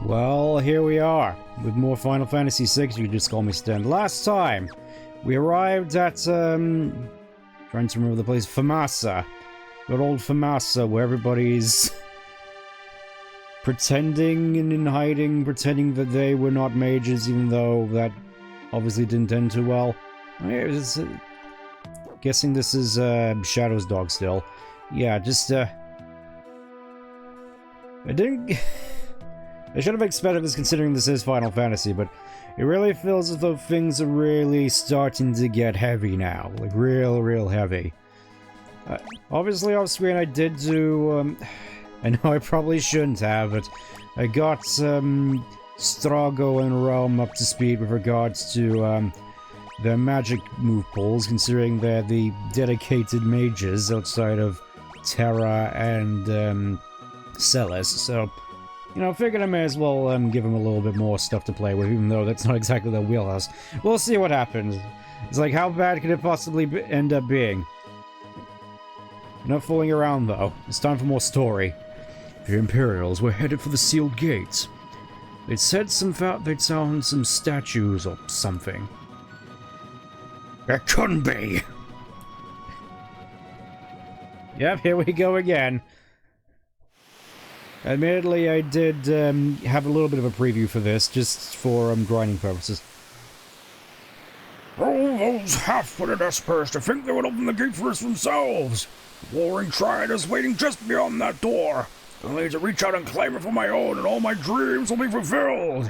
Well, here we are, with more Final Fantasy VI, you could just call me Stan. Last time, we arrived at, trying to remember the place, Famasa. Good old Famasa, where everybody's pretending and in hiding, pretending that they were not mages, even though that obviously didn't end too well. Guessing this is, Shadow's dog still. Yeah, just, I should have expected this considering this is Final Fantasy, but it really feels as though things are really starting to get heavy now. Like, real heavy. Obviously, off screen I did do, I know I probably shouldn't have, but I got, Strago and Realm up to speed with regards to, their magic move pools, considering they're the dedicated mages outside of Terra and, Celes, so... You know, figured I may as well give them a little bit more stuff to play with, even though that's not exactly their wheelhouse. We'll see what happens. It's like, how bad could it possibly end up being? No fooling around, though. It's time for more story. The Imperials were headed for the sealed gates. They'd said they'd found some statues or something. It couldn't be! Yep, here we go again. Admittedly, I did have a little bit of a preview for this, just for grinding purposes. Oh, those half-witted espers to think they would open the gate for us themselves! The warring triad is waiting just beyond that door. I need to reach out and claim it for my own, and all my dreams will be fulfilled!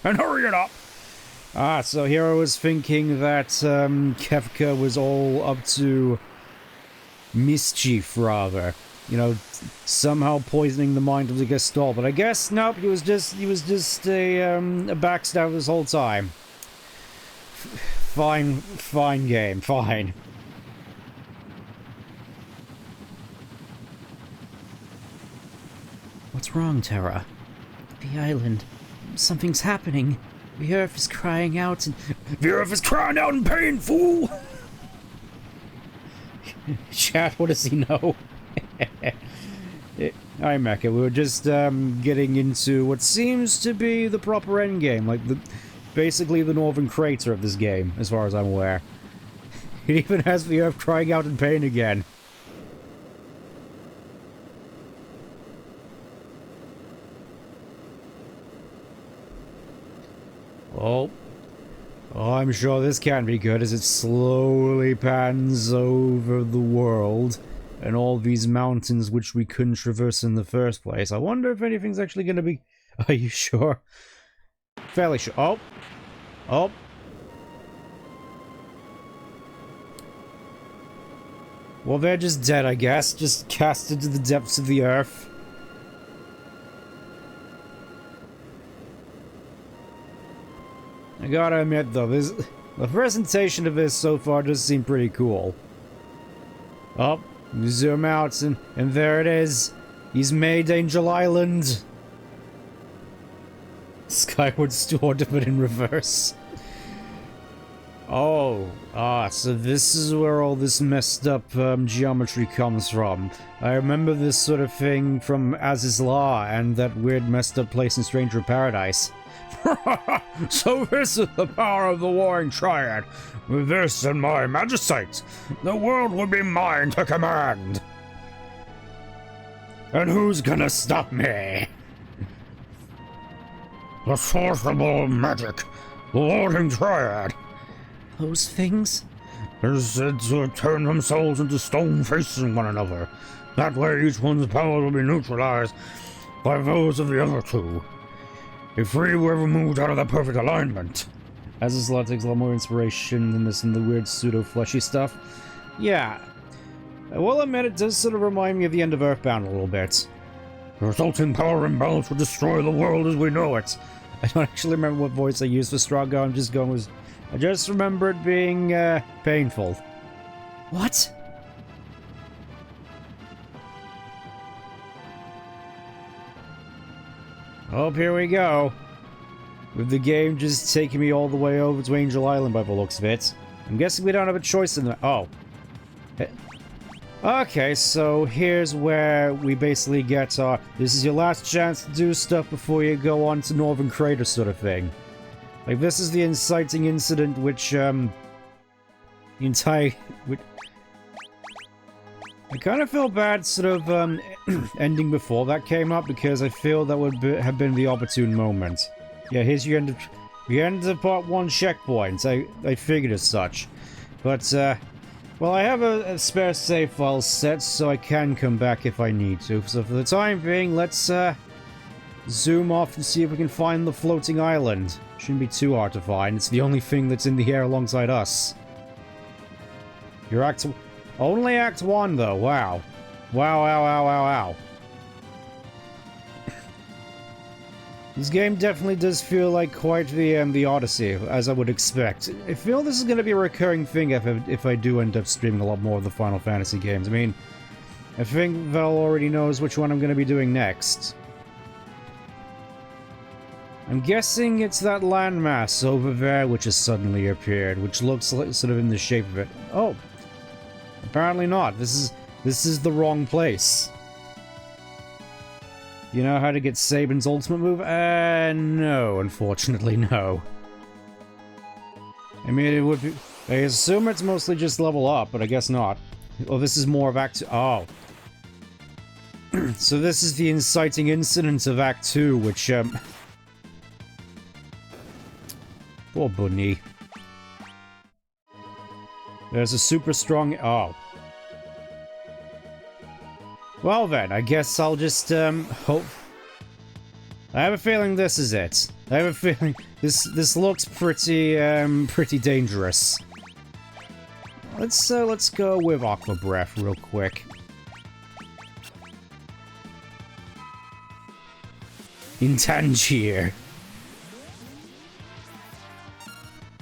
And hurry it up! Ah, so here I was thinking that Kefka was all up to mischief, rather. You know, somehow poisoning the mind of the Gestalt, but I guess nope. He was just a backstabber this whole time. Fine game, fine. What's wrong, Terra? The island. Something's happening. The earth is crying out and... The earth is crying out in pain, fool! Chat, what does he know? Hi, Mecha. We were just getting into what seems to be the proper endgame, like basically the northern crater of this game, as far as I'm aware. It even has the earth crying out in pain again. Oh, I'm sure this can be good as it slowly pans over the world. And all these mountains which we couldn't traverse in the first place. I wonder if anything's actually going to be... Are you sure? Fairly sure. Oh. Oh. Well, they're just dead, I guess. Just cast into the depths of the earth. I gotta admit, though, the presentation of this so far does seem pretty cool. Oh. You zoom out, and there it is. He's made Angel Island. Skyward Sword, but in reverse. Oh, so this is where all this messed up geometry comes from. I remember this sort of thing from Aziz's Law and that weird messed up place in Stranger Paradise. So this is the power of the warring triad. With this and my magistrate, the world will be mine to command. And who's gonna stop me? The source of all magic, the warring triad. Those things? They're said to turn themselves into stone facing one another. That way each one's power will be neutralized by those of the other two. If we were ever moved out of the perfect alignment. Aziz's Law takes a lot more inspiration than this and the weird pseudo-fleshy stuff. Yeah. I will admit it does sort of remind me of the end of Earthbound a little bit. The resulting power imbalance will destroy the world as we know it. I don't actually remember what voice I used for Strago, I'm just going with... I just remember it being, painful. What? Oh, here we go. With the game just taking me all the way over to Angel Island by the looks of it. I'm guessing we don't have a choice in that. Oh. Okay, so here's where we basically get our... This is your last chance to do stuff before you go on to Northern Crater sort of thing. Like, this is the inciting incident which, the entire... I kind of feel bad sort of, ending before that came up, because I feel that would have been the opportune moment. Yeah, here's your end of... The end of part 1 checkpoint. I figured as such. But, well, I have a spare save file set, so I can come back if I need to. So for the time being, let's, zoom off and see if we can find the floating island. Shouldn't be too hard to find. It's the only thing that's in the air alongside us. Your act... Only Act 1, though. Wow. Wow, wow, wow, wow, wow. This game definitely does feel like quite the Odyssey, as I would expect. I feel this is going to be a recurring thing if I do end up streaming a lot more of the Final Fantasy games. I mean, I think Val already knows which one I'm going to be doing next. I'm guessing it's that landmass over there which has suddenly appeared, which looks like sort of in the shape of it. Oh, apparently not. This is the wrong place. You know how to get Sabin's ultimate move? No, unfortunately, no. I mean, it would be... I assume it's mostly just level up, but I guess not. Oh, this is more of Act 2. Oh. So this is the inciting incident of Act 2, which, Poor bunny. There's a super strong... Oh. Well then, I guess I'll just, hope... I have a feeling this is it. I have a feeling this looks pretty, pretty dangerous. Let's go with Aqua Breath real quick. In Tangier.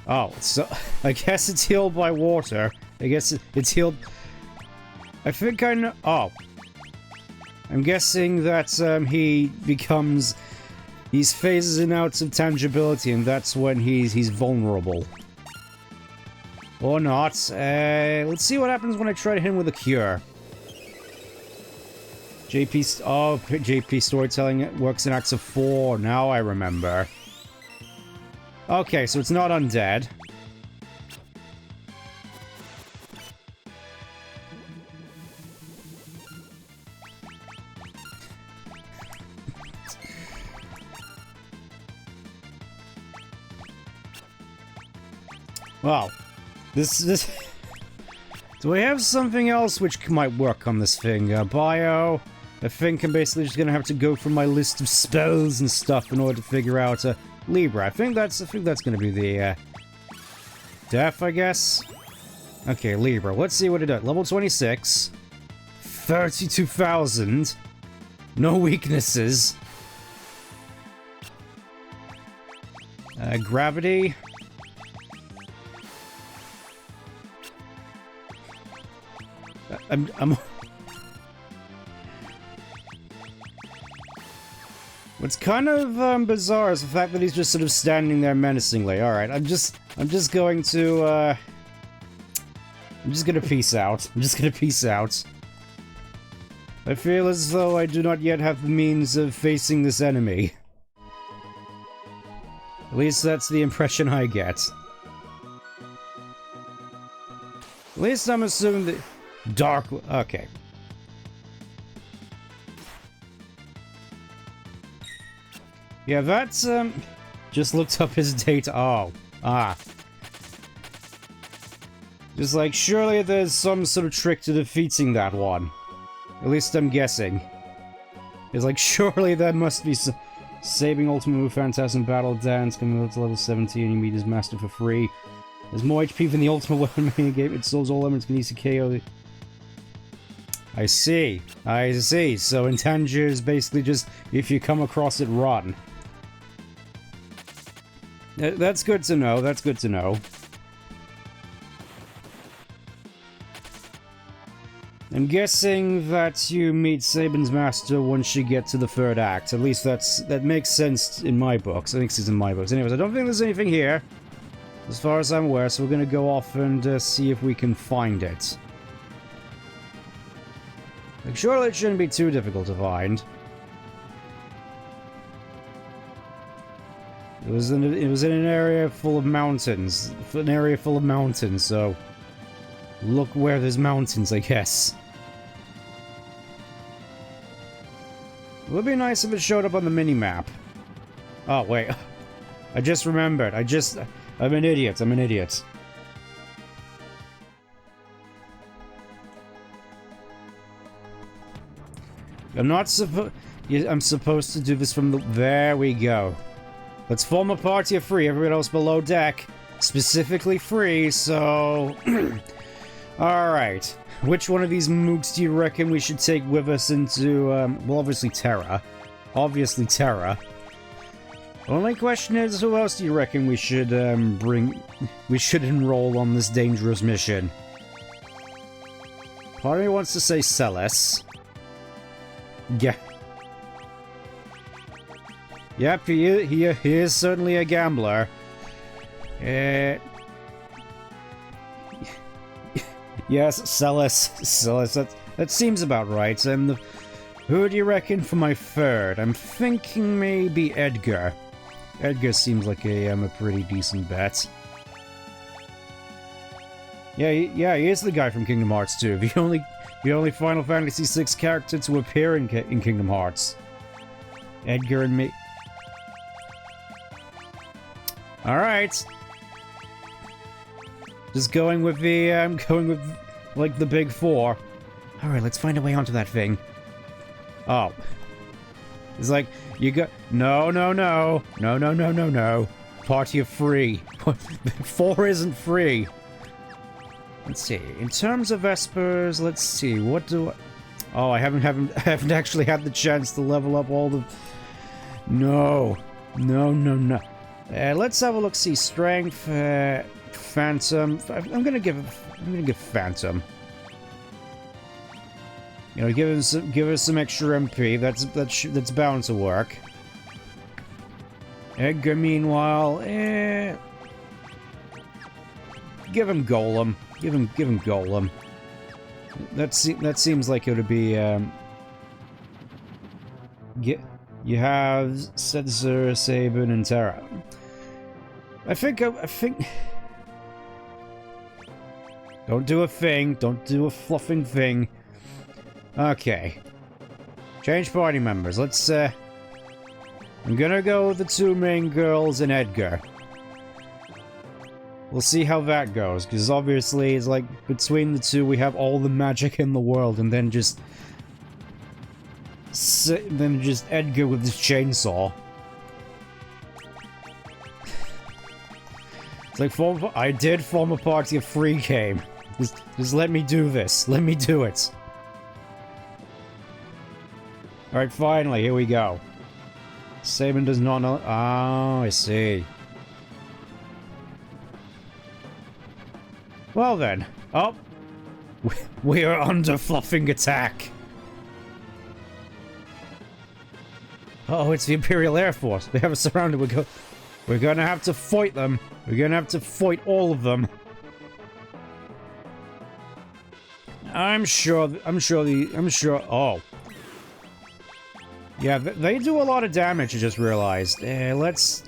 Oh, so I guess it's healed by water. I guess it's healed... I think I know... Oh. I'm guessing that, he becomes... He's phases in outs of tangibility, and that's when he's vulnerable. Or not. Let's see what happens when I try to hit him with a cure. JP storytelling works in Acts of 4. Now I remember. Okay, so it's not undead. Wow. This... Do I have something else which might work on this thing? Bio... I think I'm basically just gonna have to go through my list of spells and stuff in order to figure out, Libra. I think that's gonna be the, Death, I guess? Okay, Libra. Let's see what it does. Level 26. 32,000. No weaknesses. Gravity. I'm... What's kind of, bizarre is the fact that he's just sort of standing there menacingly. Alright, I'm just going to, I'm just gonna peace out. I'm just gonna peace out. I feel as though I do not yet have the means of facing this enemy. At least that's the impression I get. At least I'm assuming that... Dark... Okay. Yeah, that's, just looked up his data. Oh. Ah. Just like, surely there's some sort of trick to defeating that one. At least I'm guessing. It's like, surely there must be some... Saving Ultimate Move, Phantasm Battle Dance, coming up to level 17, you meet his master for free. There's more HP than the Ultimate Weapon mini game. It solves all elements can easily KO. I see. I see. So in Tangier is basically just, if you come across it, run. That's good to know. That's good to know. I'm guessing that you meet Sabin's master once you get to the third act. At least that makes sense in my books. I think it's in my books. Anyways, I don't think there's anything here, as far as I'm aware, so we're gonna go off and see if we can find it. Like, surely it shouldn't be too difficult to find. It was in an area full of mountains. An area full of mountains, so look where there's mountains, I guess. It would be nice if it showed up on the mini-map. Oh, wait. I just remembered. I'm an idiot. I'm an idiot. I'm supposed to do this from the... There we go. Let's form a party of Furry. Everyone else below deck. Specifically Furry, so... Alright. Which one of these mooks do you reckon we should take with us into, well, obviously Terra. Obviously Terra. Only question is, who else do you reckon we should, we should enroll on this dangerous mission? Part of me wants to say Celes. Yeah. Yep, he is certainly a gambler. Yes, Celes, that seems about right. And who do you reckon for my third? I'm thinking maybe Edgar. Edgar seems like a pretty decent bet. Yeah, he is the guy from Kingdom Hearts 2. The only Final Fantasy VI character to appear in Kingdom Hearts. Edgar and me. Alright. Just going with like, the big four. Alright, let's find a way onto that thing. Oh. It's like, you got... No. Party of Furry. 4 isn't free. Let's see. In terms of Vespers, let's see. What do I... Oh, I haven't actually had the chance to level up all the... No. Let's have a look. See, Strength, Phantom. I'm gonna give Phantom. You know, give us some extra MP. That's bound to work. Edgar, meanwhile, give him Golem. Give him Golem. That seems like it would be. You have Setzer, Sabin, and Terra. I think. Don't do a thing. Don't do a fluffing thing. Okay. Change party members. Let's, I'm gonna go with the 2 main girls and Edgar. We'll see how that goes, because obviously it's like, between the two we have all the magic in the world, and then just... Edgar with his chainsaw. It's like, I did form a party of Furry game. Just let me do this. Let me do it. Alright, finally, here we go. Sabin does not know... Oh, I see. Well then. Oh. We are under fluffing attack. Oh, it's the Imperial Air Force. They have us surrounded. We're gonna have to fight them. We're gonna have to fight all of them. I'm sure. Oh. Yeah, they do a lot of damage, I just realized. Let's...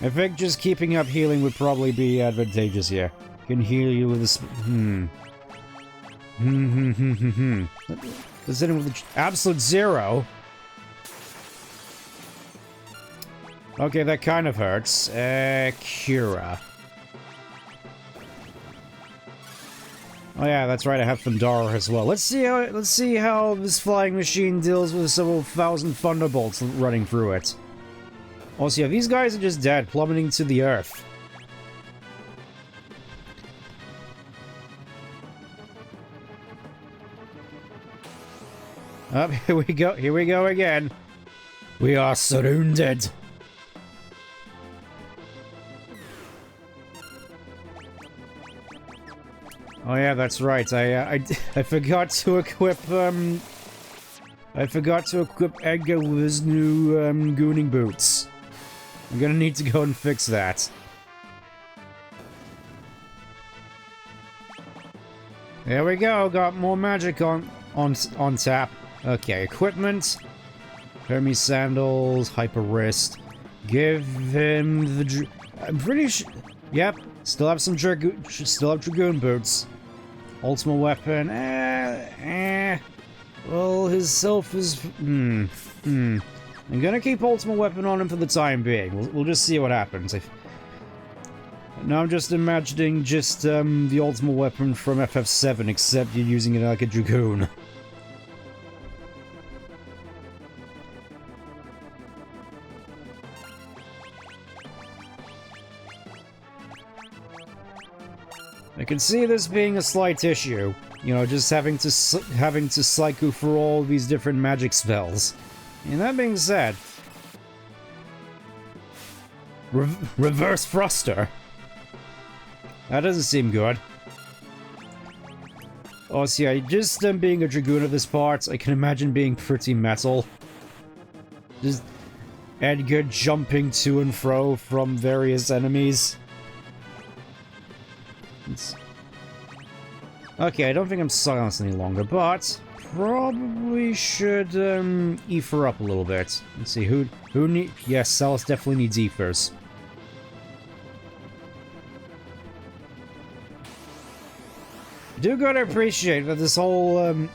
I think just keeping up healing would probably be advantageous here. Can heal you with a... Let's hit him with the absolute 0. Okay, that kind of hurts. Kira. Oh yeah, that's right. I have Thundara as well. Let's see how this flying machine deals with several thousand thunderbolts running through it. Also, yeah, these guys are just dead, plummeting to the earth. Up, here we go. Here we go again. We are surrounded. Oh yeah, that's right. I forgot to equip Edgar with his new gooning boots. I'm gonna need to go and fix that. There we go, got more magic on tap. Okay, equipment. Hermes sandals, hyper wrist. Give him the... I'm pretty sure... Yep, still have some dragoon boots. Ultimate weapon, well, his self is... I'm gonna keep ultimate weapon on him for the time being. We'll just see what happens. Now I'm just imagining just the ultimate weapon from FF7, except you're using it like a dragoon. I can see this being a slight issue. You know, just having to cycle through all these different magic spells. And that being said... Reverse thruster? That doesn't seem good. Oh, see, just being a dragoon at this part, I can imagine being pretty metal. Just Edgar jumping to and fro from various enemies. Okay, I don't think I'm silenced any longer, but probably should ether up a little bit. Let's see, who need... Yes, Celis definitely needs ethers. I do gotta appreciate that this whole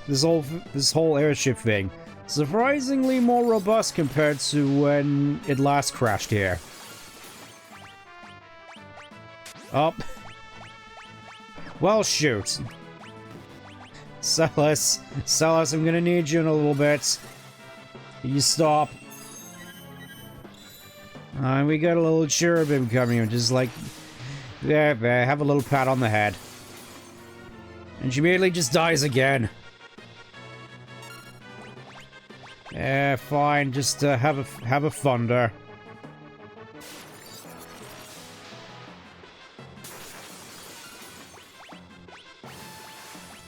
this whole airship thing surprisingly more robust compared to when it last crashed here. Oh. Well, shoot. Celis, I'm gonna need you in a little bit. You stop. We got a little cherubim coming in, just like... There, have a little pat on the head. And she immediately just dies again. Fine, just have a thunder.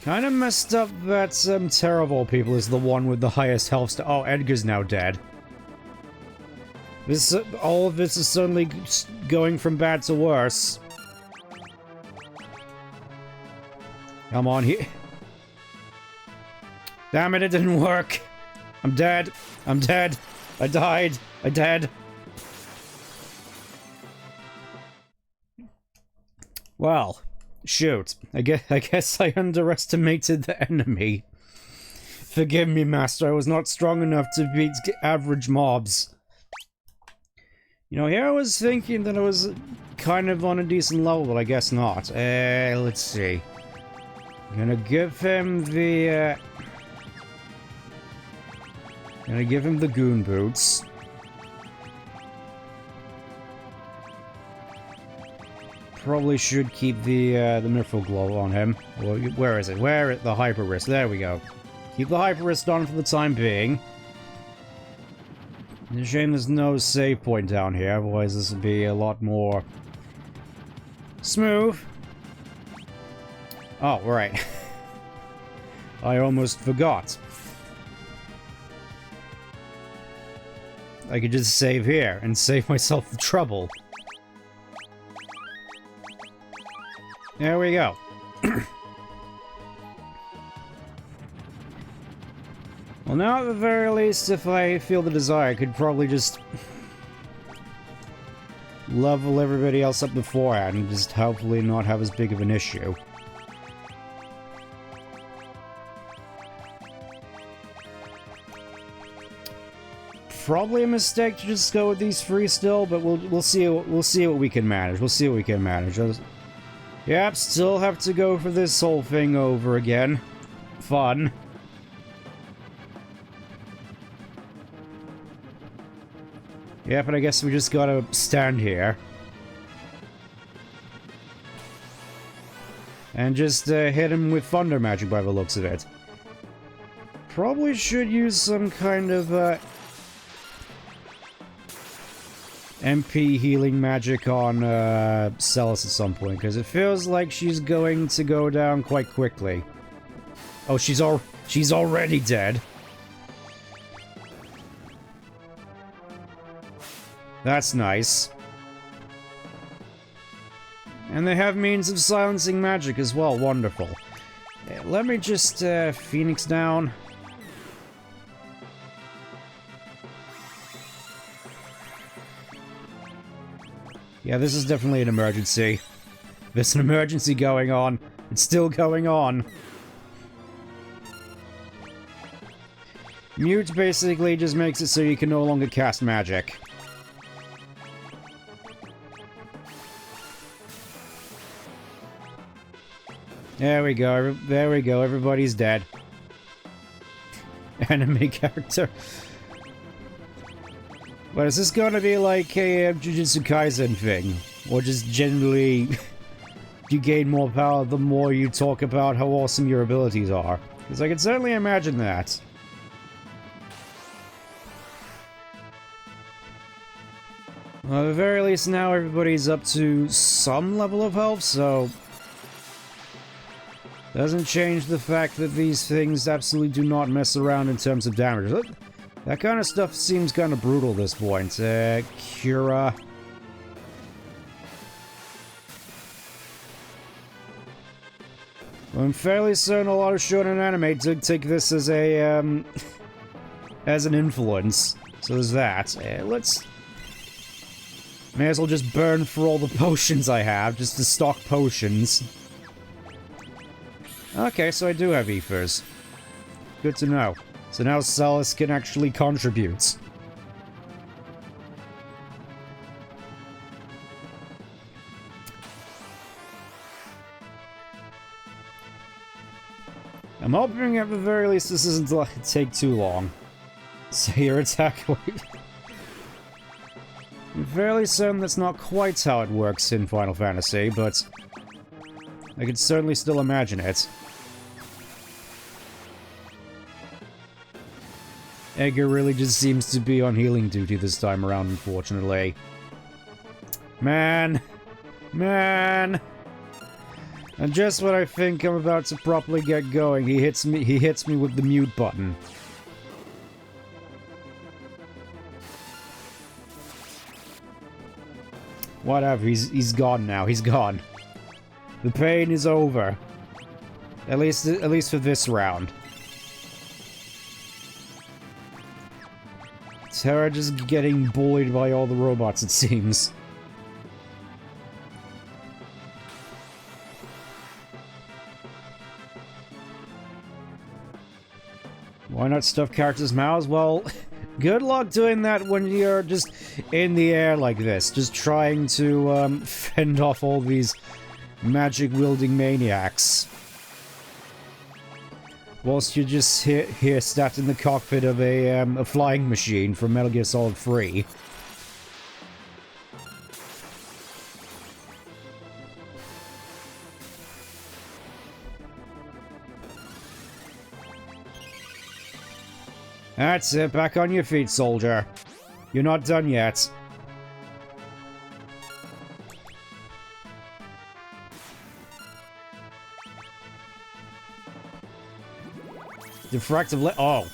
Kind of messed up that Terrible People is the one with the highest health. Oh, Edgar's now dead. All of this is suddenly going from bad to worse. Come on here. Damn it, it didn't work. I'm dead. I'm dead. I died. I'm dead. Well, shoot. I guess I underestimated the enemy. Forgive me, Master. I was not strong enough to beat average mobs. You know, here I was thinking that I was kind of on a decent level, but I guess not. Let's see. I'm gonna give him the, gonna give him the goon boots. Probably should keep the Mithril Glow on him. Where is it? The Hyper Wrist. There we go. Keep the Hyper Wrist on for the time being. It's a shame there's no save point down here, otherwise this would be a lot more smooth. Oh, right. I almost forgot. I could just save here and save myself the trouble. There we go. Well, now at the very least, if I feel the desire, I could probably just level everybody else up beforehand and just hopefully not have as big of an issue. Probably a mistake to just go with these three still, but we'll see what we can manage. We'll see what we can manage. Yep, still have to go for this whole thing over again. Fun. Yeah, but I guess we just gotta stand here. And just hit him with thunder magic by the looks of it. Probably should use some kind of MP healing magic on Celis at some point, because it feels like she's going to go down quite quickly. Oh, she's already dead. That's nice. And they have means of silencing magic as well. Wonderful. let me just Phoenix down. Yeah, this is definitely an emergency. There's an emergency going on. It's still going on. Mute basically just makes it so you can no longer cast magic. There we go. There we go. Everybody's dead. Enemy character. But is this going to be like a Jujutsu Kaisen thing? Or just generally you gain more power the more you talk about how awesome your abilities are? Because I can certainly imagine that. Well, at the very least now everybody's up to some level of health, so... doesn't change the fact that these things absolutely do not mess around in terms of damage. That kind of stuff seems kind of brutal at this point. Cura. I'm fairly certain a lot of shonen anime did take this as a, as an influence. So there's that. Let's... may as well just burn for all the potions I have, just to stock potions. Okay, so I do have ethers. Good to know. So now Celis can actually contribute. I'm hoping at the very least this doesn't take too long. So your attack weight. I'm fairly certain that's not quite how it works in Final Fantasy, but I can certainly still imagine it. Edgar really just seems to be on healing duty this time around, unfortunately. Man! Man! And just when I think I'm about to properly get going, he hits me with the mute button. Whatever, he's gone now, he's gone. The pain is over. At least for this round. Terra just getting bullied by all the robots, it seems. Why not stuff characters' mouths? Well, good luck doing that when you're just in the air like this, just trying to fend off all these magic-wielding maniacs. Whilst you're just here sat in the cockpit of a flying machine from Metal Gear Solid 3. That's it, back on your feet, soldier. You're not done yet. Diffractive oh.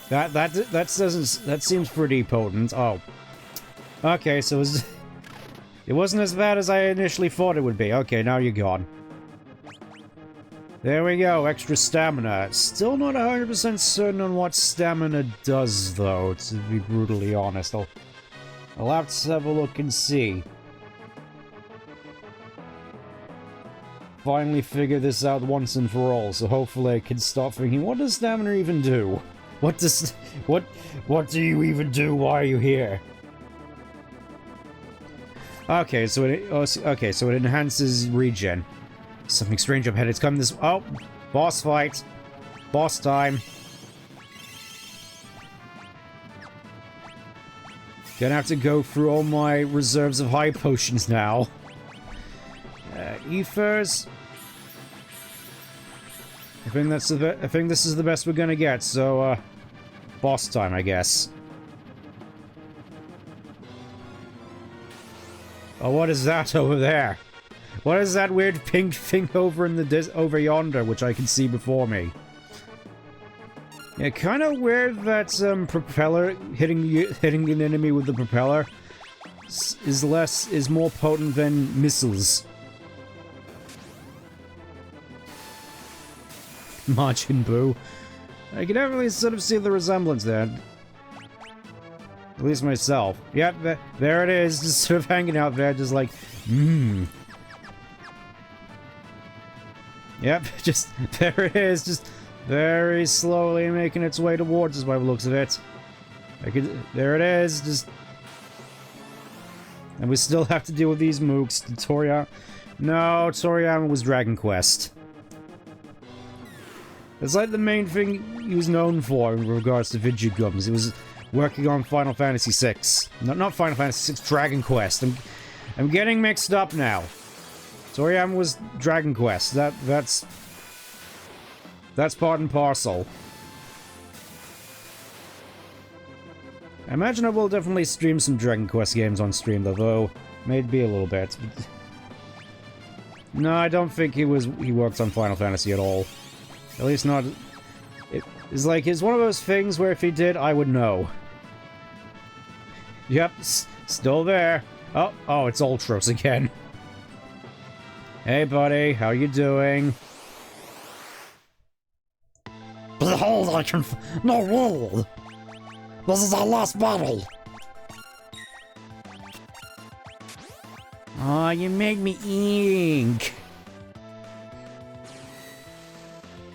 That seems pretty potent. Oh. Okay, so it wasn't as bad as I initially thought it would be. Okay, now you're gone. There we go, extra stamina. Still not 100% certain on what stamina does, though, to be brutally honest. I'll have to have a look and see. Finally figure this out once and for all, so hopefully I can stop thinking, what does stamina even do? What do you even do? Why are you here? Okay, so it enhances regen. Something strange up ahead. It's coming this... oh! Boss fight! Boss time! Gonna have to go through all my reserves of high potions now. Ethers... I think this is the best we're gonna get, so, boss time, I guess. Oh, what is that over there? What is that weird pink thing over in the over yonder, which I can see before me? Yeah, kind of weird that propeller hitting an enemy with the propeller is more potent than missiles. Majin Buu. I can definitely sort of see the resemblance there. At least myself. Yep, there it is, just sort of hanging out there, just like, Yep, just, there it is, just very slowly making its way towards us by the looks of it. There it is, just... And we still have to deal with these mooks. No, Toriyama was Dragon Quest. It's like the main thing he was known for in regards to video games. He was working on Final Fantasy VI. Not Final Fantasy VI, Dragon Quest. I'm getting mixed up now. Toriyama was Dragon Quest. That's part and parcel. I imagine I will definitely stream some Dragon Quest games on stream, though maybe a little bit. No, I don't think he worked on Final Fantasy at all. At least not... It's like, it's one of those things where if he did, I would know. Yep, still there. Oh, it's Ultros again. Hey, buddy, how you doing? Behold, I can... No, really! This is our last battle! Aw, you made me ink!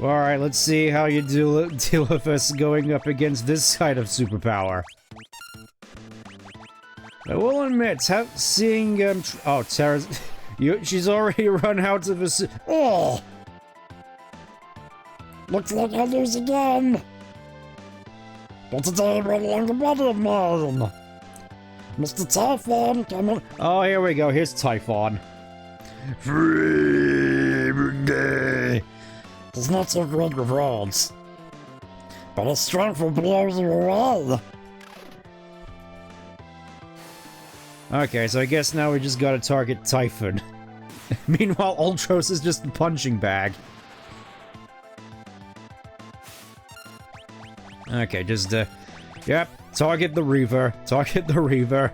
Alright, let's see how you deal with us going up against this kind of superpower. I will admit, seeing, oh, Terra's... she's already run out of a... Oh! Looks like I lose again! But today we're along the body of mine! Mr. Typhon, come on! Oh, here we go, here's Typhon. Free! He's not so great with words, but his strength will blow you away! Okay, so I guess now we just gotta target Typhon. Meanwhile, Ultros is just a punching bag. Okay, just, yep, target the Reaver. Target the Reaver.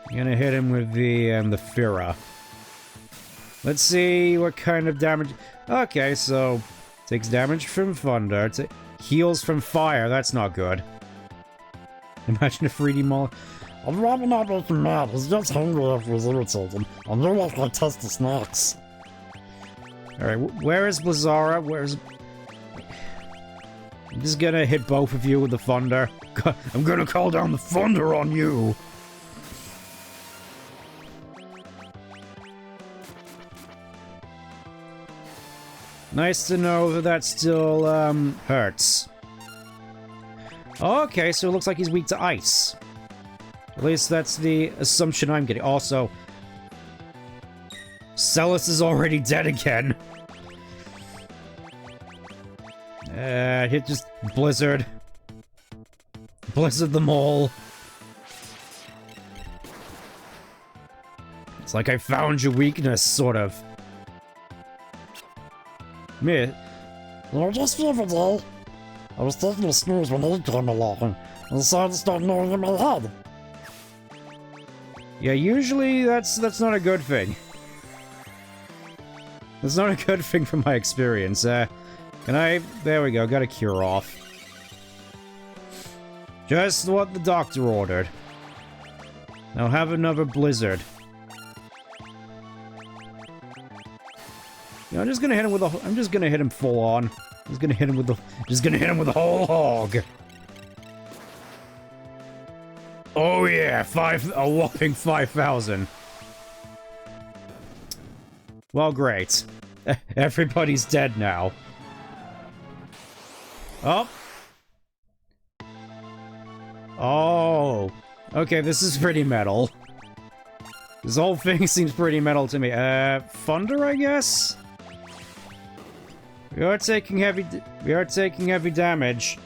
Gonna hit him with the Furry. Let's see what kind of damage... Okay, so... Takes damage from thunder. Heals from fire. That's not good. Imagine a 3D model. I'd rather not make him mad. He's just hungry after he's irritated. I know like I test the snacks. Alright, where is Blizzara? Where's... I'm just gonna hit both of you with the thunder. I'm gonna call down the thunder on you! Nice to know that still, hurts. Okay, so it looks like he's weak to ice. At least that's the assumption I'm getting. Also, Celis is already dead again. Hit just Blizzard. Blizzard them all. It's like I found your weakness, sort of. Me? Well, just the other day, I was taking a snooze when he came along, and decided to start gnawing in my head. Yeah, usually that's not a good thing. That's not a good thing from my experience. Can I... There we go, got a cure off. Just what the doctor ordered. Now have another blizzard. You know, I'm just gonna hit him with a... I'm just gonna hit him full on. I'm just gonna hit him with the... Just gonna hit him with the whole hog. Oh yeah, a whopping 5,000. Well, great. Everybody's dead now. Oh. Oh. Okay, this is pretty metal. This whole thing seems pretty metal to me. Thunder, I guess? We are taking heavy damage.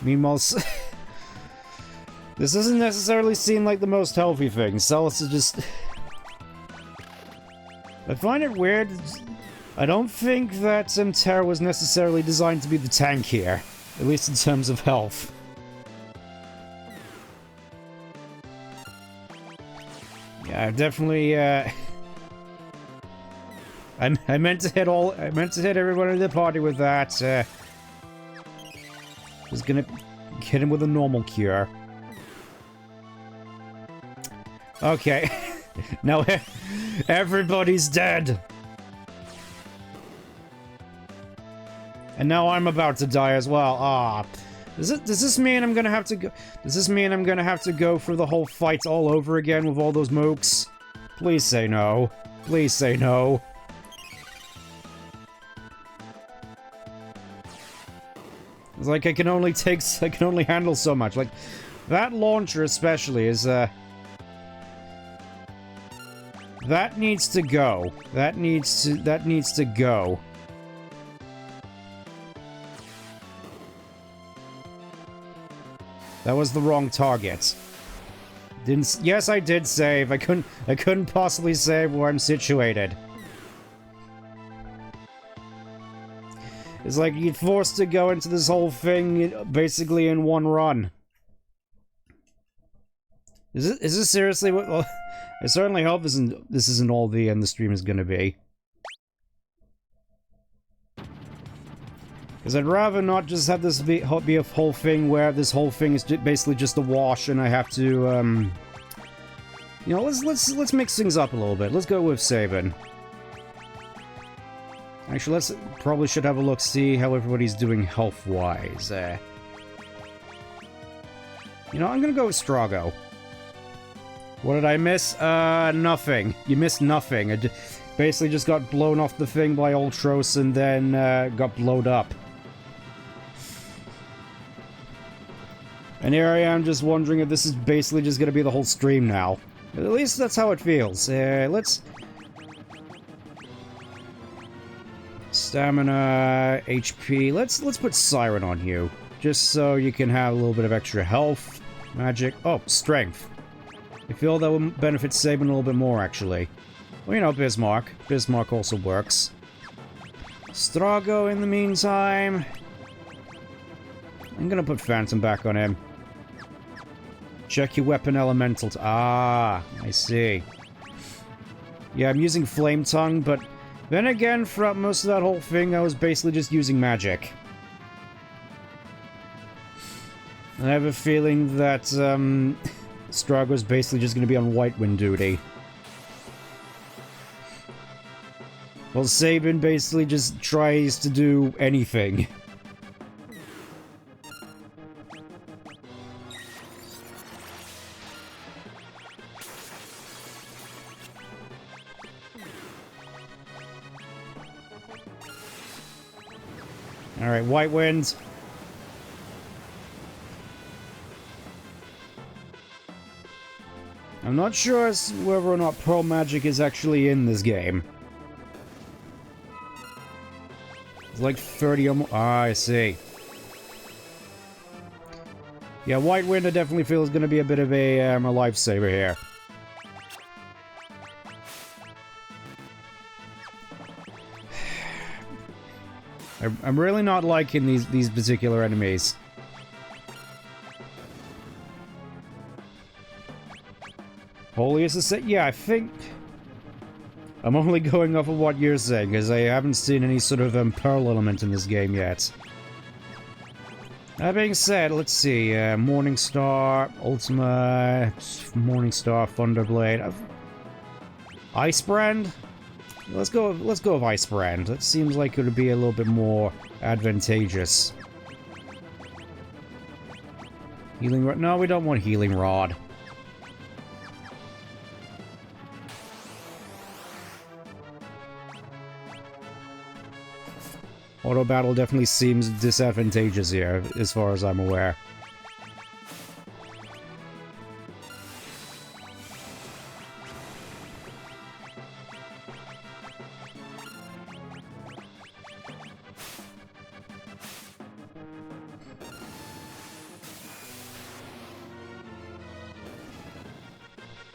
Meanwhile, this doesn't necessarily seem like the most healthy thing. Celis is just... I find it weird. I don't think that Terra was necessarily designed to be the tank here. At least in terms of health. Yeah, I've definitely, I meant to hit everyone in the party with that, was gonna hit him with a normal cure. Okay. Now everybody's dead. And now I'm about to die as well. Ah. Does this mean I'm gonna have to go... Does this mean I'm gonna have to go through the whole fight all over again with all those mooks? Please say no. Please say no. It's like I can only handle so much. Like, that launcher especially is, that needs to go. That needs to go. That was the wrong target. Yes, I did save. I couldn't possibly save where I'm situated. It's like you're forced to go into this whole thing basically in one run. Is this seriously what? Well, I certainly hope this isn't all the stream is gonna be. Because I'd rather not just have this be a whole thing where this whole thing is basically just a wash and I have to, you know, let's mix things up a little bit. Let's go with Sabin. Actually, probably should have a look, see how everybody's doing health-wise. You know, I'm gonna go with Strago. What did I miss? Nothing. You missed nothing. I basically just got blown off the thing by Ultros and then, got blowed up. And here I am just wondering if this is basically just gonna be the whole stream now. At least that's how it feels. Let's... Stamina, HP... Let's put Siren on you. Just so you can have a little bit of extra health. Magic... Oh, Strength. I feel that would benefit Sabin a little bit more, actually. Well, you know, Bismarck. Bismarck also works. Strago, in the meantime... I'm gonna put Phantom back on him. Check your weapon elemental... Ah, I see. Yeah, I'm using Flame Tongue, but... Then again, throughout most of that whole thing, I was basically just using magic. I have a feeling that, Strago's basically just gonna be on White Wind duty. Well, Sabin basically just tries to do anything. Alright, White Wind. I'm not sure as whether or not Pearl Magic is actually in this game. It's like 30 or more. Ah, I see. Yeah, White Wind I definitely feel is going to be a bit of a lifesaver here. I'm really not liking these particular enemies. Holiest is set? Yeah, I think... I'm only going off of what you're saying, because I haven't seen any sort of Pearl element in this game yet. That being said, let's see. Morningstar, Ultima, Morningstar, Thunderblade... Icebrand? Let's go with Icebrand. That seems like it would be a little bit more advantageous. Healing Rod? No, we don't want Healing Rod. Auto battle definitely seems disadvantageous here, as far as I'm aware.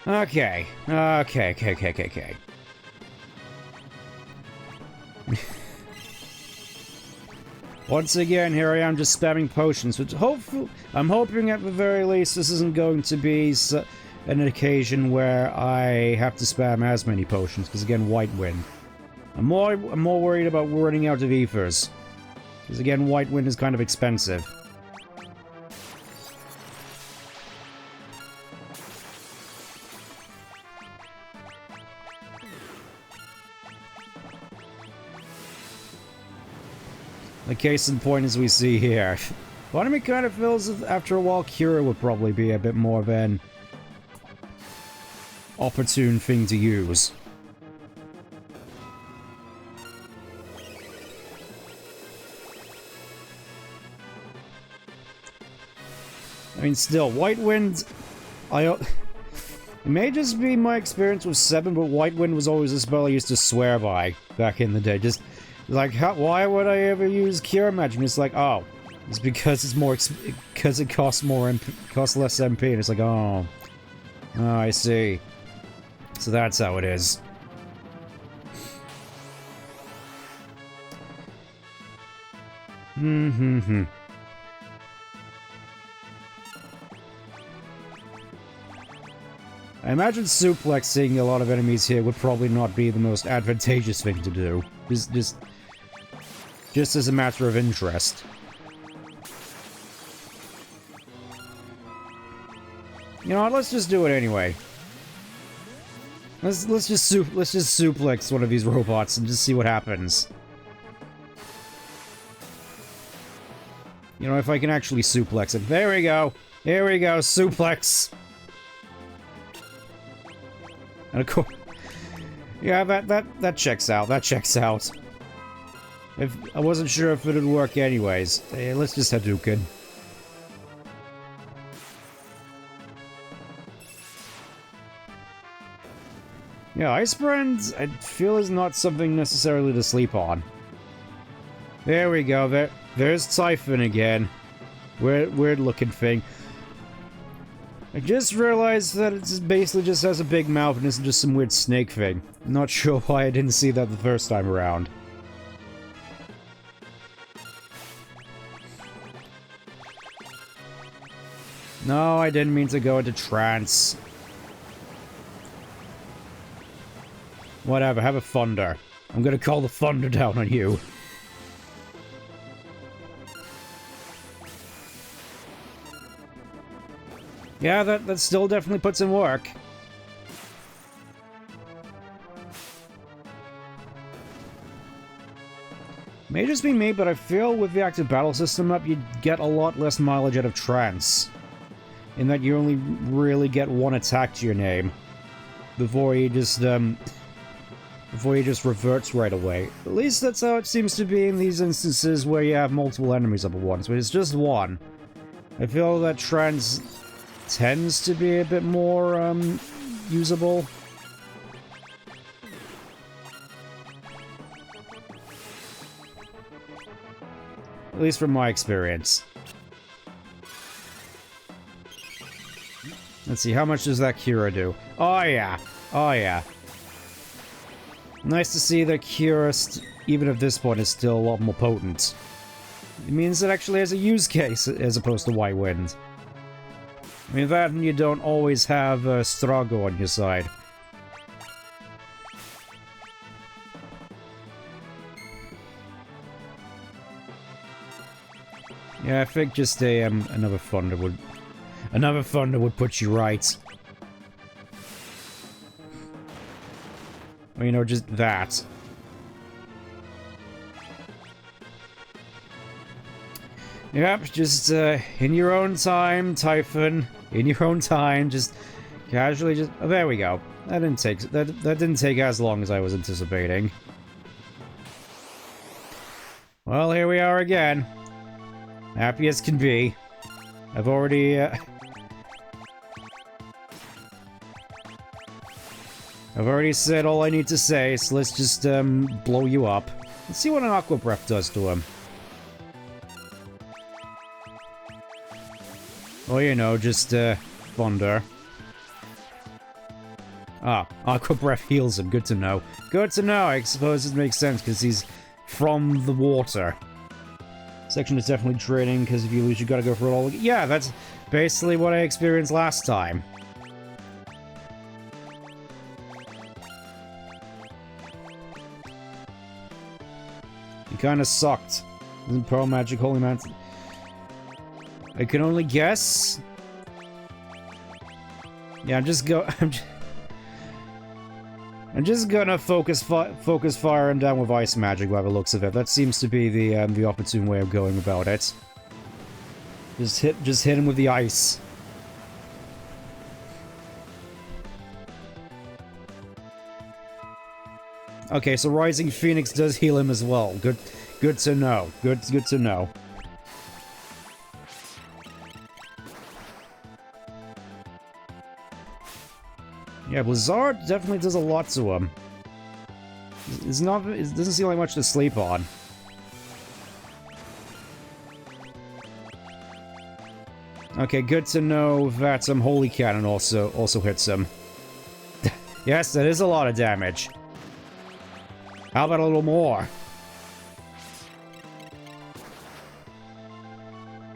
Okay. Okay. Once again, here I am just spamming potions, which I'm hoping at the very least this isn't going to be an occasion where I have to spam as many potions, because again, White Wind. I'm more worried about running out of ethers. Because again, White Wind is kind of expensive. The case in point as we see here. Part of me kind of feels that after a while Cura would probably be a bit more of an opportune thing to use. I mean, still, White Wind, it may just be my experience with 7, but White Wind was always a spell I used to swear by back in the day. Just, like, why would I ever use Cure Magic? And it's like, oh, it's because it's more, because it costs more MP, costs less MP, and it's like, oh, I see. So that's how it is. I imagine suplexing a lot of enemies here would probably not be the most advantageous thing to do. Just as a matter of interest. You know what, let's just do it anyway. Let's just suplex one of these robots and just see what happens. You know, if I can actually suplex it. There we go. Here we go, suplex. And of course, yeah, that checks out. That checks out. If I wasn't sure if it'd work anyways. Hey, let's just Hadouken. Yeah, Ice Brand, I feel, is not something necessarily to sleep on. There we go. There's Typhon again. Weird looking thing. I just realized that it basically just has a big mouth and isn't just some weird snake thing. Not sure why I didn't see that the first time around. No, I didn't mean to go into trance. Whatever, have a thunder. I'm gonna call the thunder down on you. Yeah, that still definitely puts in work. May just be me, but I feel with the active battle system up, you'd get a lot less mileage out of trance. In that you only really get one attack to your name. Before he just reverts right away. At least that's how it seems to be in these instances where you have multiple enemies up at once, but it's just one. I feel that trance tends to be a bit more, usable. At least from my experience. Let's see, how much does that Cura do? Oh yeah! Oh yeah. Nice to see that Cura, even at this point, is still a lot more potent. It means it actually has a use case as opposed to White Wind. I mean, that and you don't always have Strago on your side. Yeah, I think just another thunder would put you right. Or, you know, just that. Yep, just in your own time, Typhon. In your own time, just casually just... Oh, there we go. That didn't take as long as I was anticipating. Well, here we are again. Happy as can be. I've already said all I need to say, so let's just blow you up. Let's see what an Aqua Breath does to him. Oh, you know, just thunder. Ah, Aqua Breath heals him. Good to know. Good to know. I suppose it makes sense because he's from the water. Section is definitely draining because if you lose, you gotta go for it all. Yeah, that's basically what I experienced last time. It kinda sucked. Isn't Pearl Magic Holy Mountain? I can only guess. Yeah, I'm just gonna focus fire him down with ice magic by the looks of it. That seems to be the opportune way of going about it. Just hit him with the ice. Okay, so Rising Phoenix does heal him as well. Good to know. Good to know. Yeah, Blizzard definitely does a lot to him. It doesn't seem like much to sleep on. Okay, good to know that Holy Cannon also hits him. Yes, that is a lot of damage. How about a little more?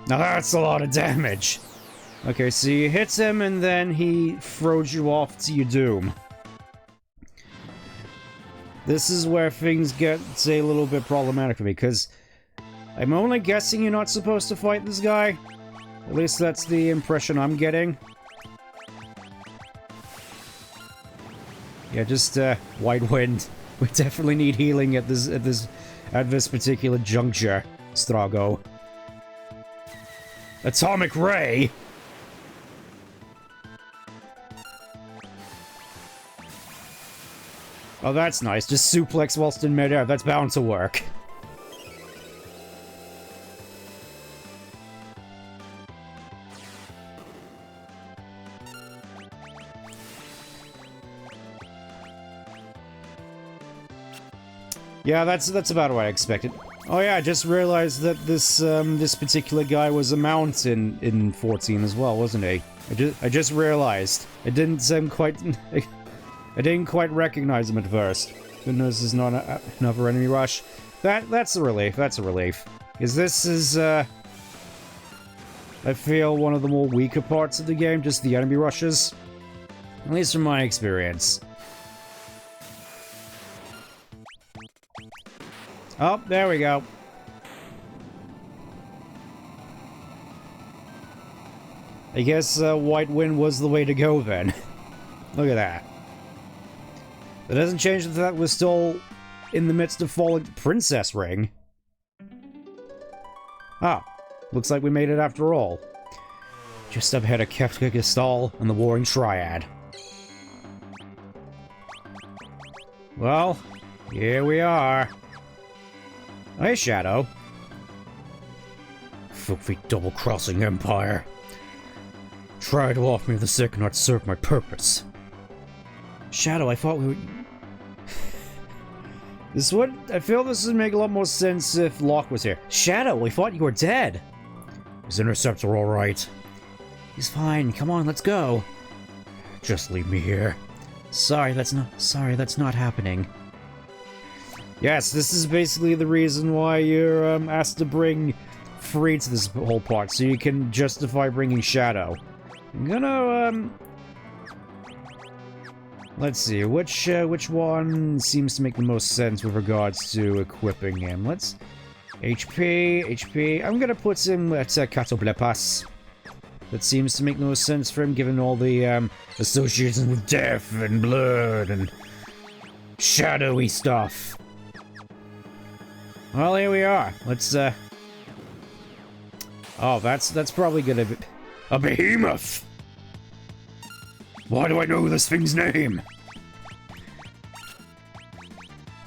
Now that's a lot of damage. Okay, so you hit him and then he throws you off to your doom. This is where things get, say, a little bit problematic for me, because I'm only guessing you're not supposed to fight this guy. At least that's the impression I'm getting. Yeah, just White Wind. We definitely need healing at this particular juncture, Strago. Atomic Ray. Oh, that's nice. Just suplex whilst in midair. That's bound to work. Yeah, that's about what I expected. Oh yeah, I just realized that this particular guy was a mount in 14 as well, wasn't he? I just realized. I didn't quite I didn't quite recognize him at first. Goodness, is not another enemy rush. That's a relief. That's a relief. Because this is I feel one of the more weaker parts of the game, just the enemy rushes. At least from my experience. Oh, there we go. I guess White Wind was the way to go then. Look at that. That doesn't change the fact we're still in the midst of falling Princess Ring. Ah, looks like we made it after all. Just up ahead of Kefka Gestal and the Warring Triad. Well, here we are. Hey, Shadow. Filthy double-crossing Empire. Try to offer me the sick not serve my purpose. Shadow, I thought we would... I feel this would make a lot more sense if Locke was here. Shadow, I thought you were dead. Is Interceptor alright? He's fine. Come on, let's go. Just leave me here. Sorry, that's not happening. Yes, this is basically the reason why you're asked to bring Free to this whole part, so you can justify bringing Shadow. I'm gonna, let's see, which one seems to make the most sense with regards to equipping him? Let's... HP... I'm gonna put him at Catoblepas. That seems to make the most sense for him, given all the, associations with death and blood and... shadowy stuff. Well, here we are. Let's, Oh, that's probably gonna be... a behemoth! Why do I know this thing's name?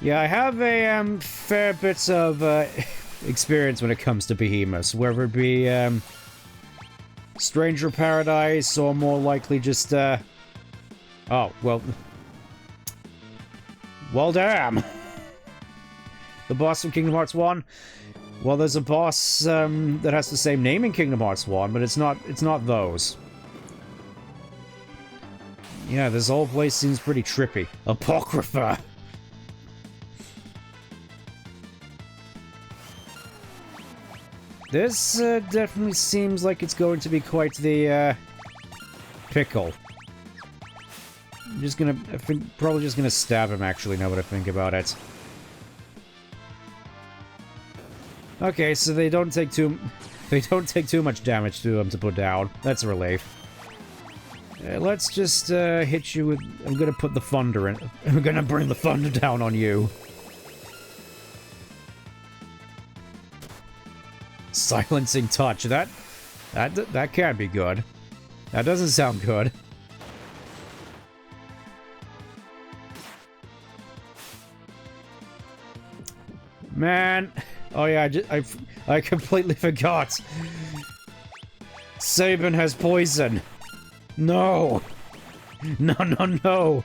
Yeah, I have a, fair bit of, experience when it comes to behemoths, whether it be, Stranger Paradise, or more likely just, oh, well... Well, damn! The boss from Kingdom Hearts 1? Well, there's a boss, that has the same name in Kingdom Hearts 1, but it's not those. Yeah, this whole place seems pretty trippy. Apocrypha! This, definitely seems like it's going to be quite the, pickle. I think, probably just gonna stab him, actually, now that I think about it. Okay, so they don't take too much damage to put down. That's a relief. Let's just hit you with. I'm gonna put the thunder in. I'm gonna bring the thunder down on you. Silencing touch. That can't be good. That doesn't sound good. Man. Oh yeah, I completely forgot. Sabin has poison. No. No, no, no.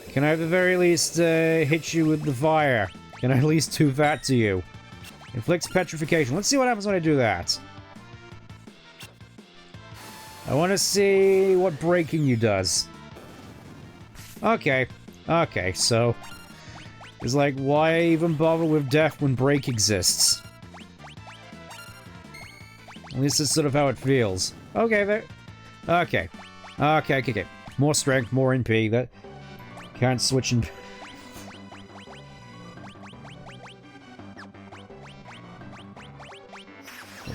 Can I at the very least hit you with the fire? Can I at least do that to you? Inflicts petrification. Let's see what happens when I do that. I want to see what breaking you does. Okay. Okay, so... It's like, why even bother with death when break exists? At least it's sort of how it feels. Okay, there... Okay. Okay. More strength, more NP. That... Can't switch and...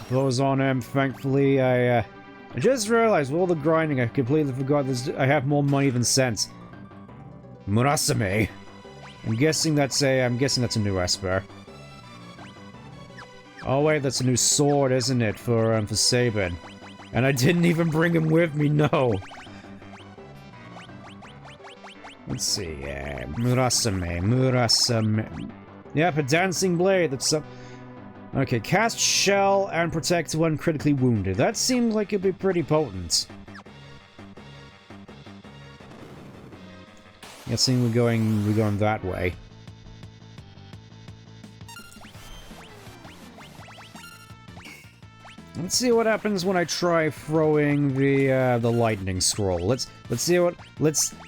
Blows on him. Thankfully, I just realized with all the grinding, I completely forgot this. I have more money than sense. Murasame. I'm guessing that's a new Esper. Oh wait, that's a new sword, isn't it, for Sabin? And I didn't even bring him with me. No. Let's see. Murasame. Yep, a dancing blade. That's some. Okay, cast shell and protect when critically wounded. That seems like it'd be pretty potent. Guessing we're going that way. Let's see what happens when I try throwing the lightning scroll. Let's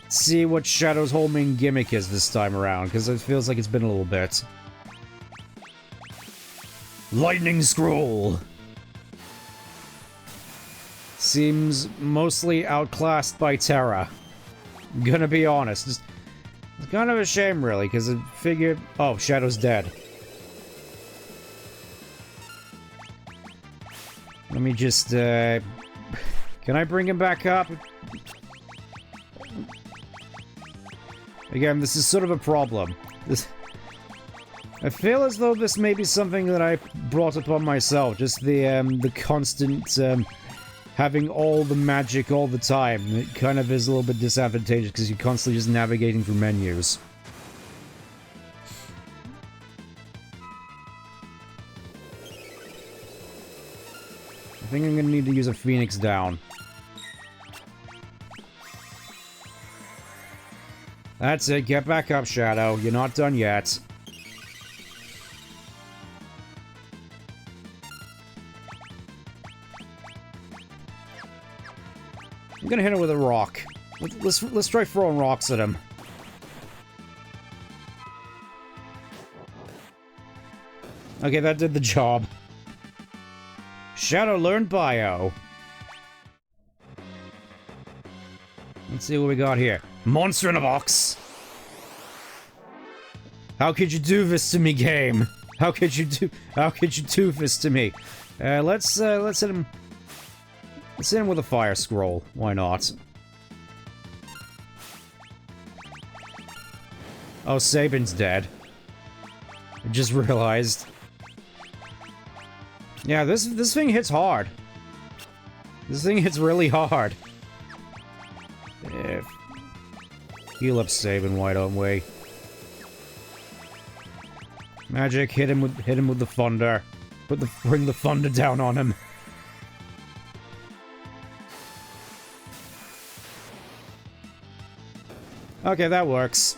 see what Shadow's whole main gimmick is this time around, because it feels like it's been a little bit. Lightning scroll! Seems mostly outclassed by Terra. I'm gonna be honest. It's kind of a shame, really, because I figured... Oh, Shadow's dead. Let me just, Can I bring him back up? Again, this is sort of a problem. I feel as though this may be something that I brought upon myself. Just the constant, having all the magic all the time. It kind of is a little bit disadvantageous because you're constantly just navigating through menus. I think I'm gonna need to use a Phoenix down. That's it, get back up, Shadow. You're not done yet. I'm gonna hit him with a rock. Let's try throwing rocks at him. Okay, that did the job. Shadow learned bio. Let's see what we got here. Monster in a box. How could you do this to me, game? How could you do this to me? Let's hit him. Let's hit him with a fire scroll. Why not? Oh, Sabin's dead. I just realized. Yeah, this thing hits hard. This thing hits really hard. Heal up Sabin, why don't we? Magic, hit him with the thunder. Bring the thunder down on him. Okay, that works.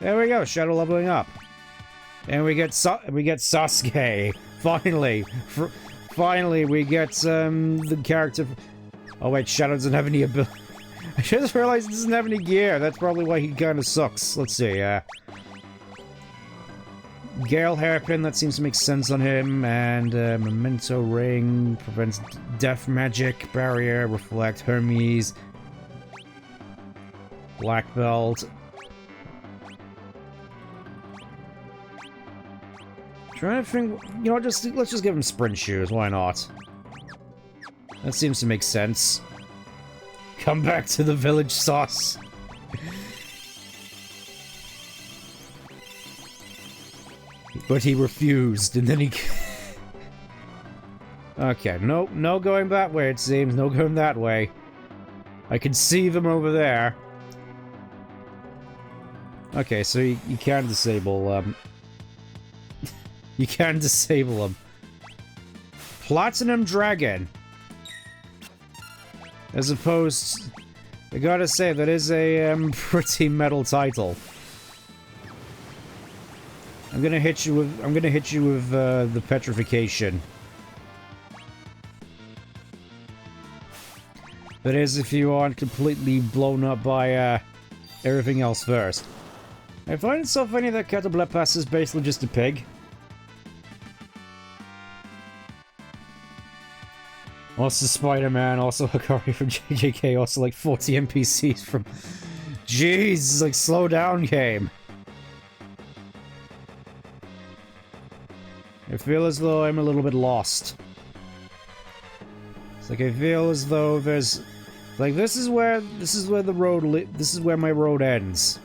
There we go, Shadow leveling up. And we get Sasuke. Finally. Finally, we get, the character... Oh wait, Shadow doesn't have any ability. I just realized he doesn't have any gear. That's probably why he kind of sucks. Let's see, Gale Hairpin, that seems to make sense on him. And, Memento Ring, prevents Death Magic, Barrier, Reflect, Hermes. Black Belt. Trying to think, you know, let's just give him sprint shoes, why not? That seems to make sense. Come back to the village sauce. But he refused, and then he... Okay, no going that way, it seems. No going that way. I can see them over there. Okay, so you can disable, you can disable them. Platinum Dragon. As opposed... I gotta say, that is a, pretty metal title. I'm gonna hit you with, the petrification. That is, if you aren't completely blown up by, everything else first. I find it so funny that Catoblepas is basically just a pig. Also Spider-Man, also Hikari from JJK, also like 40 NPCs from... Jeez, like, slow down, game. I feel as though I'm a little bit lost. It's like I feel as though there's... Like, this is where the road this is where my road ends.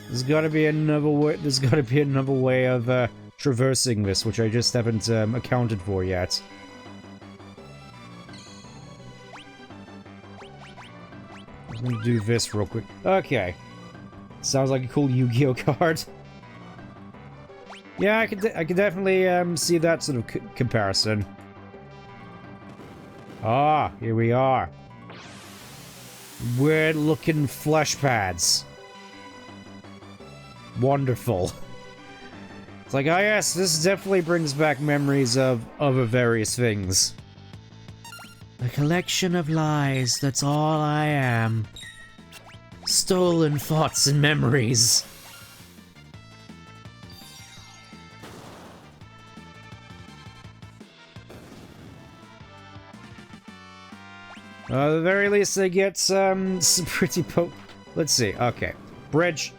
There's gotta be another way of, traversing this, which I just haven't, accounted for yet. I'm gonna do this real quick. Okay. Sounds like a cool Yu-Gi-Oh card. Yeah, I could definitely, see that sort of comparison. Ah, here we are. Weird-looking flesh pads. Wonderful. It's like, oh yes, this definitely brings back memories of other various things. A collection of lies, that's all I am. Stolen thoughts and memories. At the very least, they get some pretty Let's see. Okay. Bridge.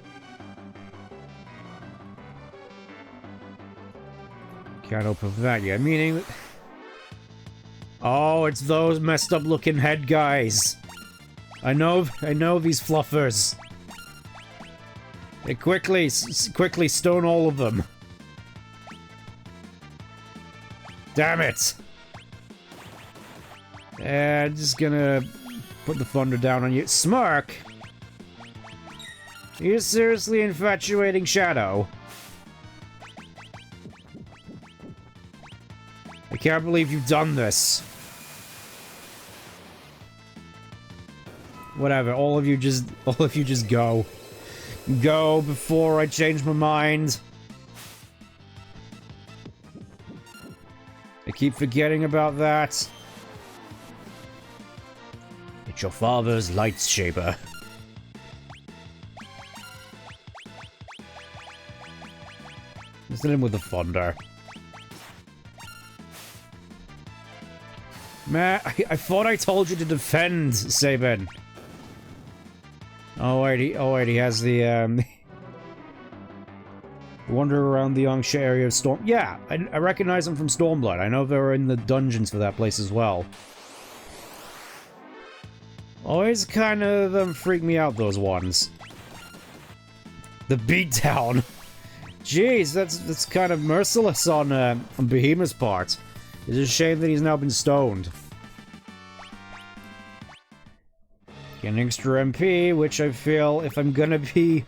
Can't open that yet. Meaning... Oh, it's those messed up looking head guys. I know these fluffers. They quickly stone all of them. Damn it. I'm just gonna put the thunder down on you. Smirk! Are you seriously infatuating Shadow? I can't believe you've done this. Whatever, all of you just go. Go before I change my mind. I keep forgetting about that. It's your father's lightsaber. Let's hit him with the thunder. Man, I thought I told you to defend, Sabin. Oh wait, he has the, wander around the Yangsha area of Storm... Yeah, I recognize him from Stormblood. I know they were in the dungeons for that place as well. Always kind of freak me out, those ones. The beatdown. Jeez, that's kind of merciless on Behemoth's part. It's a shame that he's now been stoned. Get an extra MP, which I feel if I'm gonna be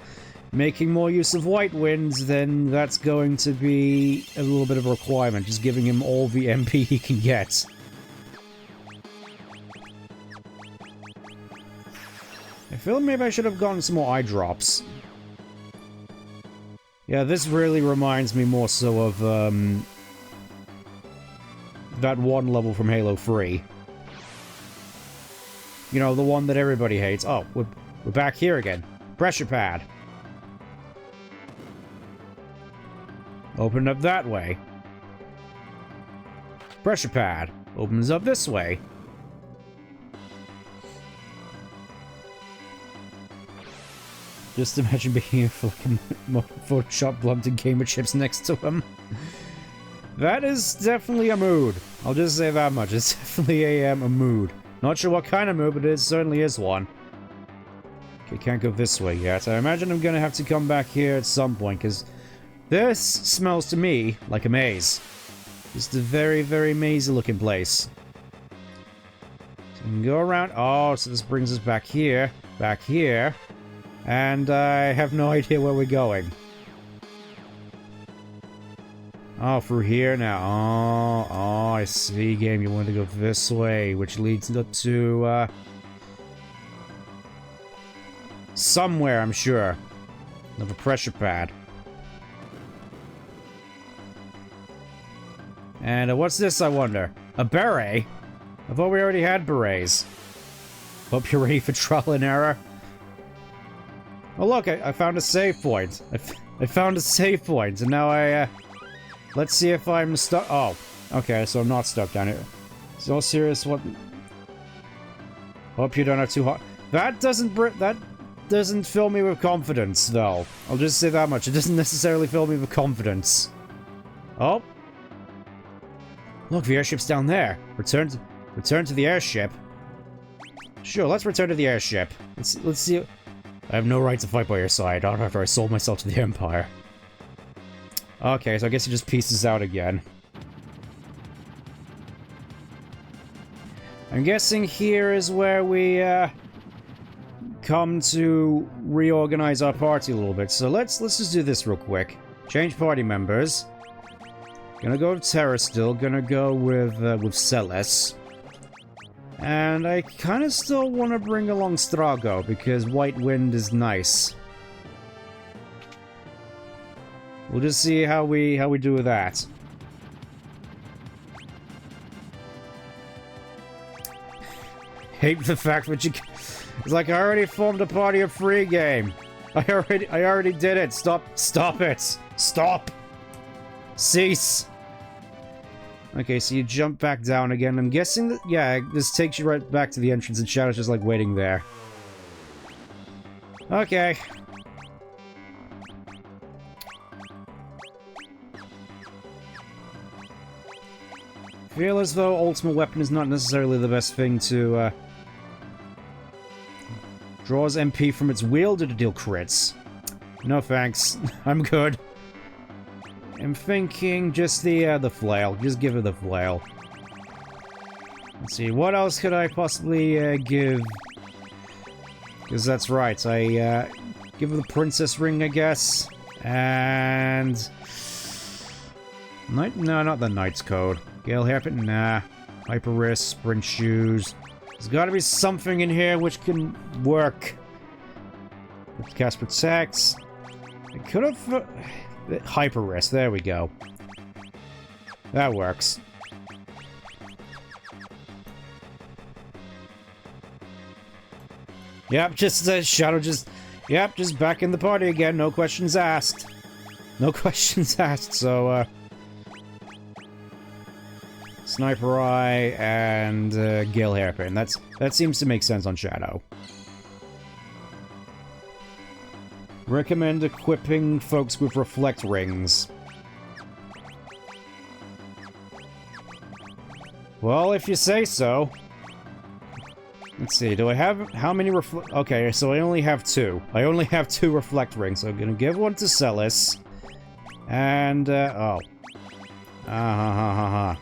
making more use of White Winds, then that's going to be a little bit of a requirement, just giving him all the MP he can get. I feel maybe I should have gotten some more eye drops. Yeah, this really reminds me more so of, that one level from Halo 3. You know, the one that everybody hates. Oh, we're back here again. Pressure pad. Open up that way. Pressure pad. Opens up this way. Just imagine being a fucking Photoshop blunted gamer chips next to him. That is definitely a mood. I'll just say that much. It's definitely a mood. Not sure what kind of mood, but it certainly is one. Okay, can't go this way yet. I imagine I'm gonna have to come back here at some point, because this smells to me like a maze. Just a very, very mazy-looking place. So we can go around. Oh, so this brings us back here, and I have no idea where we're going. Oh, through here now. Oh, I see, game. You want to go this way, which leads up to, somewhere, I'm sure. Another pressure pad. And what's this, I wonder? A beret? I thought we already had berets. Hope you're ready for trial and error. Oh look, I found a save point. I found a save point, and now let's see if I'm stuck. Oh, okay, so I'm not stuck down here. So serious, what? Hope you don't have too hot. That doesn't fill me with confidence, though. I'll just say that much. It doesn't necessarily fill me with confidence. Oh. Look, the airship's down there. Return to the airship. Sure, let's return to the airship. Let's see. I have no right to fight by your side, not after I sold myself to the Empire. Okay, so I guess he just pieces out again. I'm guessing here is where we come to reorganize our party a little bit. So let's just do this real quick. Change party members. Gonna go with Terra still. Gonna go with Celes. And I kind of still want to bring along Strago because White Wind is nice. We'll just see how we do with that. Hate the fact that you. It's like I already formed a party of free game. I already did it. Stop it. Stop. Cease. Okay, so you jump back down again. I'm guessing that, yeah, this takes you right back to the entrance and Shadow's just, like, waiting there. Okay. Feel as though ultimate weapon is not necessarily the best thing to, draws MP from its wielder to deal crits. No thanks. I'm good. I'm thinking just the flail. Just give it the flail. Let's see, what else could I possibly give? Because that's right, I give her the princess ring, I guess. And no, not the knight's code. Gale hairpin, nah. Hyper wrist, sprint shoes. There's got to be something in here which can work. Cast protects. I could have. Hyper wrist, there we go. That works. Yep, just Shadow just back in the party again, no questions asked. No questions asked, so Sniper Eye and Gale Hairpin. That seems to make sense on Shadow. Recommend equipping folks with reflect rings. Well, if you say so. Let's see, do I have... How many reflect... Okay, so I only have 2. I only have 2 reflect rings, so I'm gonna give one to Celes. And, oh. I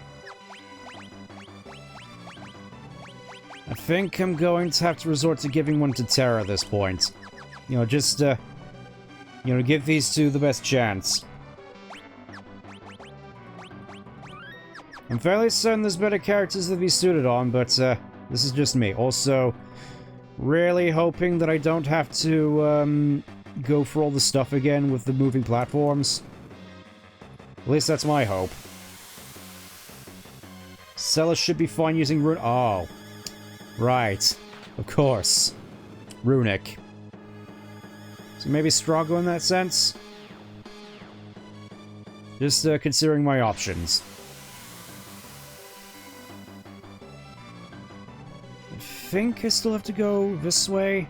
think I'm going to have to resort to giving one to Terra at this point. You know, just, you know, give these two the best chance. I'm fairly certain there's better characters to be suited on, but, this is just me. Also, really hoping that I don't have to, go for all the stuff again with the moving platforms. At least that's my hope. Celes should be fine using rune- Oh. Right. Of course. Runic. So maybe Strago in that sense? Just considering my options. I think I still have to go this way.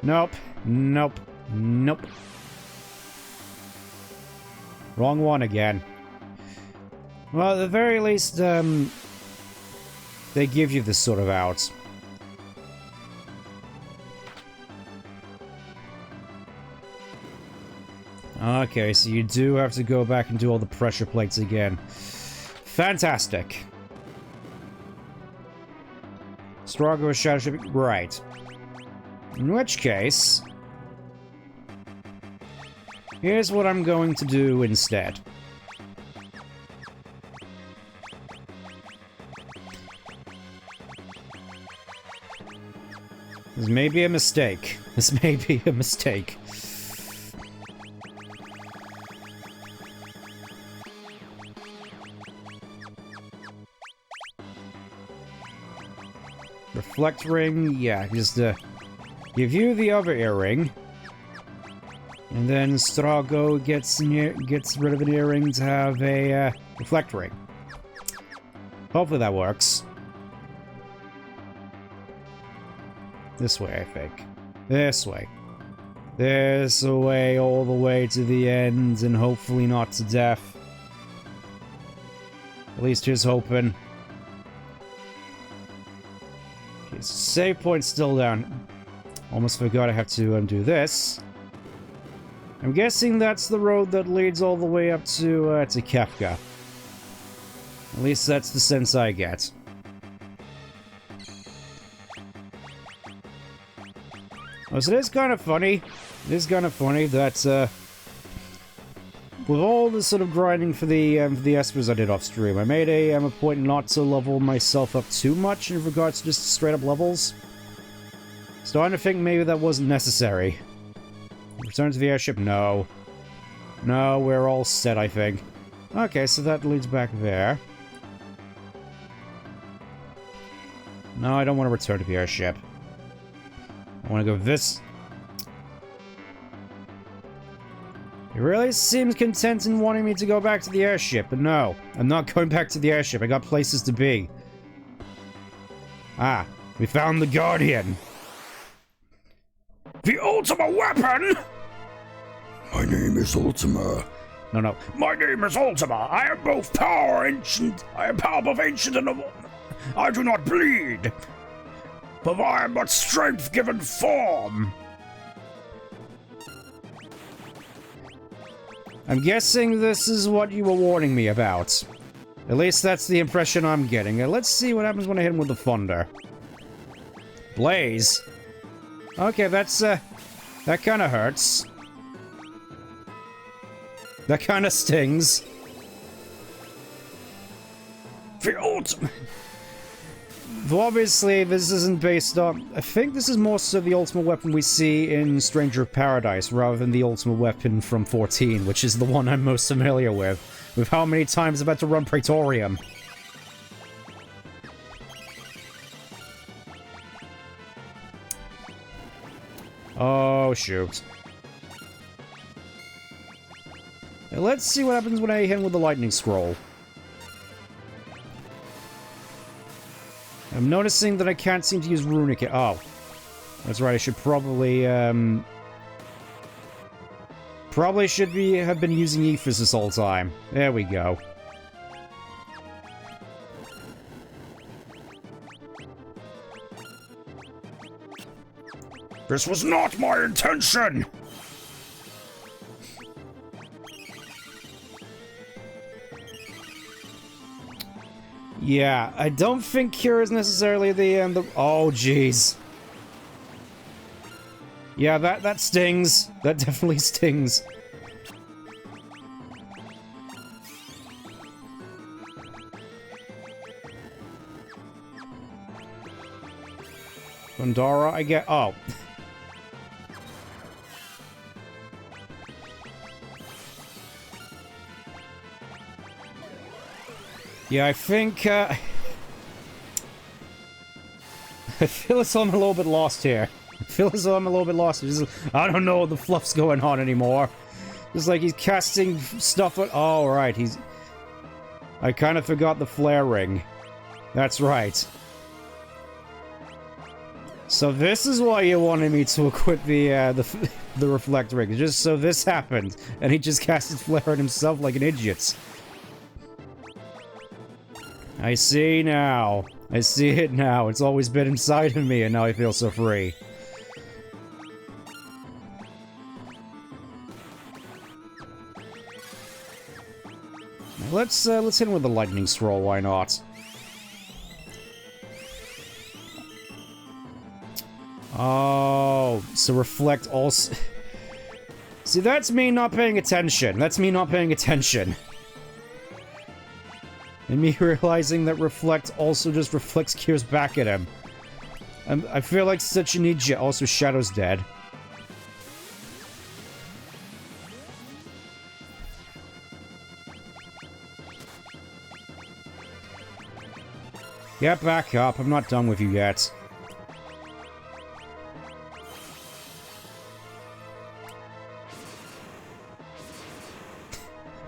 Nope. Nope. Nope. Wrong one again. Well, at the very least, they give you this sort of out. Okay, so you do have to go back and do all the pressure plates again. Fantastic. Stronger with Shadow Ship. Right. In which case, here's what I'm going to do instead. This may be a mistake. This may be a mistake. Reflect ring, yeah, just give you the other earring. And then Strago gets rid of an earring to have a reflect ring. Hopefully that works. This way, I think. This way. This way, all the way to the end, and hopefully not to death. At least here's hoping. Okay, so save point's still down. Almost forgot I have to undo this. I'm guessing that's the road that leads all the way up to Kefka. At least that's the sense I get. Oh, so it is kind of funny. It is kind of funny that, with all this sort of grinding for the espers I did off stream, I made a point not to level myself up too much in regards to just straight up levels. Starting to think maybe that wasn't necessary. Return to the airship? No. No, we're all set, I think. Okay, so that leads back there. No, I don't want to return to the airship. I want to go this. He really seems content in wanting me to go back to the airship, but no. I'm not going back to the airship. I got places to be. Ah, we found the Guardian. The Ultima weapon? My name is Ultima. No. My name is Ultima. I am both power ancient. I am power both ancient and I do not bleed. But I am but strength given form. I'm guessing this is what you were warning me about. At least that's the impression I'm getting. Let's see what happens when I hit him with the thunder. Blaze? Okay, that's, that kinda hurts. That kinda stings. The ultimate. Obviously, this isn't based on... I think this is more so the ultimate weapon we see in Stranger of Paradise, rather than the ultimate weapon from 14, which is the one I'm most familiar with how many times I've had to run Praetorium. Oh, shoot. Now, let's see what happens when I hit him with the lightning scroll. I'm noticing that I can't seem to use runic. Oh. That's right, I should probably, probably should have been using Ethers this whole time. There we go. This was not my intention! Yeah, I don't think Cure is necessarily the oh, jeez. Yeah, that stings. That definitely stings. Pandora, I get... Oh. Yeah, I think, I feel as though I'm a little bit lost here. I feel as though I'm a little bit lost. I don't know what the fluff's going on anymore. It's like he's casting stuff at... Oh, right, he's... I kind of forgot the flare ring. That's right. So this is why you wanted me to equip the reflect ring, just so this happened, and he just casted flare on himself like an idiot. I see now. I see it now. It's always been inside of me, and now I feel so free. Let's hit him with a lightning scroll. Why not? Oh, so reflect also. See, that's me not paying attention. That's me not paying attention. And me realizing that reflect also just reflects gears back at him. I feel like such an idiot. Also, Shadow's dead. Get back up. I'm not done with you yet.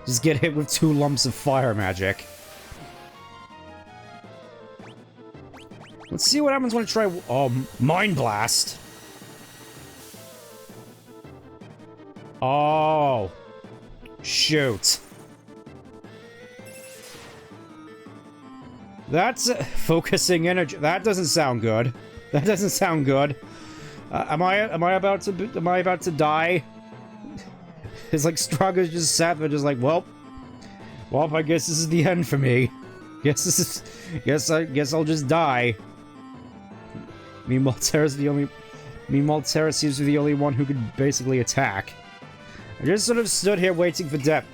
Just get hit with 2 lumps of fire magic. Let's see what happens when I try... Oh, Mind Blast. Oh. Shoot. That's focusing energy. That doesn't sound good. That doesn't sound good. Am I about to die? It's like Straga's just sat there, just like, well, I guess this is the end for me. Guess I'll just die. Meanwhile, Terra seems to be the only one who could basically attack. I just sort of stood here waiting for death.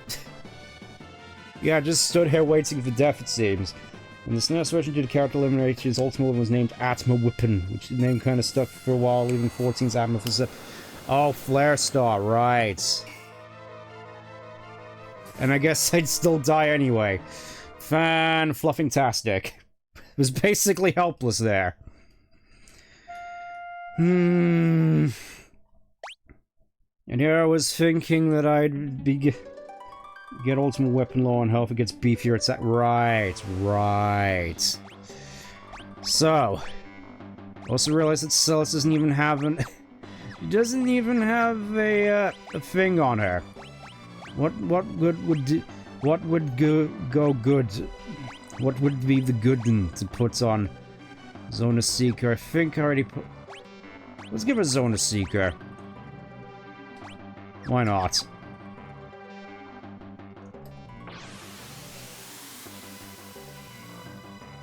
Yeah, I just stood here waiting for death, it seems. When the SNES version did character elimination, his ultimate one was named Atma Whippin, which the name kind of stuck for a while, leaving 14's Atma for... Oh, Flare Star, right. And I guess I'd still die anyway. Fan-fluffing-tastic. Was basically helpless there. And here I was thinking that I'd be... Get ultimate weapon low on health, it gets beefier attack. Right. So... Also realized that Celis doesn't even have an... She doesn't even have a thing on her. What good would do... What would go good? What would be the good thing to put on Zona Seeker? I think I already put... Let's give her Zona Seeker. Why not?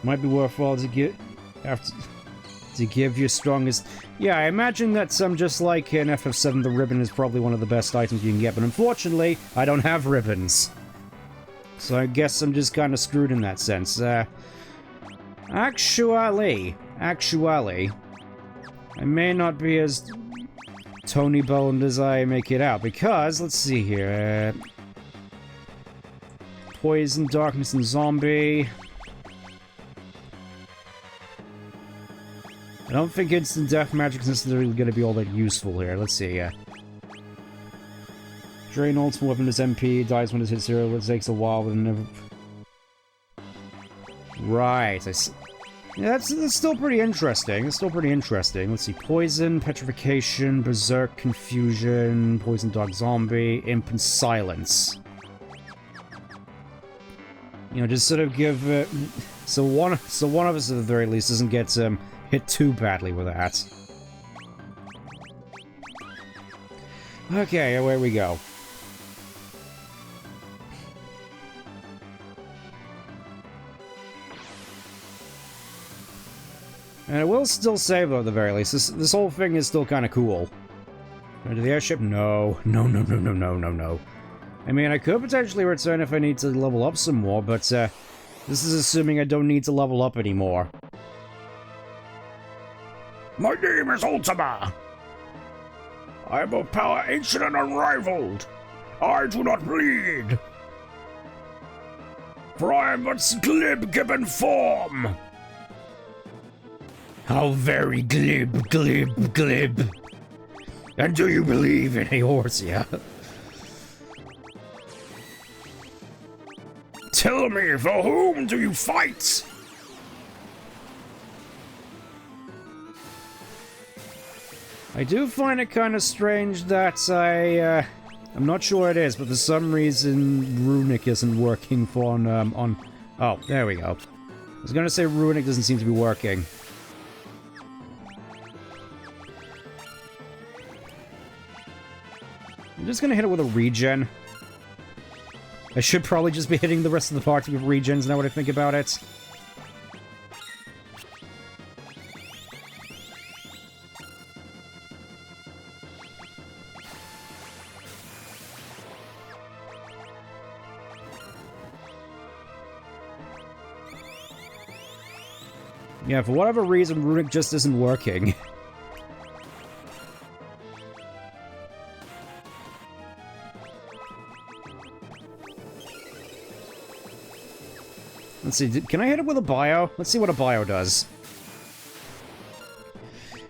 Might be worthwhile to give... to give your strongest... Yeah, I imagine that just like in FF7, the ribbon is probably one of the best items you can get, but unfortunately, I don't have ribbons. So I guess I'm just kind of screwed in that sense. Actually, I may not be as Tony boned as I make it out, because, let's see here, Poison, Darkness, and Zombie. I don't think instant death magic is necessarily going to be all that useful here. Let's see, Drain ultimate weapon is MP, dies when it hits 0, it takes a while, but never... Right, I see. Yeah, that's still pretty interesting. It's still pretty interesting. Let's see, Poison, Petrification, Berserk, Confusion, Poison Dog Zombie, Imp, and Silence. You know, just sort of give... So one of us, at the very least, doesn't get hit too badly with that. Okay, away we go. And I will still say, though, at the very least, this whole thing is still kind of cool. Into the airship? No. No. I mean, I could potentially return if I need to level up some more, but, this is assuming I don't need to level up anymore. My name is Ultima. I am of power ancient and unrivaled. I do not bleed. For I am but glib given form. How very glib. And do you believe in Eorzea? Tell me, for whom do you fight? I do find it kind of strange that I'm not sure what it is, but for some reason Runic isn't working for on... Oh, there we go. I was gonna say Runic doesn't seem to be working. I'm just gonna hit it with a regen. I should probably just be hitting the rest of the party with regens now that I think about it. Yeah, for whatever reason, Runic just isn't working. Let's see, can I hit it with a bio? Let's see what a bio does.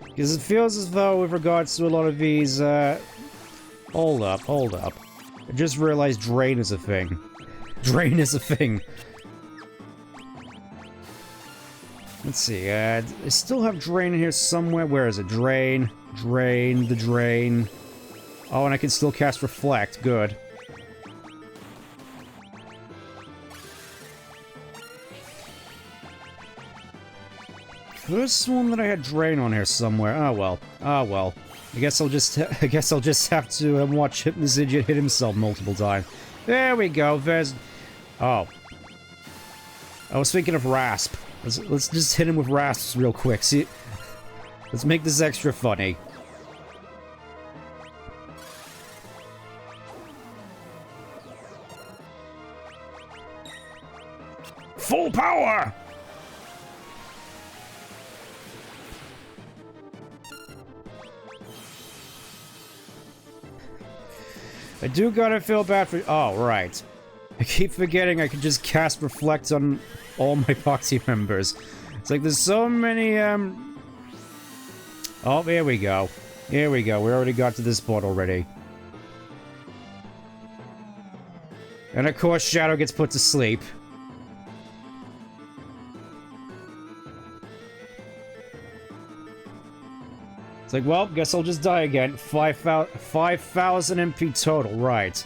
Because it feels as though, with regards to a lot of these, Hold up. I just realized Drain is a thing. Drain is a thing. Let's see, I still have Drain in here somewhere. Where is it? Drain, the Drain. Oh, and I can still cast Reflect. Good. First one that I had Drain on here somewhere. Oh well. Oh well. I guess I'll just have to watch this idiot hit himself multiple times. There we go. There's... Oh. I was thinking of Rasp. Let's just hit him with Rasps real quick. See, let's make this extra funny. Full power! I do gotta feel bad for... Oh, right. I keep forgetting I can just cast Reflect on all my party members. It's like there's so many, Oh, here we go. Here we go. We already got to this spot already. And of course, Shadow gets put to sleep. It's like, well, guess I'll just die again. 5,000 MP total, right.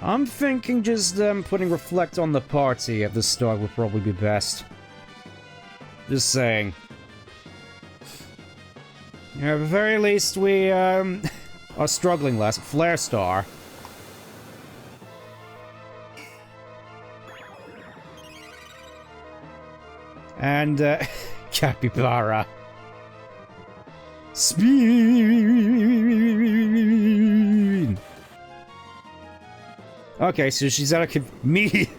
I'm thinking just putting Reflect on the party at the start would probably be best. Just saying. Yeah, at the very least, we are struggling less. Flare Star. And Capybara. Speed. Okay, so she's out of me.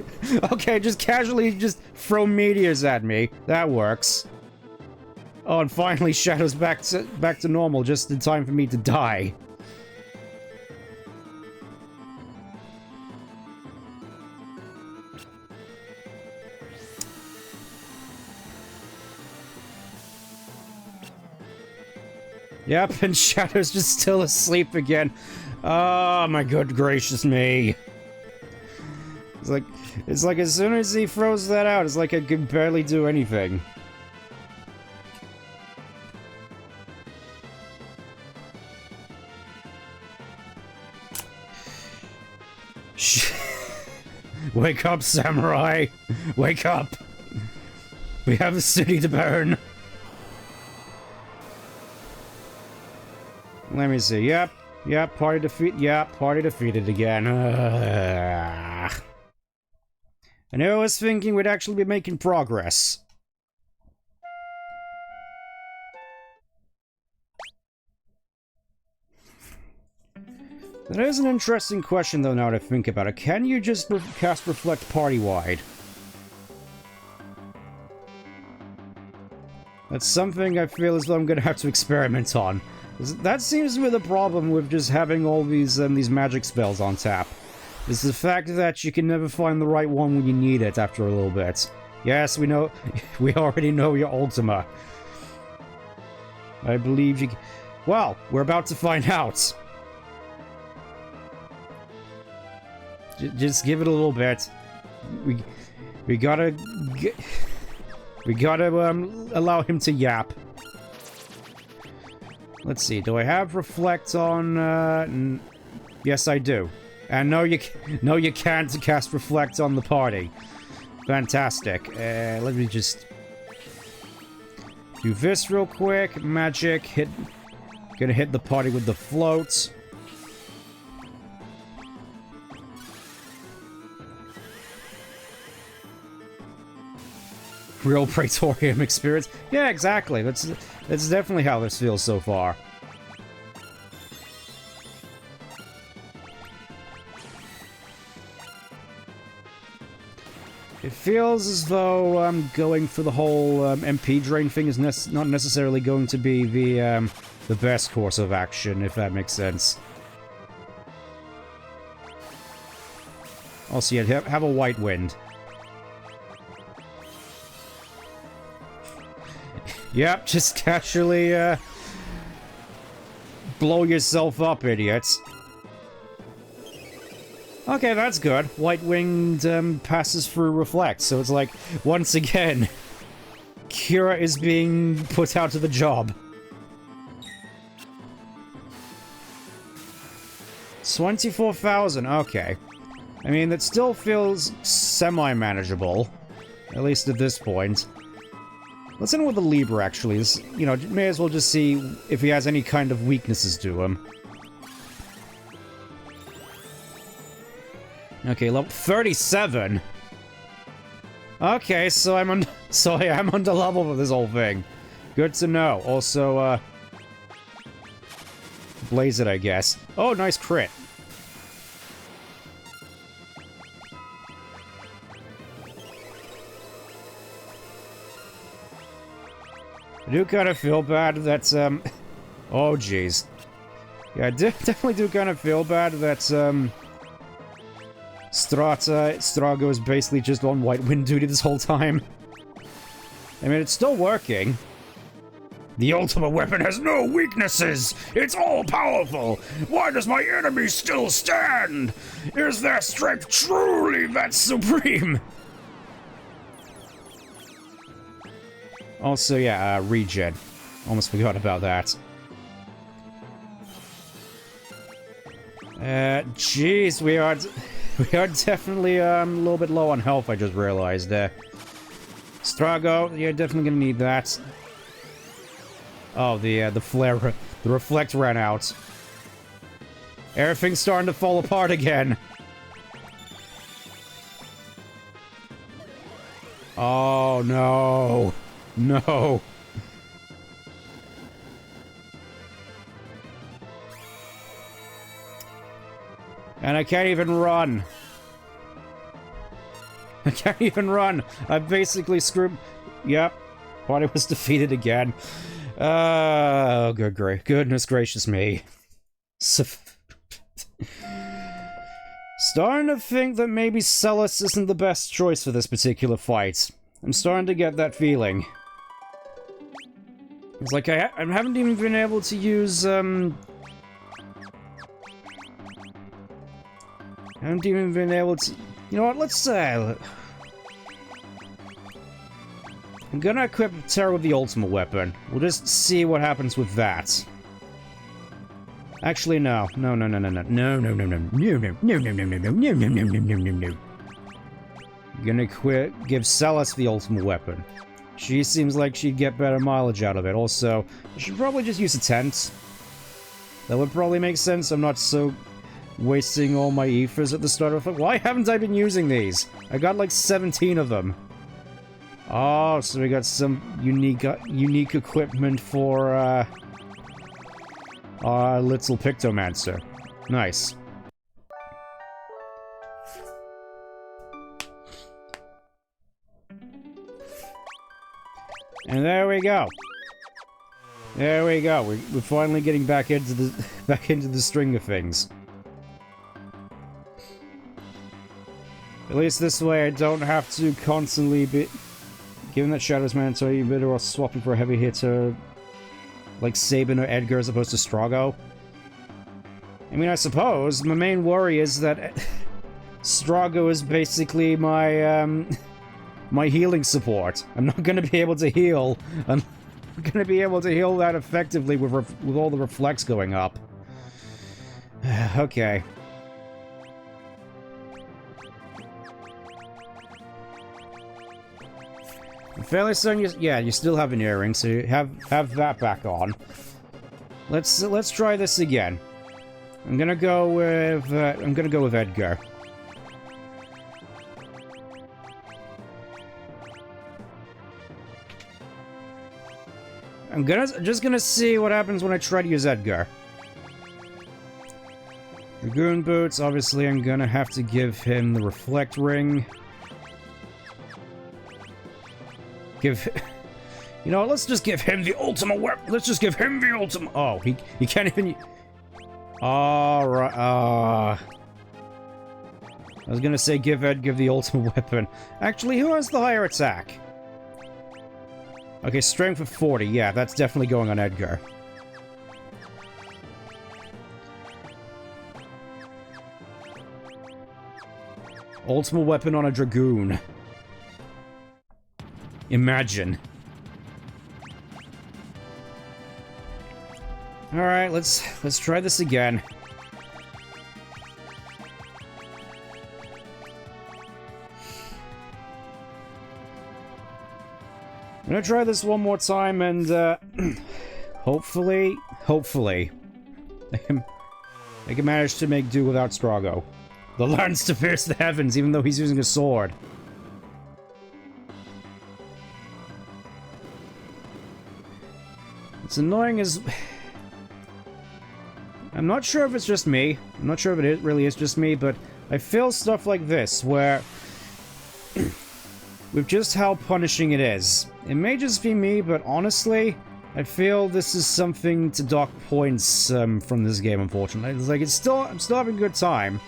Okay, just casually just throw meteors at me. That works. Oh, and finally Shadow's back to normal just in time for me to die. Yep, and Shadow's just still asleep again. Oh my good gracious me. It's like as soon as he throws that out, it's like I can barely do anything. Wake up, samurai! Wake up! We have a city to burn! Let me see. Yep, party defeat. Yep, party defeated again. I know I was thinking we'd actually be making progress. That is an interesting question, though, now that I think about it. Can you just cast Reflect party-wide? That's something I feel as though I'm gonna have to experiment on. That seems to be the problem with just having all these magic spells on tap. Is the fact that you can never find the right one when you need it after a little bit. Yes, we know. We already know your Ultima. I believe you... Well, we're about to find out. Just give it a little bit. We gotta allow him to yap. Let's see, do I have Reflect on, yes, I do. And no, you can't cast Reflect on the party. Fantastic. Let me just do this real quick. Magic, gonna hit the party with the float. Real Praetorium experience. Yeah, exactly. That's definitely how this feels so far. It feels as though going for the whole MP drain thing is not necessarily going to be the best course of action, if that makes sense. Also, yeah, have a white wind. Yep, just casually blow yourself up, idiots. Okay, that's good. White Winged passes through Reflect, so it's like, once again, Kira is being put out to the job. 24,000, okay. I mean, that still feels semi-manageable, at least at this point. Let's end with the Libra, actually. This, you know, may as well just see if he has any kind of weaknesses to him. Okay, level 37. Okay, so I am under level for this whole thing. Good to know. Also, blaze it, I guess. Oh, nice crit. I do kind of feel bad that, oh, jeez. Yeah, I definitely do kind of feel bad that, Strago is basically just on White Wind duty this whole time. I mean, it's still working. The ultimate weapon has no weaknesses! It's all-powerful! Why does my enemy still stand? Is their strength truly that supreme? Also, yeah, regen. Almost forgot about that. Jeez, we are definitely a little bit low on health, I just realized there. Strago, you're definitely gonna need that. Oh, the flare, the reflect ran out. Everything's starting to fall apart again. Oh, no. No. And I can't even run. I can't even run. I basically screwed... Yep. Party was defeated again. Oh, goodness gracious me. Starting to think that maybe Celis isn't the best choice for this particular fight. I'm starting to get that feeling. It's like I haven't even been able to use, I haven't even been able to... You know what, let's say... I'm gonna equip Terra with the ultimate weapon. We'll just see what happens with that. Actually, no. No. I'm gonna give Celis the ultimate weapon. She seems like she'd get better mileage out of it. Also, I should probably just use a tent. That would probably make sense. I'm not so wasting all my ethers at the start of it. Why haven't I been using these? I got like 17 of them. Oh, so we got some unique equipment for our little Pictomancer. Nice. And there we go. There we go. We're finally getting back into the string of things. At least this way I don't have to constantly be... Given that Shadow's mandatory, you better off swapping for a heavy hitter like Sabin or Edgar as opposed to Strago. I mean, I suppose my main worry is that Strago is basically my my healing support. I'm not going to be able to heal gonna be able to heal that effectively with all the reflex going up. Okay. I'm fairly certain you still have an earring, so you have that back on. Let's try this again. I'm gonna go with Edgar. I'm just gonna see what happens when I try to use Edgar. Dragoon boots, obviously I'm gonna have to give him the reflect ring. You know what, let's just give him the ultimate weapon. Let's just give him the ultimate. Oh, he can't even. Alright, I was gonna say give the ultimate weapon. Actually, who has the higher attack? Okay, strength of 40. Yeah, that's definitely going on Edgar. Ultimate weapon on a Dragoon. Imagine. Alright, let's try this again. I'm gonna try this one more time and hopefully I can manage to make do without Strago. The lance to pierce the heavens, even though he's using a sword. It's annoying as... I'm not sure if it's just me. I'm not sure if it really is just me, but I feel stuff like this, where... with just how punishing it is. It may just be me, but honestly, I feel this is something to dock points from this game, unfortunately. It's like, I'm still having a good time.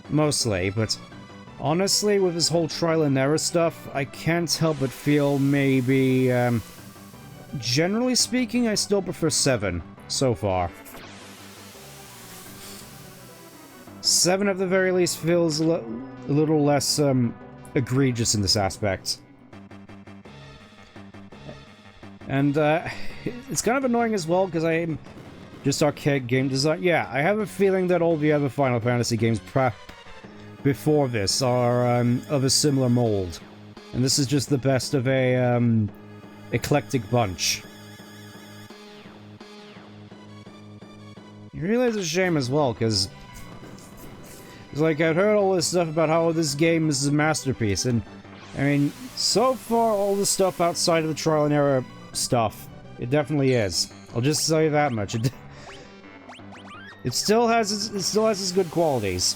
Mostly, but honestly, with this whole trial and error stuff, I can't help but feel maybe, generally speaking, I still prefer 7 so far. 7 at the very least feels a little less egregious in this aspect. And it's kind of annoying as well because I'm just archaic game design. Yeah, I have a feeling that all the other Final Fantasy games before this are of a similar mold. And this is just the best of a eclectic bunch. It really is a shame as well, because it's like I've heard all this stuff about how this game is a masterpiece, and I mean, so far all the stuff outside of the trial and error stuff, it definitely is. I'll just say that much. It still has its good qualities.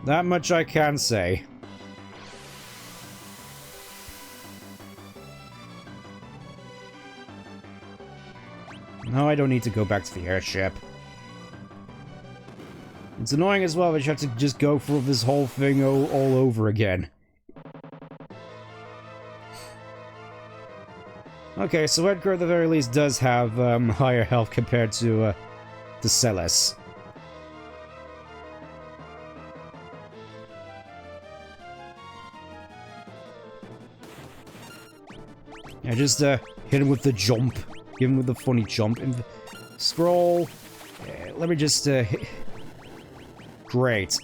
That much I can say. No, I don't need to go back to the airship. It's annoying as well that you have to just go through this whole thing all over again. Okay, so Edgar at the very least does have higher health compared to Celes. I just hit him with the jump. Give him with the funny jump. And scroll. Let me just Great.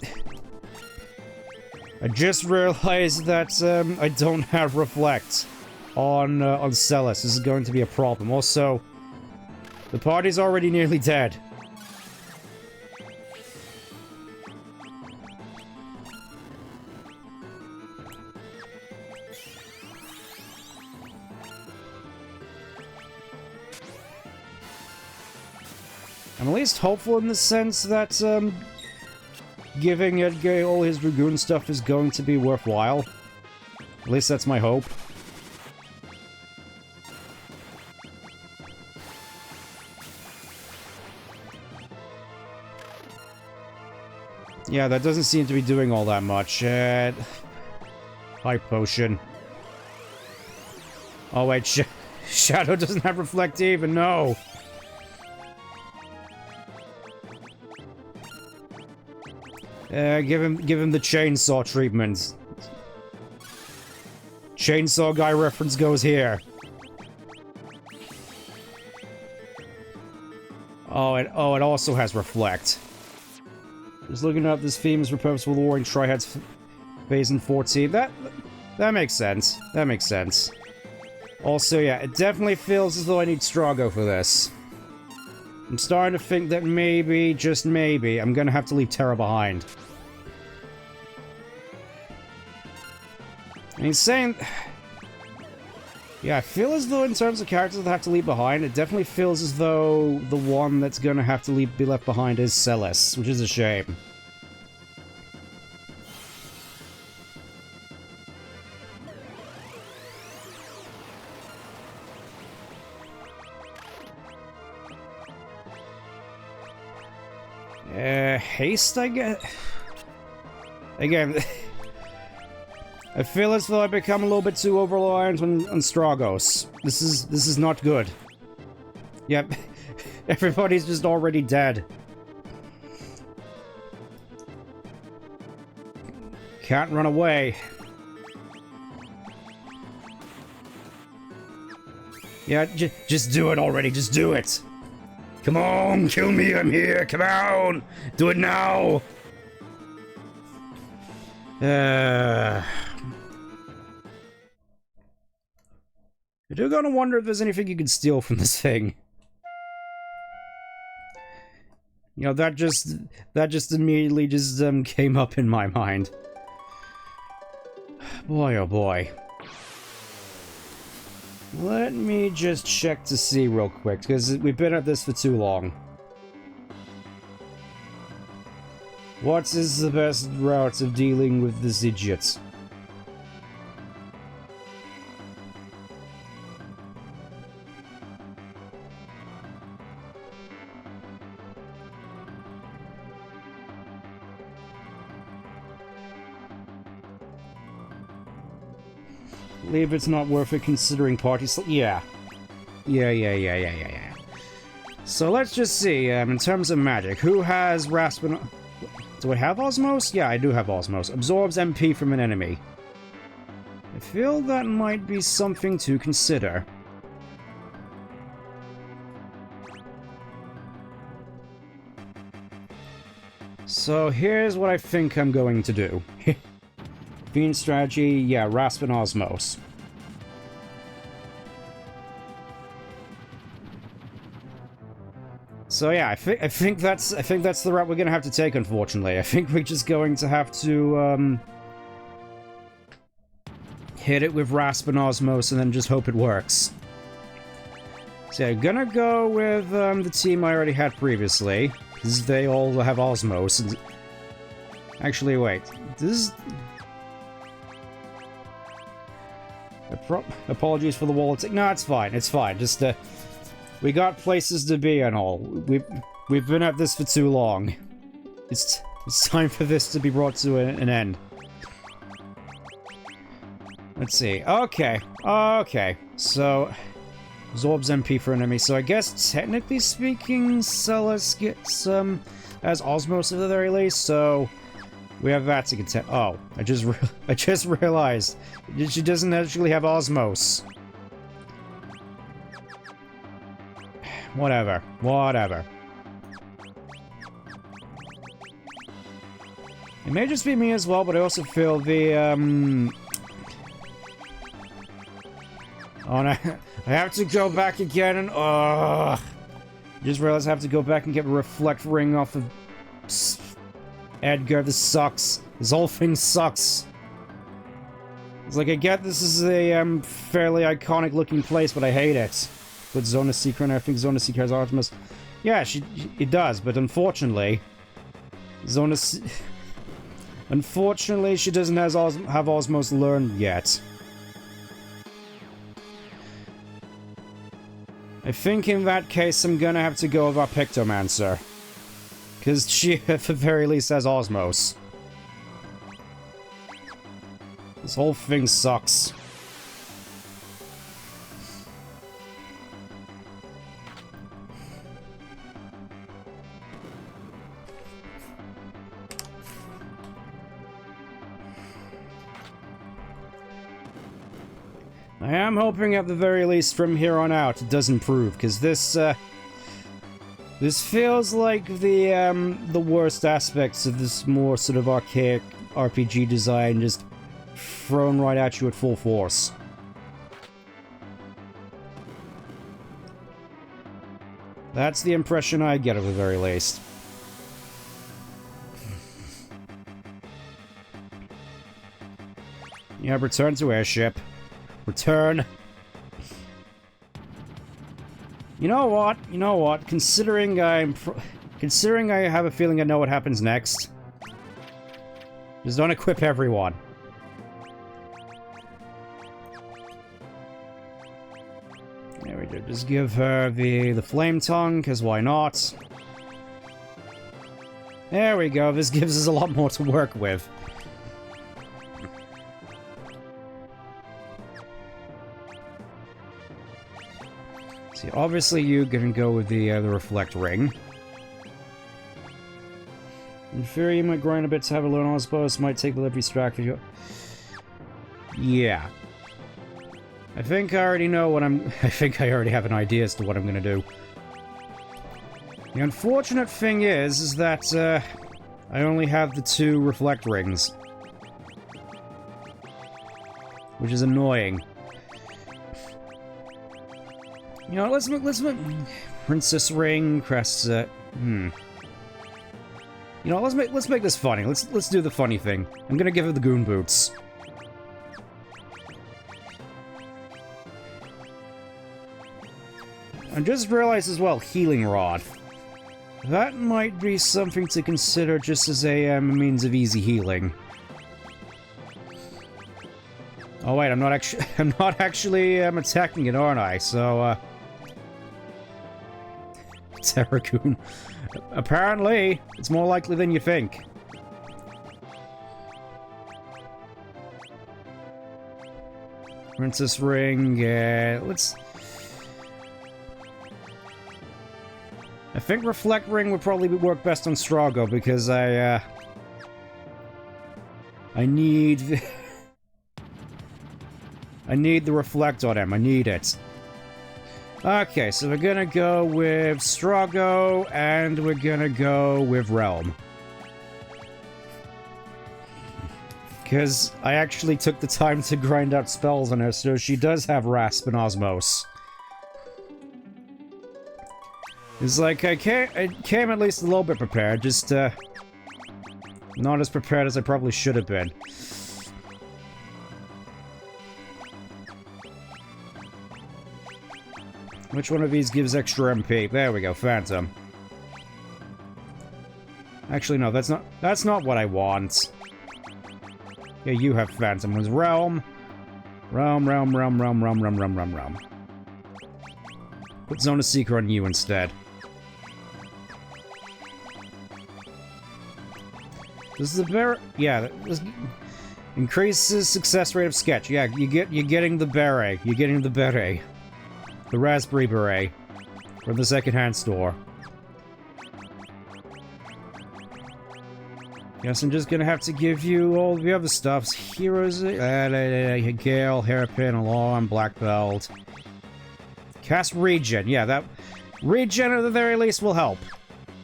I just realized that I don't have reflect on Celes. This is going to be a problem. Also, the party's already nearly dead. I'm at least hopeful in the sense that giving Edgar all his Dragoon stuff is going to be worthwhile. At least that's my hope. Yeah, that doesn't seem to be doing all that much. High potion. Oh wait, Shadow doesn't have reflect even, no! Give him the chainsaw treatment. Chainsaw Guy reference goes here. Oh, it also has Reflect. Just looking up this theme is for purposeful luring Trihead's phase in 14. That makes sense. That makes sense. Also, yeah, it definitely feels as though I need Strago for this. I'm starting to think that maybe, just maybe, I'm gonna have to leave Terra behind. And he's saying... Yeah, I feel as though in terms of characters that I have to leave behind, it definitely feels as though the one that's gonna have to be left behind is Celis, which is a shame. Haste, I guess? Again... I feel as though I've become a little bit too over-reliant on Stragos. This is not good. Yep. Everybody's just already dead. Can't run away. Yeah, just do it already, just do it. Come on, kill me, I'm here, come on! Do it now! I do gotta wonder if there's anything you can steal from this thing. You know, that just immediately just came up in my mind. Boy, oh boy. Let me just check to see real quick, because we've been at this for too long. What is the best route of dealing with this idiot? Believe it's not worth it considering parties. Yeah. Yeah. So let's just see, in terms of magic, who has Raspin... Do I have Osmos? Yeah, I do have Osmos. Absorbs MP from an enemy. I feel that might be something to consider. So here's what I think I'm going to do. Fiend strategy, yeah, Raspin Osmos. So yeah, I think that's the route we're gonna have to take, unfortunately. I think we're just going to have to hit it with Raspin Osmos and then just hope it works. So yeah, I'm gonna go with the team I already had previously, because they all have Osmos. And... Actually, wait, this is... Apologies for the wall. No, it's fine. It's fine. Just we got places to be and all. We've been at this for too long. It's time for this to be brought to an end. Let's see. Okay. So absorbs MP for enemy. So I guess technically speaking, Celis gets as Osmos at the very least. So. We have that to contend. Oh, I just realized she doesn't actually have Osmos. Whatever. It may just be me as well, but I also feel the Oh no, I have to go back again and just realized I have to go back and get a reflect ring off of Edgar. This sucks. This whole thing sucks. It's like, I get this is a fairly iconic looking place, but I hate it. With Zona Secret, and I think Zona Secret has Artemis. Yeah, it does, but unfortunately, unfortunately, she doesn't have Osmos learned yet. I think in that case, I'm gonna have to go with our Pictomancer. Because she, at the very least, has Osmos. This whole thing sucks. I am hoping at the very least from here on out it does improve, because this feels like the worst aspects of this more sort of archaic RPG design just thrown right at you at full force. That's the impression I get at the very least. Yeah, return to airship. Return. You know what? You know what? Considering I have a feeling I know what happens next. Just don't equip everyone. There we go. Just give her the flame tongue, because why not? There we go. This gives us a lot more to work with. See, obviously you can go with the reflect ring. In theory, you might grind a bit to have a low on suppose. Might take the livery strike for you. Yeah. I think I already know what I think I already have an idea as to what I'm gonna do. The unfortunate thing is that, I only have the 2 reflect rings. Which is annoying. You know, let's Princess Ring, Crest, You know, let's make this funny. Let's do the funny thing. I'm gonna give her the Goon Boots. I just realized as well, Healing Rod. That might be something to consider just as a means of easy healing. Oh wait, I'm not actually attacking it, aren't I? So Terragoon. Apparently, it's more likely than you think. Princess Ring, let's... I think Reflect Ring would probably work best on Strago, because I need... I need the Reflect on him, I need it. Okay, so we're gonna go with Strago, and we're gonna go with Realm. Because I actually took the time to grind out spells on her, so she does have Rasp and Osmos. It's like, I came at least a little bit prepared, just, not as prepared as I probably should have been. Which one of these gives extra MP? There we go, Phantom. Actually, no, that's not what I want. Yeah, you have Phantom. Was Realm. Realm. Put Zone of Seeker on you instead. This is a very... yeah, this increases success rate of sketch. Yeah, you're getting the beret. You're getting the beret. The Raspberry Beret. From the secondhand store. Guess I'm just gonna have to give you all the other stuffs. Heroes... Gale, Hairpin, Alarm, Black Belt. Cast Regen. Yeah, that... Regen at the very least will help.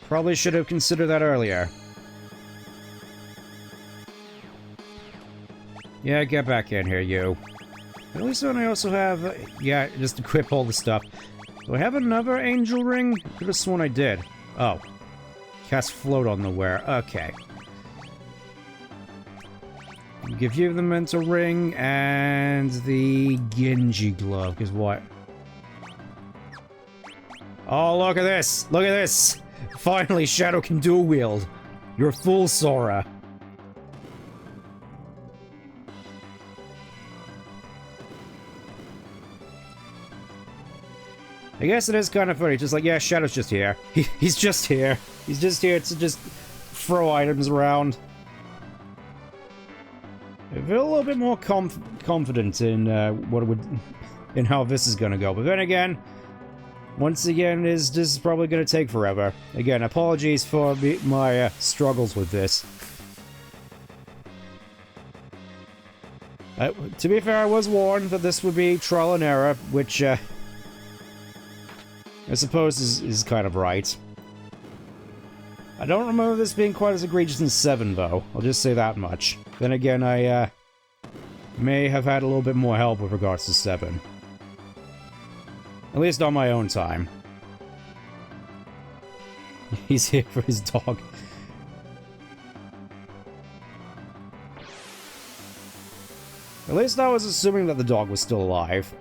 Probably should have considered that earlier. Yeah, get back in here, you. At least when I also have... yeah, just equip all the stuff. Do I have another Angel Ring? I could have sworn I did. Oh. Cast Float on the wear. Okay. Give you the Mental Ring and the Genji Glove, because what? Oh, look at this! Look at this! Finally, Shadow can dual wield. You're full, Sora. I guess it is kind of funny, just like, yeah, Shadow's just here. He's just here. He's just here to just throw items around. I feel a little bit more confident in in how this is gonna go. But then again, once again, this is probably gonna take forever. Again, apologies for my struggles with this. To be fair, I was warned that this would be trial and error, which, I suppose is kind of right. I don't remember this being quite as egregious in 7, though. I'll just say that much. Then again, I, may have had a little bit more help with regards to 7. At least on my own time. He's here for his dog. At least I was assuming that the dog was still alive.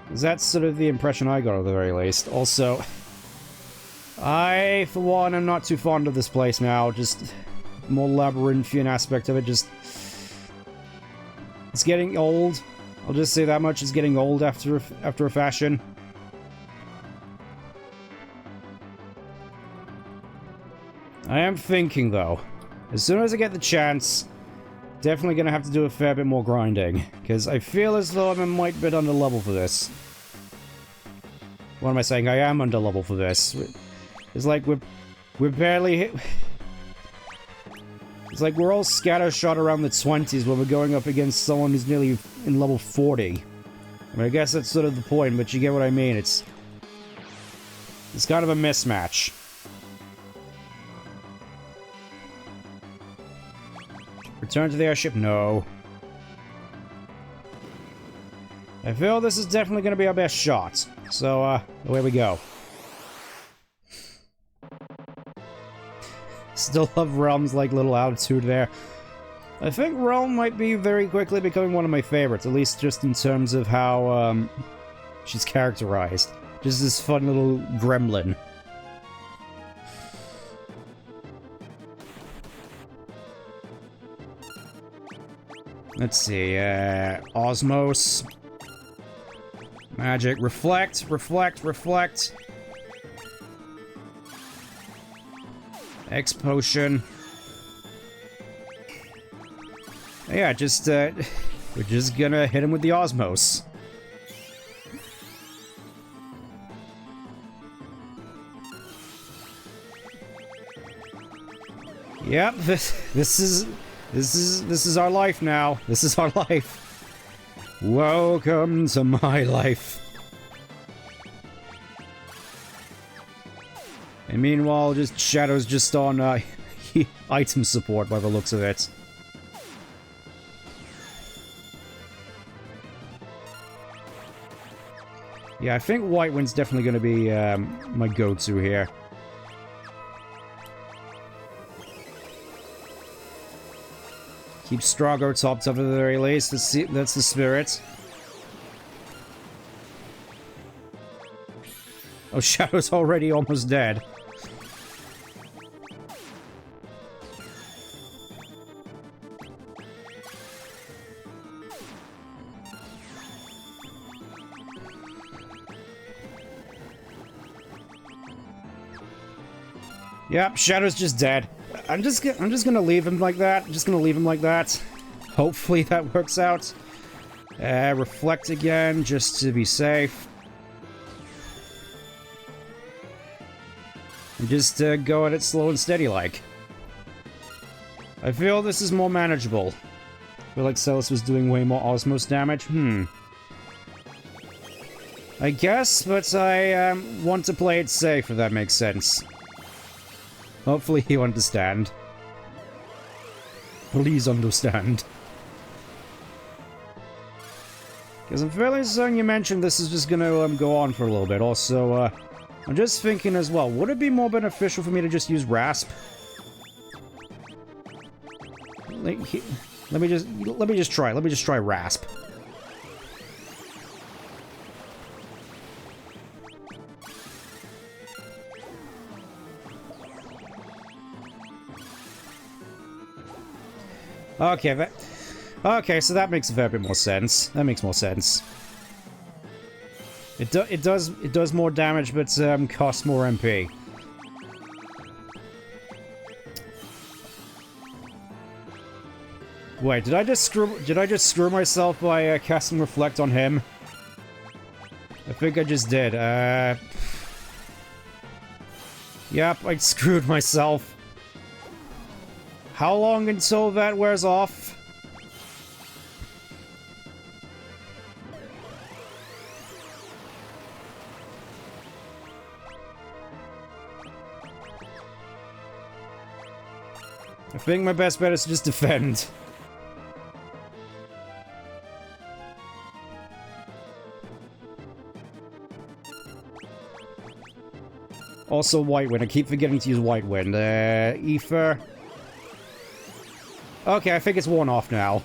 Because that's sort of the impression I got at the very least. Also, I, for one, am not too fond of this place now. Just more labyrinthian aspect of it. Just, it's getting old. I'll just say that much. It's getting old after a fashion. I am thinking, though, as soon as I get the chance, definitely gonna have to do a fair bit more grinding, because I feel as though I'm a mite bit under level for this. What am I saying? I am under level for this. It's like we're barely hit. It's like we're all scattershot around the 20s when we're going up against someone who's nearly in level 40. I mean, I guess that's sort of the point, but you get what I mean. It's kind of a mismatch. Return to the airship? No. I feel this is definitely going to be our best shot. So, away we go. Still love Realm's, like, little attitude there. I think Realm might be very quickly becoming one of my favorites, at least just in terms of how, she's characterized. Just this fun little gremlin. Let's see, Osmos. Magic. Reflect, reflect, reflect. X potion. Yeah, just, we're just gonna hit him with the Osmos. Yep, this is our life now. This is our life. Welcome to my life. And meanwhile, just Shadow's just on item support by the looks of it. Yeah, I think White Wind's definitely going to be my go-to here. Keep Strago topped up at the very least. That's the spirit. Oh, Shadow's already almost dead. Yep, Shadow's just dead. I'm just gonna leave him like that. I'm just gonna leave him like that. Hopefully that works out. Reflect again, just to be safe. And just go at it slow and steady like. I feel this is more manageable. I feel like Celis was doing way more Osmos damage. I guess, but I want to play it safe, if that makes sense. Hopefully you understand. Please understand. Because I'm fairly certain you mentioned this is just gonna go on for a little bit. Also, I'm just thinking as well, would it be more beneficial for me to just use Rasp? Let me just try Rasp. Okay, so that makes a fair bit more sense. That makes more sense. It does more damage, but costs more MP. Wait, did I just screw myself by casting Reflect on him? I think I just did. Yep, I screwed myself. How long until that wears off? I think my best bet is to just defend. Also, White Wind. I keep forgetting to use White Wind. Ether. Okay, I think it's worn off now.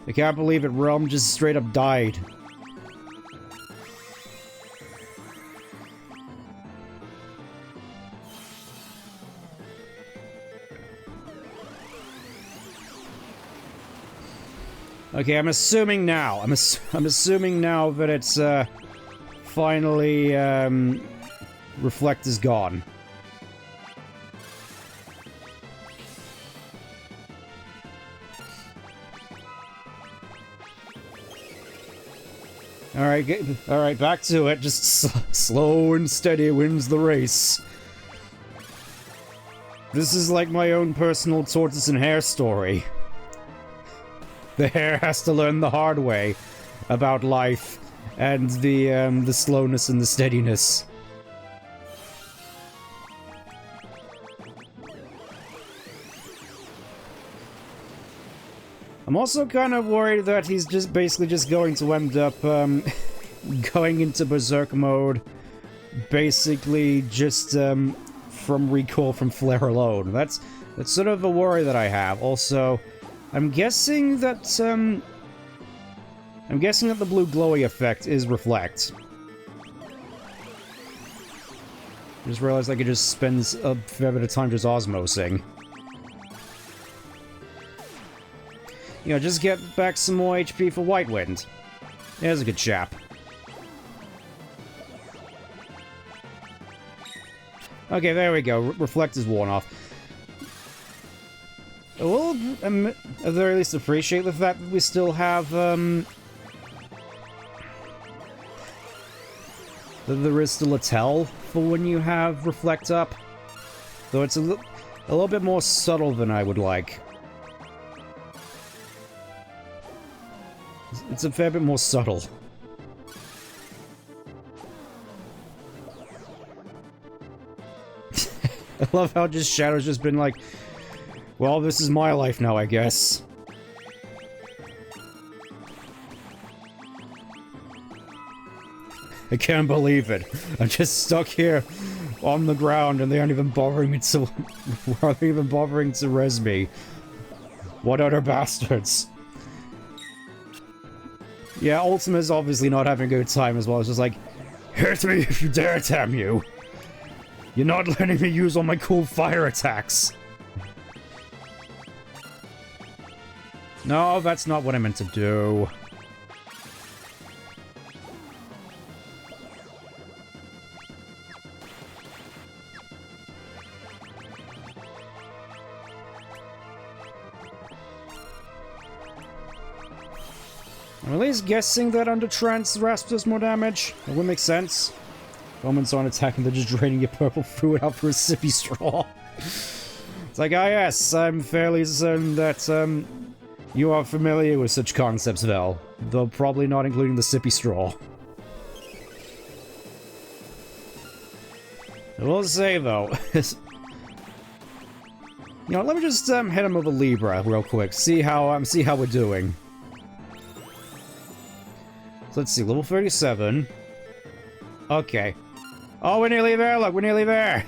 I can't believe it. Realm just straight up died. Okay, I'm assuming now. I'm assuming now that it's finally Reflect is gone. Alright, back to it. Just slow and steady wins the race. This is like my own personal tortoise and hare story. The hare has to learn the hard way about life and the slowness and the steadiness. I'm also kind of worried that he's just basically just going to end up going into Berserk mode, basically just from recall from Flare alone. That's sort of a worry that I have. Also, I'm guessing that the blue glowy effect is Reflect. I just realized I could just spend a fair bit of time just osmosing. You know, just get back some more HP for White Wind. There's a good chap. Okay, there we go. Reflect is worn off. I will, at the very least, appreciate the fact that we still have, that there is still a tell for when you have Reflect up. Though it's a little bit more subtle than I would like. It's a fair bit more subtle. I love how just Shadow's just been like, well, this is my life now, I guess. I can't believe it. I'm just stuck here on the ground and they aren't even bothering me to... aren't even bothering to res me. What utter bastards. Yeah, Ultima's obviously not having a good time as well. It's just like, hit me if you dare, damn you! You're not letting me use all my cool fire attacks! No, that's not what I meant to do. I'm at least guessing that under trance, Rasp does more damage. It would make sense. Moments on attack and they're just draining your purple fluid out for a sippy straw. It's like, ah yes, I'm fairly certain that, you are familiar with such concepts, Vel. Though probably not including the sippy straw. I will say, though... you know, let me just, hit him with a Libra real quick. See how we're doing. Let's see, level 37. Okay. Oh, we're nearly there, look, we're nearly there.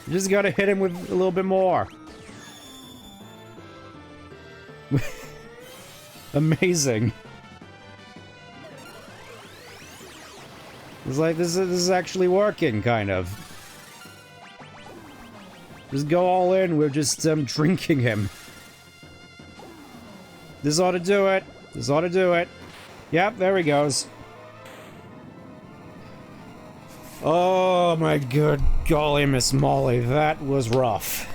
You just gotta hit him with a little bit more. Amazing. It's like, this is actually working, kind of. Just go all in, we're just, drinking him. This ought to do it. This ought to do it. Yep, there he goes. Oh my good golly, Miss Molly, that was rough.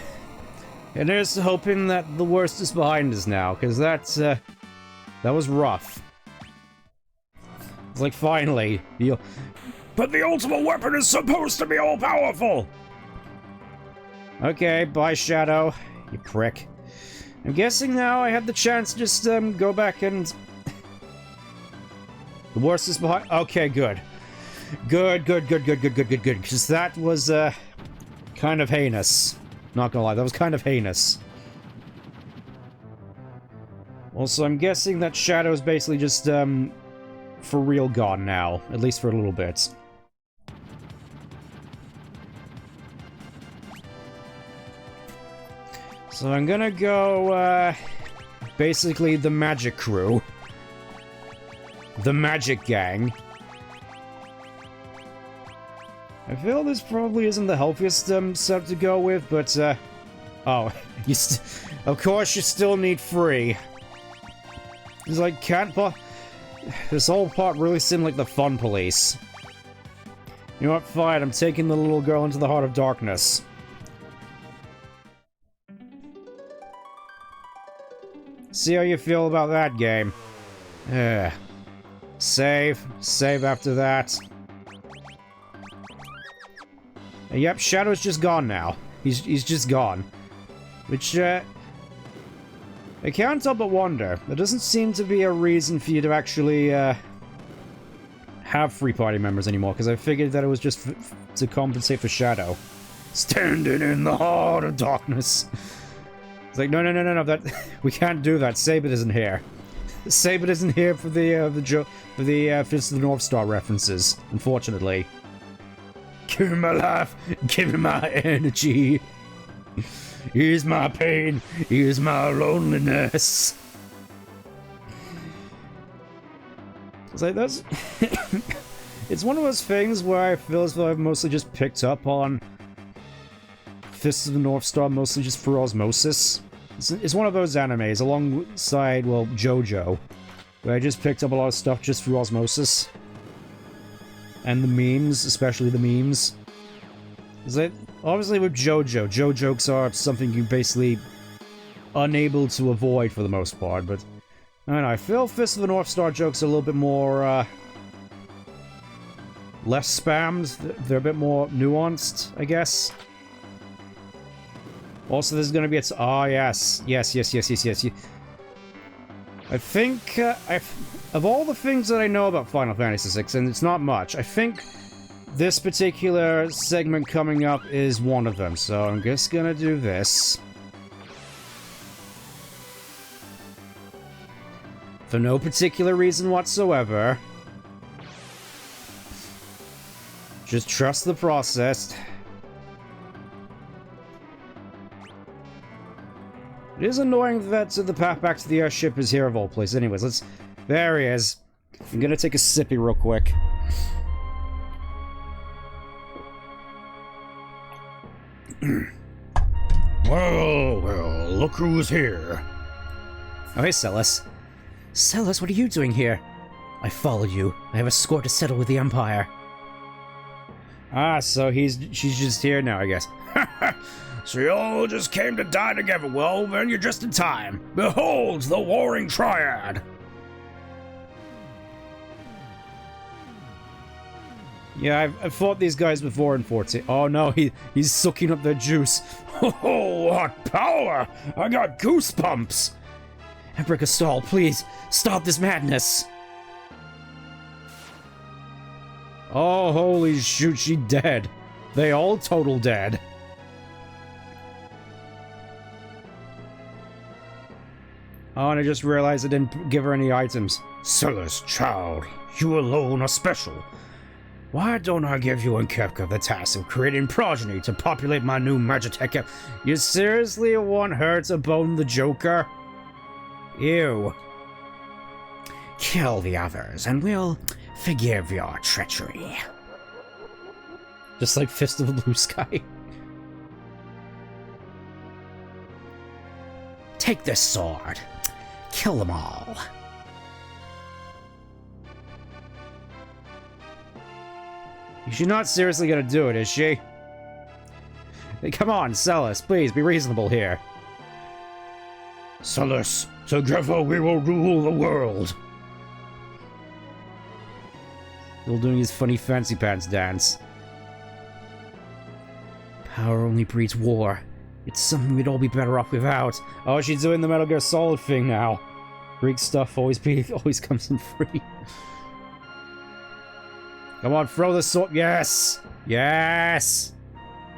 And here's hoping that the worst is behind us now, because that was rough. It's like, finally, but the ultimate weapon is supposed to be all-powerful! Okay, bye, Shadow, you prick. I'm guessing now I have the chance to just, go back and... The worst is behind... Okay, good. Good. Because that was, kind of heinous. Not gonna lie, that was kind of heinous. Also, I'm guessing that Shadow's basically just, for real gone now. At least for a little bit. So I'm gonna go, basically the magic crew. The magic gang. I feel this probably isn't the healthiest, sub to go with, but, oh, of course you still need Furry. It's like, this whole part really seemed like the fun police. You know what, fine, I'm taking the little girl into the heart of darkness. See how you feel about that game. Save after that. Yep, Shadow's just gone now. He's just gone. Which, I can't help but wonder. There doesn't seem to be a reason for you to actually, have free party members anymore, because I figured that it was just to compensate for Shadow. Standing in the heart of darkness. It's like, no, that we can't do that. Sabin isn't here. Sabin isn't here for the Fist of the North Star references, unfortunately. Give me my life, give me my energy. Here's my pain, here's my loneliness. It's like, that's... It's one of those things where I feel as though I've mostly just picked up on Fists of the North Star, mostly just for osmosis. It's one of those animes, alongside, well, JoJo, where I just picked up a lot of stuff just through osmosis. And the memes, especially the memes. It's like, obviously with JoJo jokes are something you're basically unable to avoid for the most part, but I don't know, I feel Fist of the North Star jokes are a little bit more, less spammed. They're a bit more nuanced, I guess. Also, there's gonna be yes. I think, of all the things that I know about Final Fantasy VI, and it's not much, I think this particular segment coming up is one of them, so I'm just gonna do this. For no particular reason whatsoever. Just trust the process. It is annoying that the path back to the airship is here of all places. Anyways, there he is. I'm gonna take a sippy real quick. Well, look who's here. Oh, hey, Celis. Celis, what are you doing here? I followed you. I have a score to settle with the Empire. Ah, so she's just here now, I guess. So you all just came to die together. Well, then you're just in time. Behold, the warring triad. Yeah, I've fought these guys before in 14. Oh no, he's sucking up their juice. Oh, what power! I got goosebumps. Emperor Gastal, please, stop this madness. Oh, holy shoot, she dead. They all total dead. Oh, and I just realized I didn't give her any items. Celis, child, you alone are special. Why don't I give you and Kefka the task of creating progeny to populate my new Magitech? You seriously want her to bone the Joker? Ew. Kill the others, and we'll forgive your treachery. Just like Fist of the Blue Sky. Take this sword. Kill them all. She's not seriously gonna do it, is she? Hey, come on, Celis, please, be reasonable here. Celis, together we will rule the world. Still doing his funny fancy pants dance. Power only breeds war. It's something we'd all be better off without. Oh, she's doing the Metal Gear Solid thing now. Greek stuff always comes in free. Come on, throw the sword. Yes! Yes!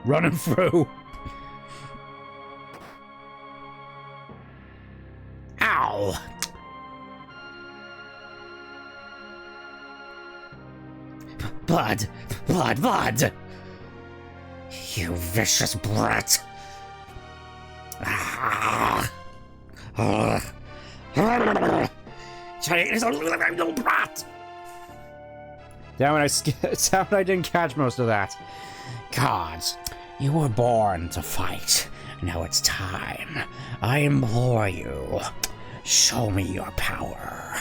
Running through. Ow! Blood! Blood! Blood! You vicious brat! Brat! Damn it, I didn't catch most of that. Gods, you were born to fight. Now it's time. I implore you. Show me your power.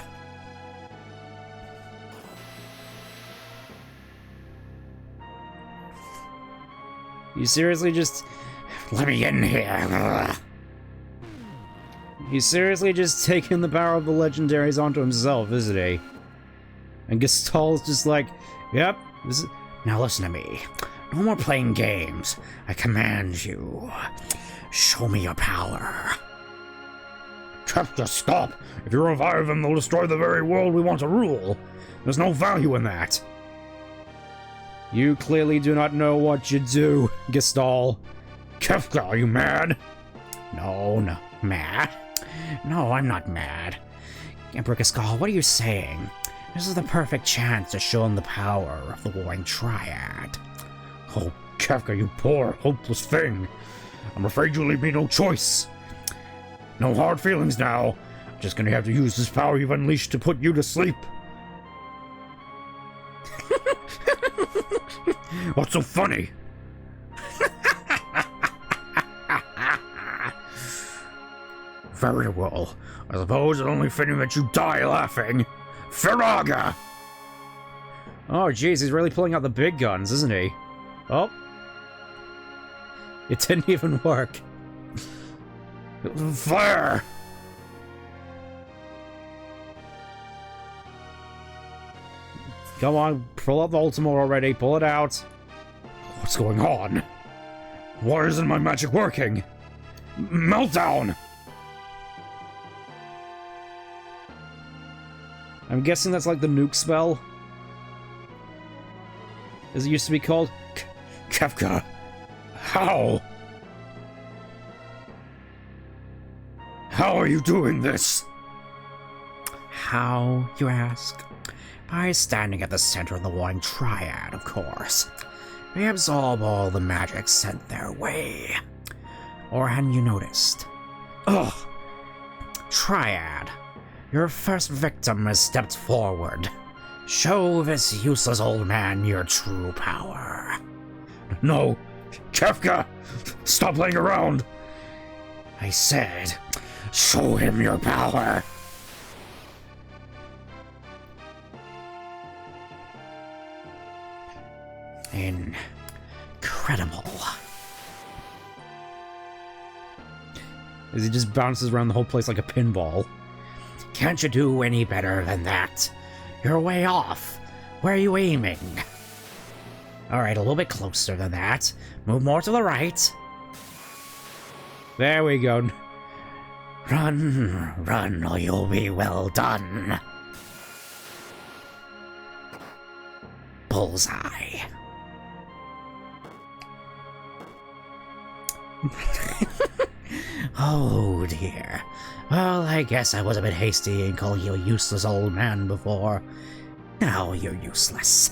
You seriously just... Let me in here. He's seriously just taking the power of the legendaries onto himself, isn't he? And Gestalt's just like, yep, this is... Now listen to me. No more playing games. I command you. Show me your power. Just stop! If you revive them, they'll destroy the very world we want to rule. There's no value in that. You clearly do not know what you do, Gestalt. Kefka, are you mad? No, mad? No, I'm not mad. Emperor Gestalt, what are you saying? This is the perfect chance to show him the power of the Warring Triad. Oh, Kefka, you poor, hopeless thing. I'm afraid you leave me no choice. No hard feelings now. I'm just gonna have to use this power you've unleashed to put you to sleep. What's so funny? Very well. I suppose it's only fitting that you die laughing. Firaga! Oh, jeez, he's really pulling out the big guns, isn't he? Oh. It didn't even work. Fire! Come on, pull out the Ultimate already, pull it out. What's going on? Why isn't my magic working? Meltdown! I'm guessing that's like the nuke spell. As it used to be called. Kefka, how? How are you doing this? How, you ask? By standing at the center of the Warring Triad, of course. They absorb all the magic sent their way. Or hadn't you noticed? Ugh! Triad, your first victim has stepped forward. Show this useless old man your true power. No! Kefka! Stop playing around! I said, show him your power! Incredible. As he just bounces around the whole place like a pinball. Can't you do any better than that? You're way off. Where are you aiming? Alright, a little bit closer than that. Move more to the right. There we go. Run, run, or you'll be well done. Bullseye. Oh dear. Well, I guess I was a bit hasty in calling you a useless old man before. Now you're useless.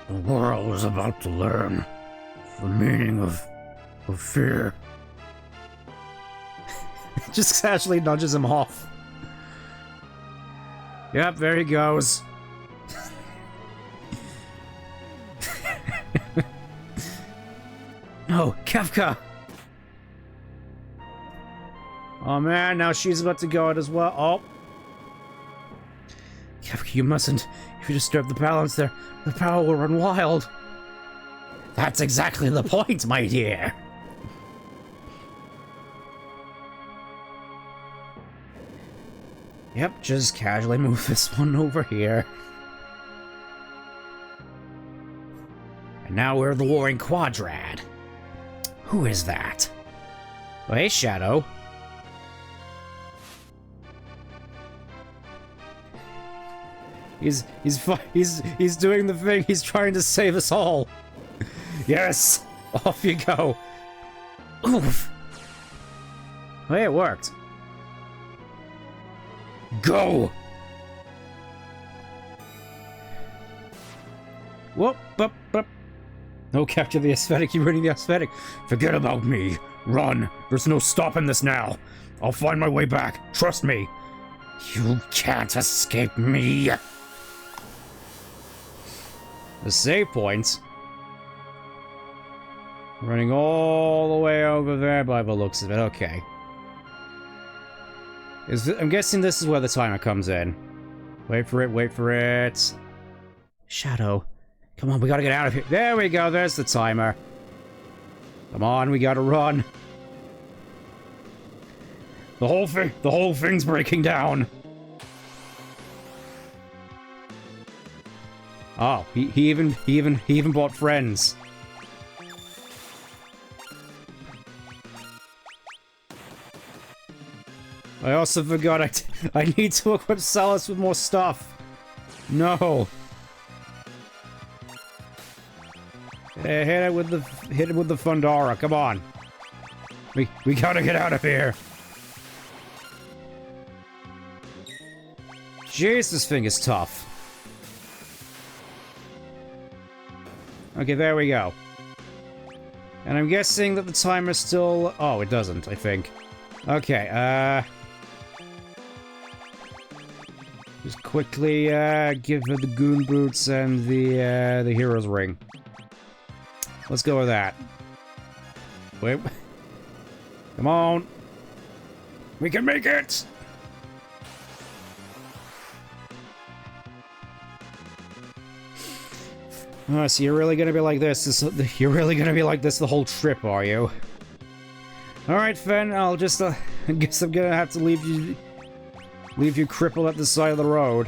The world is about to learn the meaning of fear. Just casually nudges him off. Yep, there he goes. No, Kefka! Oh man, now she's about to go out as well. Oh. Kefka, you mustn't. If you disturb the balance there, the power will run wild. That's exactly the point, my dear. Yep, just casually move this one over here. And now we're the Warring Quadrad. Who is that? Oh, hey, Shadow. He's doing the thing. He's trying to save us all. Yes! Off you go. Oof. Hey, it worked. Go! Whoop, whoop, whoop. No, capture the aesthetic. You're ruining the aesthetic. Forget about me. Run. There's no stopping this now. I'll find my way back. Trust me. You can't escape me. The save point. Running all the way over there by the looks of it. Okay. I'm guessing this is where the timer comes in. Wait for it, wait for it. Shadow. Come on, we gotta get out of here. There we go, there's the timer. Come on, we gotta run. The whole thing's breaking down. Oh, he even bought friends. I also forgot I need to equip Salus with more stuff. No. Hit it with the Fundara. Come on. We gotta get out of here. Jeez, this thing is tough. Okay, there we go. And I'm guessing that the timer's still... Oh, it doesn't, I think. Okay, just quickly, give her the Goon Boots and the Hero's Ring. Let's go with that. Wait. Come on. We can make it! Oh, so you're really gonna be like this? You're really gonna be like this the whole trip, are you? Alright, Fen, I'll just, I guess I'm gonna have to leave you crippled at the side of the road.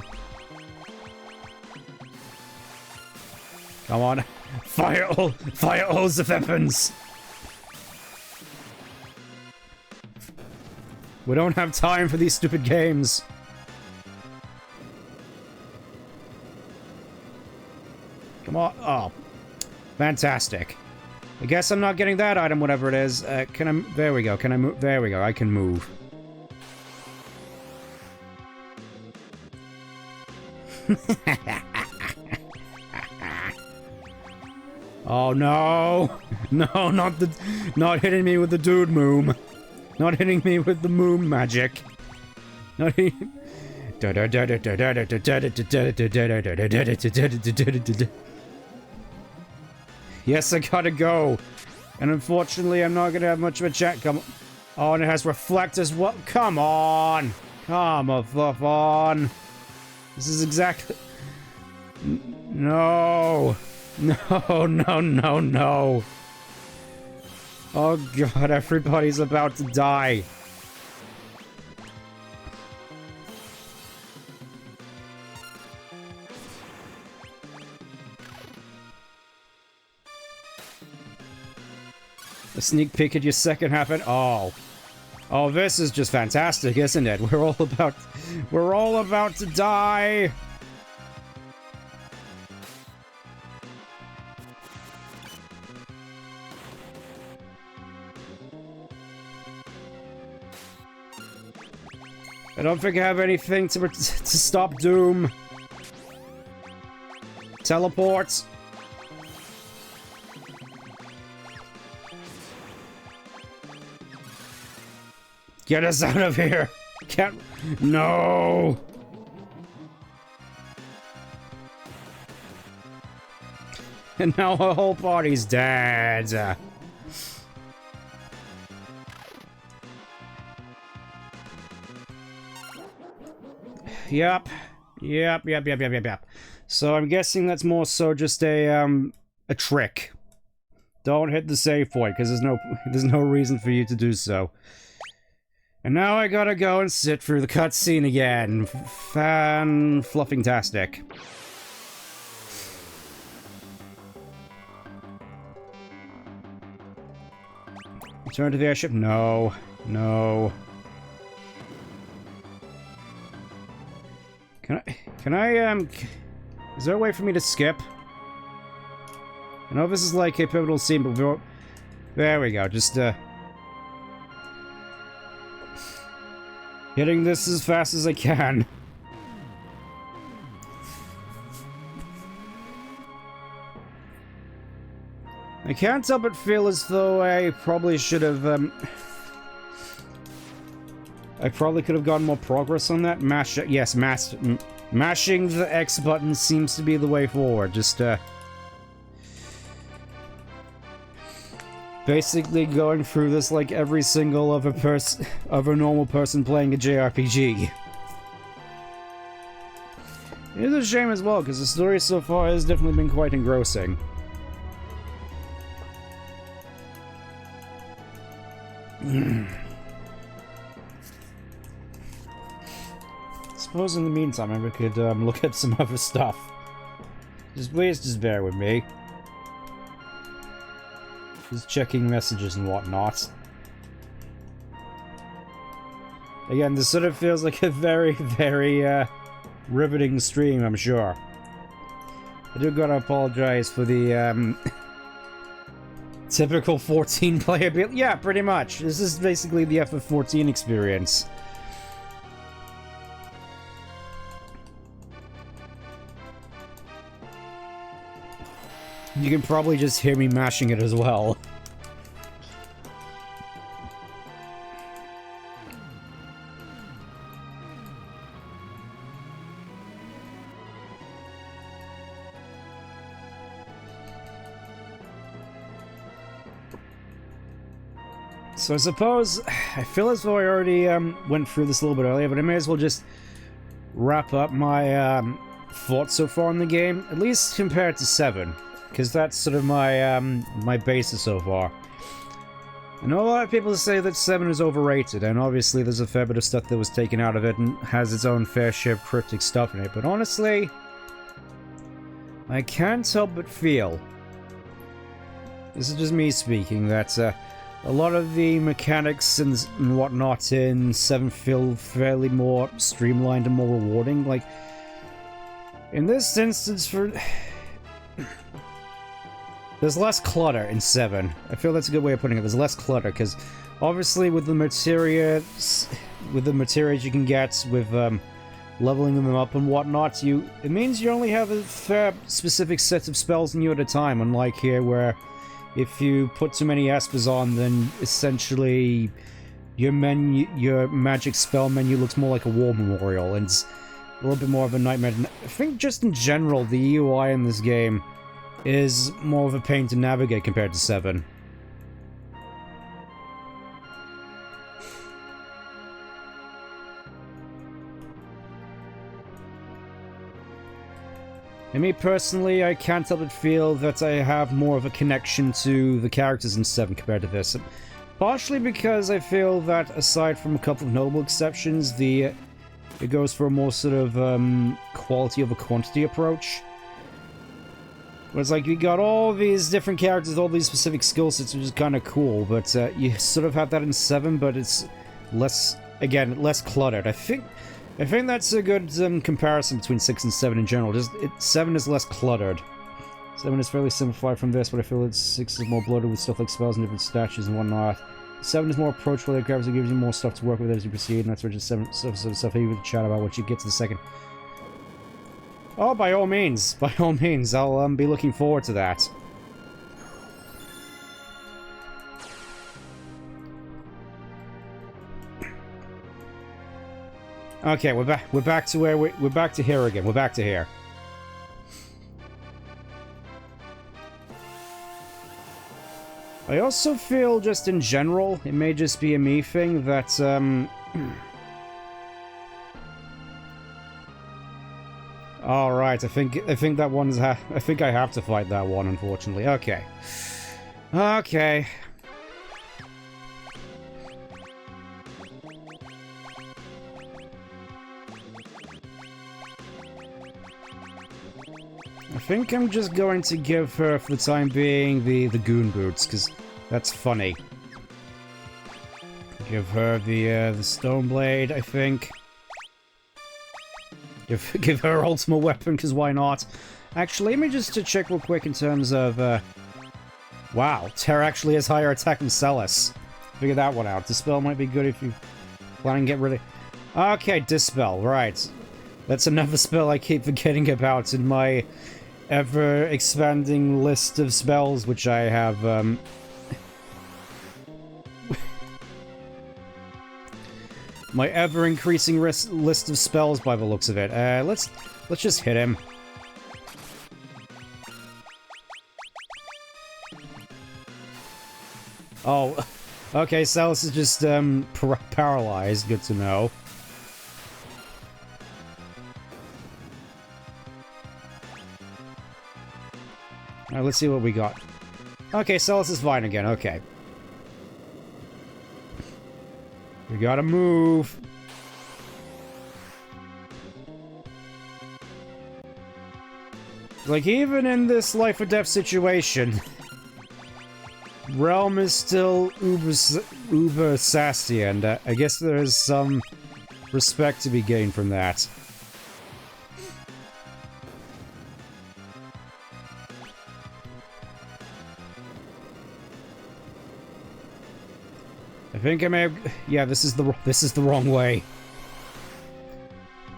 Come on. Fire all the weapons! We don't have time for these stupid games. Come on. Oh. Fantastic. I guess I'm not getting that item, whatever it is. Can I... There we go. Can I move? There we go. I can move. Oh, no. No, not hitting me with the dude moom. Not hitting me with the moom magic. Not hitting... Yes, I gotta go. And unfortunately, I'm not gonna have much of a check. Come on. Oh, and it has reflectors. What? Come on. Come on. This is exactly... No. No. Oh god, everybody's about to die. A sneak peek at your second half and oh, this is just fantastic, isn't it? We're all about to die. I don't think I have anything to stop Doom. Teleports. Get us out of here! Can't... No! And now our whole party's dead. Yep. So I'm guessing that's more so just a trick. Don't hit the save point, because there's no reason for you to do so. And now I gotta go and sit through the cutscene again. Fluffing-tastic. Return to the airship? No. Can Can I, is there a way for me to skip? I know this is like a pivotal scene, but there we go, just, hitting this as fast as I can. I can't help but feel as though I probably should have, I probably could have gotten more progress on that. Mashing the X button seems to be the way forward. Just, basically going through this like every single other normal person playing a JRPG. It is a shame as well, because the story so far has definitely been quite engrossing. Suppose in the meantime, maybe we could look at some other stuff. Please just bear with me. Just checking messages and whatnot. Again, this sort of feels like a very, very, riveting stream, I'm sure. I do gotta apologize for the, typical 14 playability. Yeah, pretty much. This is basically the FF14 experience. You can probably just hear me mashing it as well. So I suppose, I feel as though I already went through this a little bit earlier, but I may as well just wrap up my thoughts so far in the game, at least compared to 7. Because that's sort of my, my basis so far. I know a lot of people say that 7 is overrated, and obviously there's a fair bit of stuff that was taken out of it and has its own fair share of cryptic stuff in it, but honestly, I can't help but feel, this is just me speaking, that a lot of the mechanics and whatnot in 7 feel fairly more streamlined and more rewarding. Like, in this instance, there's less clutter in 7. I feel that's a good way of putting it. There's less clutter, because obviously with the materials you can get with leveling them up and whatnot, it means you only have a fair specific set of spells in you at a time, unlike here where if you put too many espers on, then essentially your magic spell menu looks more like a war memorial, and it's a little bit more of a nightmare. I think just in general, the UI in this game is more of a pain to navigate compared to 7. And me personally, I can't help but feel that I have more of a connection to the characters in 7 compared to this. Partially because I feel that, aside from a couple of notable exceptions, it goes for a more sort of quality over quantity approach. Where it's like, you got all these different characters, all these specific skill sets, which is kind of cool, but you sort of have that in 7, but it's less, again, less cluttered. I think that's a good comparison between 6 and 7 in general. 7 is less cluttered. 7 is fairly simplified from this, but I feel that 6 is more bloated with stuff like spells and different statues and whatnot. 7 is more approachable, it gives you more stuff to work with as you proceed, and that's where just 7 sort of stuff you would chat about what you get to the second. Oh, by all means, I'll be looking forward to that. Okay, we're back to where we're back to here again. We're back to here. I also feel, just in general, it may just be a me thing, that all right, I think that one's I think I have to fight that one, unfortunately. Okay. Okay. I think I'm just going to give her, for the time being, the goon boots, because that's funny. Give her the stone blade, I think. Give her ultimate weapon, because why not? Actually, let me just to check real quick in terms of, wow, Terra actually has higher attack than Celis. Figure that one out. Dispel might be good if you plan and get rid of... Okay, Dispel, right. That's another spell I keep forgetting about in my ever-expanding list of spells, which I have, my ever-increasing list of spells by the looks of it. Let's just hit him. Oh, okay, Celis is just, paralyzed. Good to know. Alright, let's see what we got. Okay, Celis is fine again, okay. We gotta move. Like, even in this life or death situation, Realm is still uber sassy, and I guess there is some respect to be gained from that. I think I may have... Yeah, this is the wrong way.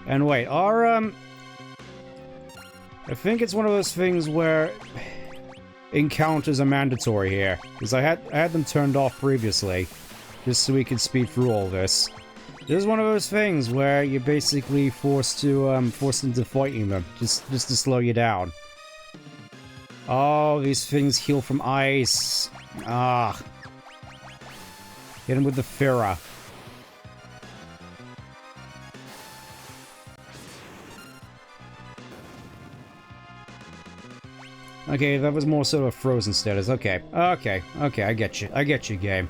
And wait, I think it's one of those things where encounters are mandatory here, because I had them turned off previously, just so we could speed through all this. This is one of those things where you're basically forced into fighting them, just to slow you down. Oh, these things heal from ice. Ah. Hit him with the Furry. Okay, that was more sort of frozen status. Okay, okay, okay, I get you. I get you, game.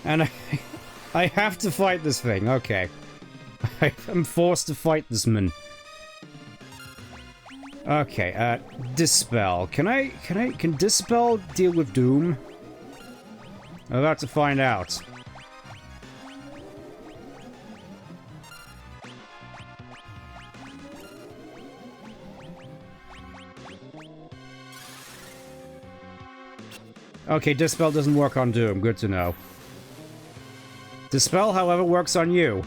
And I have to fight this thing, okay. I'm forced to fight this man. Okay, Dispel. Can Dispel deal with Doom? I'm about to find out. Okay, Dispel doesn't work on Doom. Good to know. Dispel, however, works on you.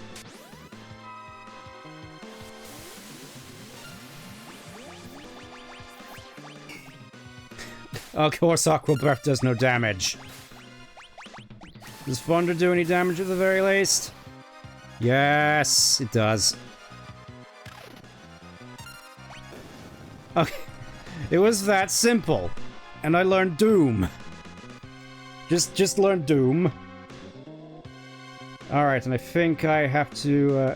Of course, Aqua Breath does no damage. Does Thunder do any damage at the very least? Yes, it does. Okay. It was that simple. And I learned Doom. Just learn Doom. Alright, and I think I have to,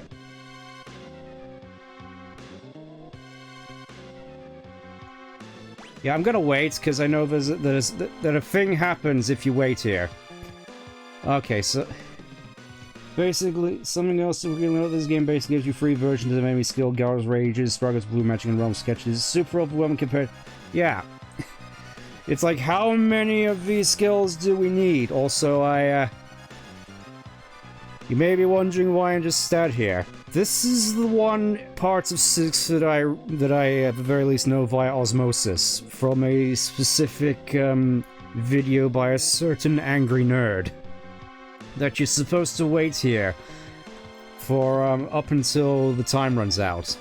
yeah, I'm gonna wait, because I know that a thing happens if you wait here. Okay, so... Basically, something else to really know, this game basically gives you free versions of enemy skill, Gar's Rages, Struggles, Blue Magic, and Realm Sketches. Super overwhelming compared... Yeah. It's like, how many of these skills do we need? Also, you may be wondering why I'm just sat here. This is the one part of 6 that I at the very least know via osmosis from a specific video by a certain angry nerd. That you're supposed to wait here for up until the time runs out.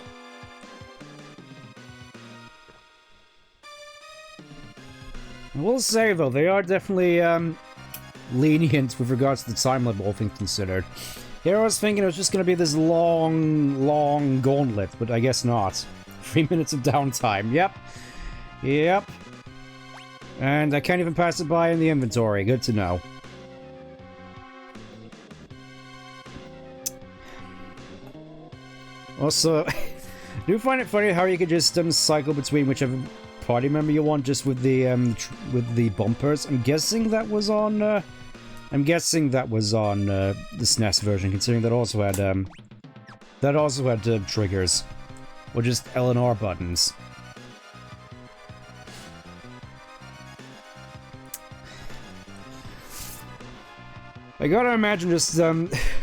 I will say though, they are definitely lenient with regards to the time limit, all things considered. Here I was thinking it was just going to be this long gauntlet, but I guess not. 3 minutes of downtime. Yep. Yep. And I can't even pass it by in the inventory. Good to know. Also, I do find it funny how you could just cycle between whichever party member you want, just with the bumpers. I'm guessing that was on the SNES version, considering that also had triggers, or just L and R buttons. I gotta imagine just,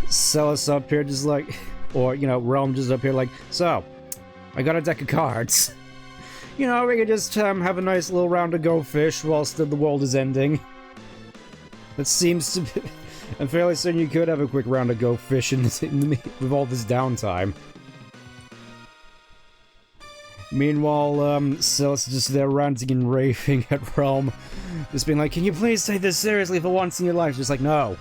Celis up here just like, or, you know, Realm just up here like, so, I got a deck of cards. You know, we could just, have a nice little round of Go Fish whilst the world is ending. That seems to be... And fairly soon you could have a quick round of Go Fish with all this downtime. Meanwhile, Celis is just there ranting and raving at Realm. Just being like, can you please take this seriously for once in your life? Just like, no.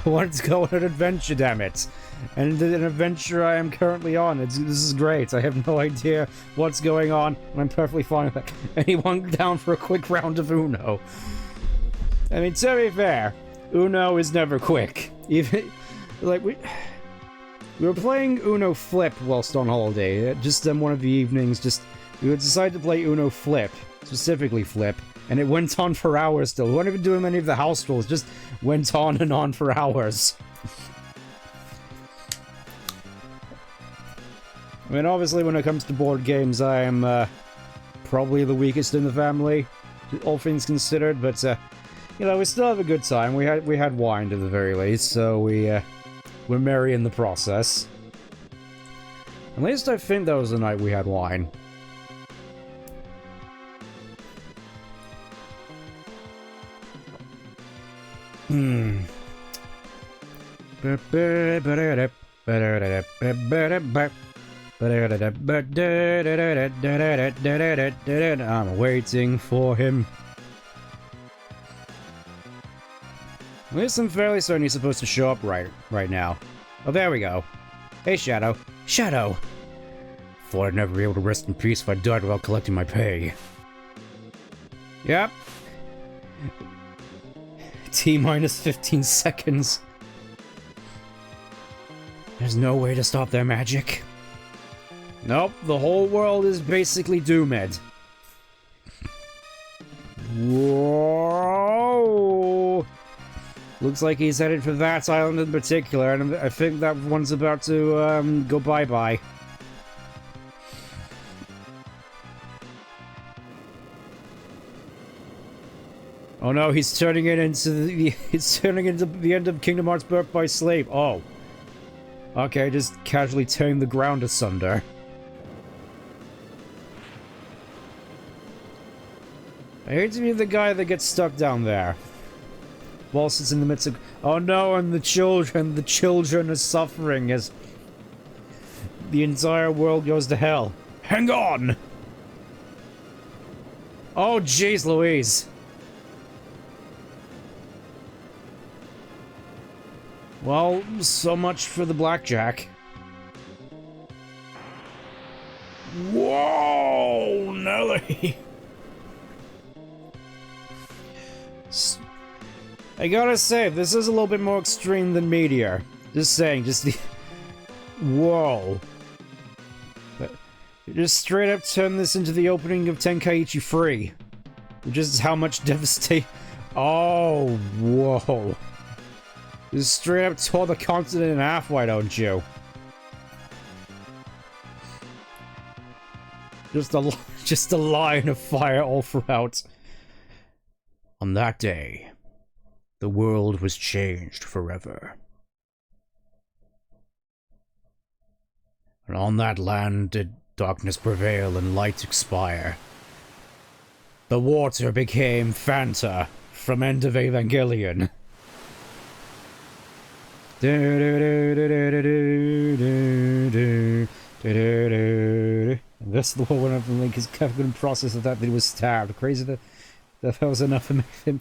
I wanted to go on an adventure, damn it. And an adventure I am currently on. This is great. I have no idea what's going on, and I'm perfectly fine with that. Anyone down for a quick round of Uno? I mean, to be fair, Uno is never quick. Even, like, we were playing Uno Flip whilst on holiday. Just one of the evenings, we decided to play Uno Flip, specifically Flip, and it went on for hours still. We weren't even doing any of the house rules, just went on and on for hours. I mean, obviously, when it comes to board games, I am probably the weakest in the family, all things considered, but you know, we still have a good time. We had wine to the very least, so we're merry in the process. At least I think that was the night we had wine. I'm waiting for him. At least I'm fairly certain he's supposed to show up right now. Oh, there we go. Hey, Shadow. Shadow! Thought I'd never be able to rest in peace if I died without collecting my pay. Yep. T-minus 15 seconds. There's no way to stop their magic. Nope, the whole world is basically doomed. Whoa! Looks like he's headed for that island in particular, and I think that one's about to, go bye-bye. Oh no, he's turning it into the end of Kingdom Hearts Birth by Sleep. Oh. Okay, just casually tearing the ground asunder. I hate to be the guy that gets stuck down there. Whilst it's in the midst of... Oh no, and the children are suffering as the entire world goes to hell. Hang on! Oh, jeez Louise. Well, so much for the blackjack. Whoa, Nelly! I gotta say, this is a little bit more extreme than Meteor. Just saying, just the... Whoa. Just straight up turn this into the opening of Tenkaichi Free. Which is how much devastation... Oh, whoa. Just straight up tore the continent in half, why don't you? Just a line of fire all throughout. On that day, the world was changed forever. And on that land did darkness prevail and light expire. The water became Fanta from End of Evangelion. This is the one of Link is covered in process of that he was stabbed. Crazy that was enough to make him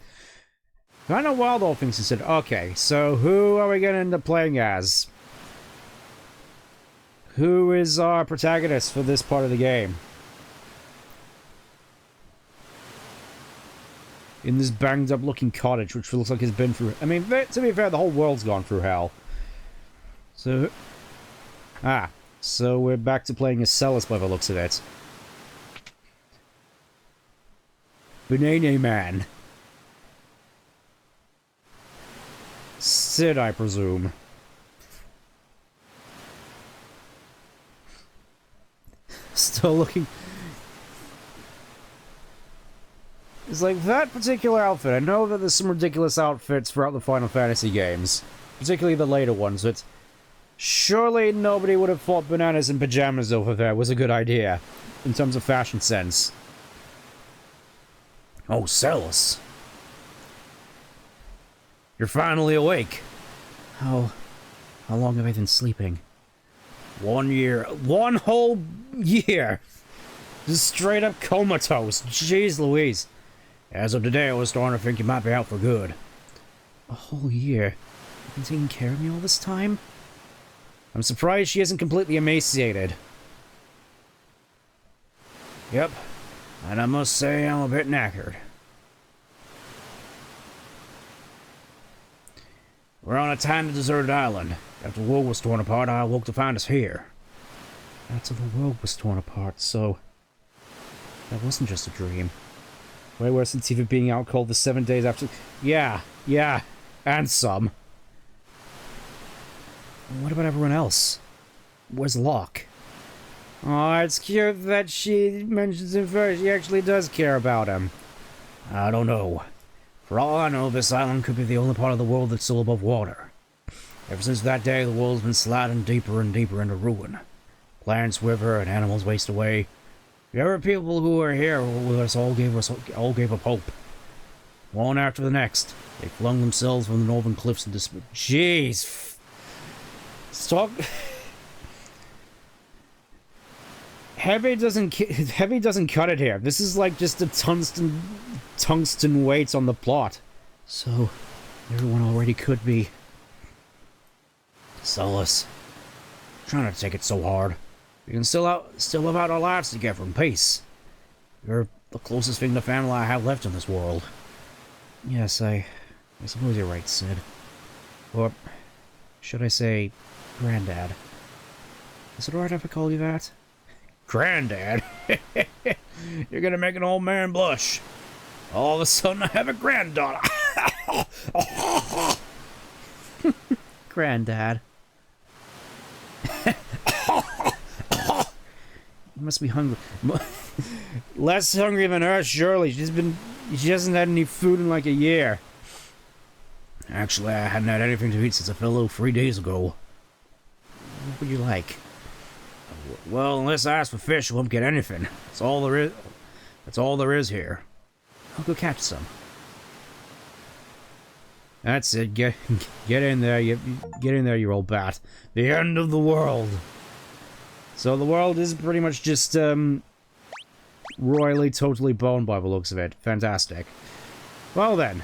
kind of wild, all things considered. Okay, so who are we gonna end up playing as? Who is our protagonist for this part of the game? In this banged up looking cottage, which looks like it's been through... I mean, to be fair, the whole world's gone through hell. So... Ah, so we're back to playing as Celis by the looks of it. Banana Man. Sid, I presume. Still looking... It's like, that particular outfit, I know that there's some ridiculous outfits throughout the Final Fantasy games. Particularly the later ones, but... surely nobody would have thought bananas in pajamas over there was a good idea. In terms of fashion sense. Oh, Celis. You're finally awake. How long have I been sleeping? 1 year. 1 whole year! Just straight up comatose. Jeez Louise. As of today, I was starting to think you might be out for good. A whole year? You've been taking care of me all this time? I'm surprised she isn't completely emaciated. Yep. And I must say, I'm a bit knackered. We're on a tiny deserted island. After the world was torn apart, I awoke to find us here. After the world was torn apart, so... that wasn't just a dream. Way worse than TV being out cold the 7 days after... Yeah, and some. What about everyone else? Where's Locke? Oh, it's cute that she mentions him first. She actually does care about him. I don't know. For all I know, this island could be the only part of the world that's still above water. Ever since that day, the world's been sliding deeper and deeper into ruin. Plants wither and animals waste away. The other people who were here with us all gave up hope. One after the next, they flung themselves from the northern cliffs into despair. Jeez. Stop. Heavy doesn't cut it here. This is like just a tungsten weight on the plot. So, everyone already could be. Celis. Trying to take it so hard. We can still live out our lives together in peace. You're the closest thing to family I have left in this world. Yes, I suppose you're right, Sid. Or should I say, Granddad? Is it alright if I call you that? Granddad? You're gonna make an old man blush. All of a sudden I have a granddaughter. Granddad. You must be hungry. Less hungry than her, surely. She hasn't had any food in like a year. Actually, I hadn't had anything to eat since I fell ill 3 days ago. What would you like? Well, unless I ask for fish, I won't get anything. That's all there is. That's all there is here. I'll go catch some. That's it. Get in there. Get in there, you old bat. The end of the world. So the world is pretty much just royally, totally boned by the looks of it. Fantastic. Well then.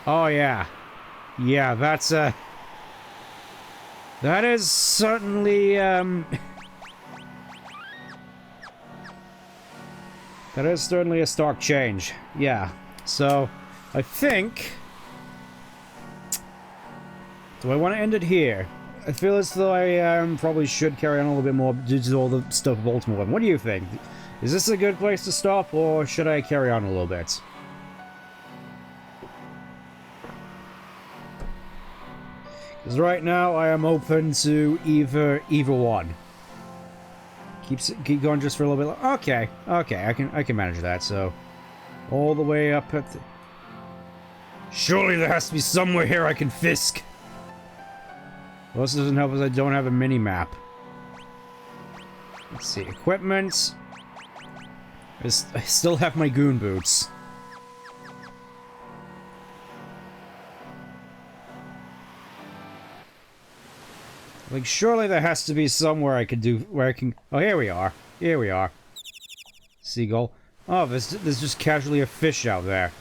Oh yeah. Yeah, that's that is certainly that is certainly a stark change. Yeah. So I think, do I want to end it here? I feel as though I probably should carry on a little bit more due to all the stuff of Baltimore. What do you think? Is this a good place to stop, or should I carry on a little bit? Because right now I am open to either one. Keep going just for a little bit. Okay, I can manage that. So all the way up at the... Surely there has to be somewhere here I can fisk. Well, this doesn't help as I don't have a mini-map. Let's see, equipment. I still have my goon boots. Like, surely there has to be somewhere I could do, where I can... Oh, here we are. Here we are. Seagull. Oh, there's just casually a fish out there.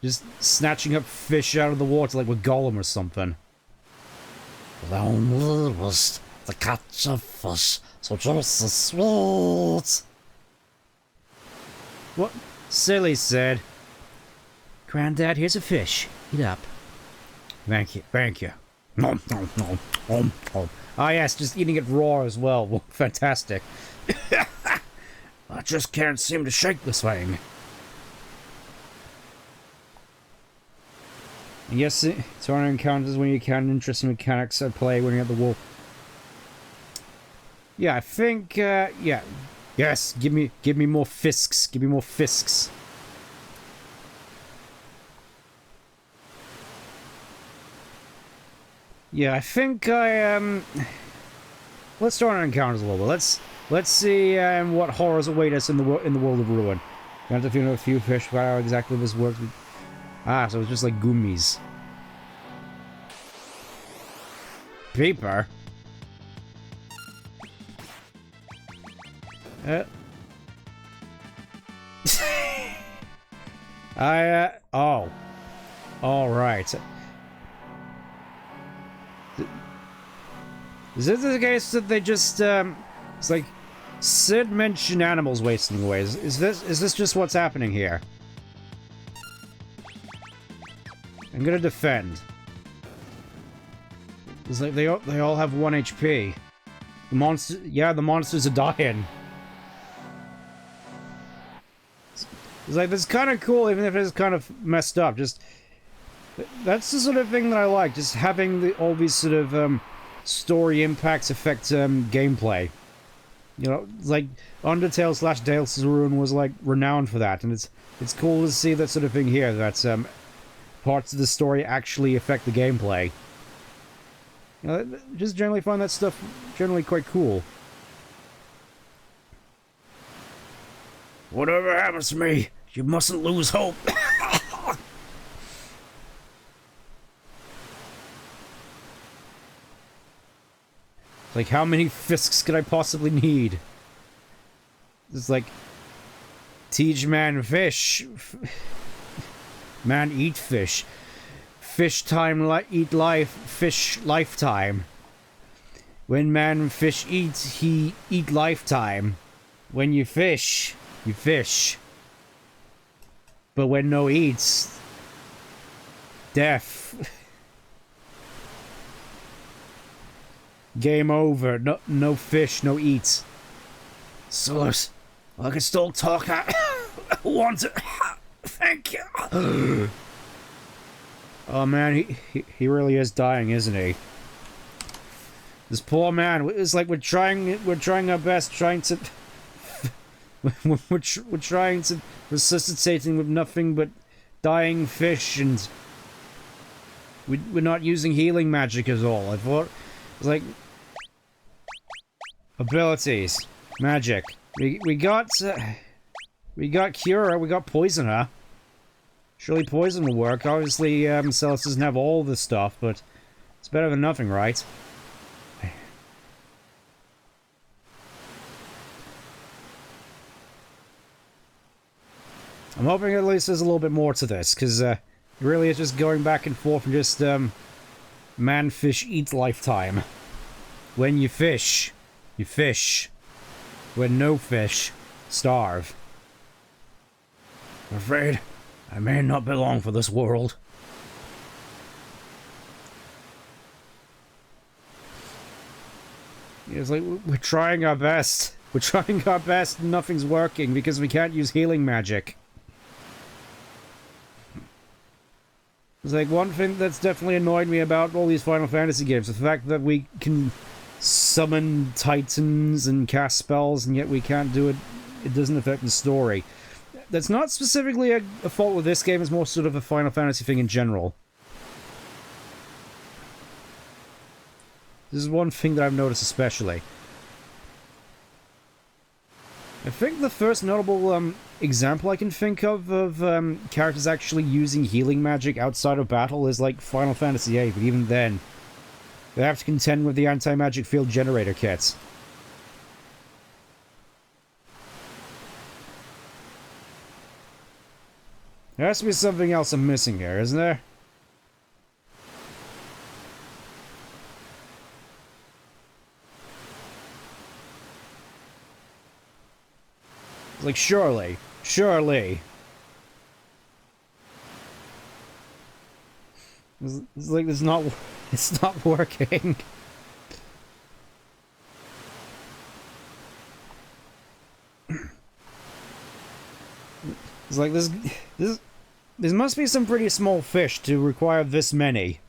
Just snatching up fish out of the water like with Gollum or something. Lonely was the catch of fish, so just as sweet. What? Silly said. Granddad, here's a fish. Eat up. Thank you, thank you. Nom, nom, nom, nom, nom. Ah yes, just eating it raw as well. Well, fantastic. I just can't seem to shake this thing. Yes, Tornado encounters when you encounter interesting mechanics at play when you're at the wall. Yeah, I think, yeah. Yes, give me more fisks. Give me more fisks. Yeah, I think let's start our encounters a little bit. Let's see what horrors await us in the world of ruin. You have to feel a few fish about how exactly this works. Ah, so it's just like gummies. Paper. Oh. Alright. Is it the case that they just, it's like, Sid mentioned animals wasting away. Is this just what's happening here? I'm gonna defend. It's like they all have 1 HP. The monsters are dying. It's like, that's kind of cool, even if it's kind of messed up. Just, that's the sort of thing that I like. Just having all these sort of, story impacts affect, gameplay. You know, like, Undertale / Dale's Ruin was, like, renowned for that. And it's cool to see that sort of thing here, that, parts of the story actually affect the gameplay. You know, just generally find that stuff generally quite cool. Whatever happens to me, you mustn't lose hope. Like, how many fisks could I possibly need? It's like, teach man fish. Man eat fish. Fish time eat life. Fish lifetime. When man fish eat, he eat lifetime. When you fish, you fish. But when no eats, death. Game over. No fish, no eat. Source, I can still talk. I want to. Thank you. Oh man, he really is dying, isn't he? This poor man. It's like we're trying our best, trying to. we're trying to resuscitating with nothing but dying fish, and we're not using healing magic at all. I thought it's like abilities, magic. We got Cura, we got Poisoner. Surely Poison will work. Obviously, Celis doesn't have all this stuff, but it's better than nothing, right? I'm hoping at least there's a little bit more to this, because it really is just going back and forth and just, man, fish, eat lifetime. When you fish, you fish. When no fish, starve. I'm afraid I may not belong for this world. It's like, we're trying our best. We're trying our best and nothing's working because we can't use healing magic. It's like, one thing that's definitely annoyed me about all these Final Fantasy games, the fact that we can summon titans and cast spells, and yet we can't do it. It doesn't affect the story. That's not specifically a fault with this game, it's more sort of a Final Fantasy thing in general. This is one thing that I've noticed especially. I think the first notable example I can think of characters actually using healing magic outside of battle is like Final Fantasy VIII, but even then, they have to contend with the anti-magic field generator kits. There has to be something else I'm missing here, isn't there? It's like, surely. It's like, it's not working. It's like, there must be some pretty small fish to require this many.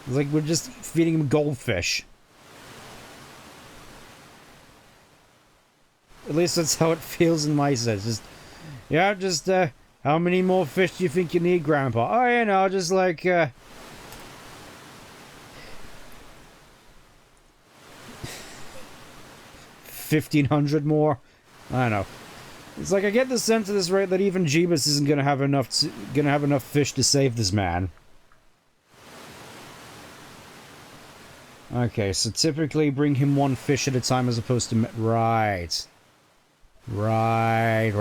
It's like we're just feeding him goldfish. At least that's how it feels in my sense. Just, yeah, just, how many more fish do you think you need, Grandpa? Oh, you know, just like, 1,500 more? I don't know. It's like I get the sense at this rate that even Jeebus isn't gonna have enough fish to save this man. Okay, so typically bring him one fish at a time as opposed to... Right. Right.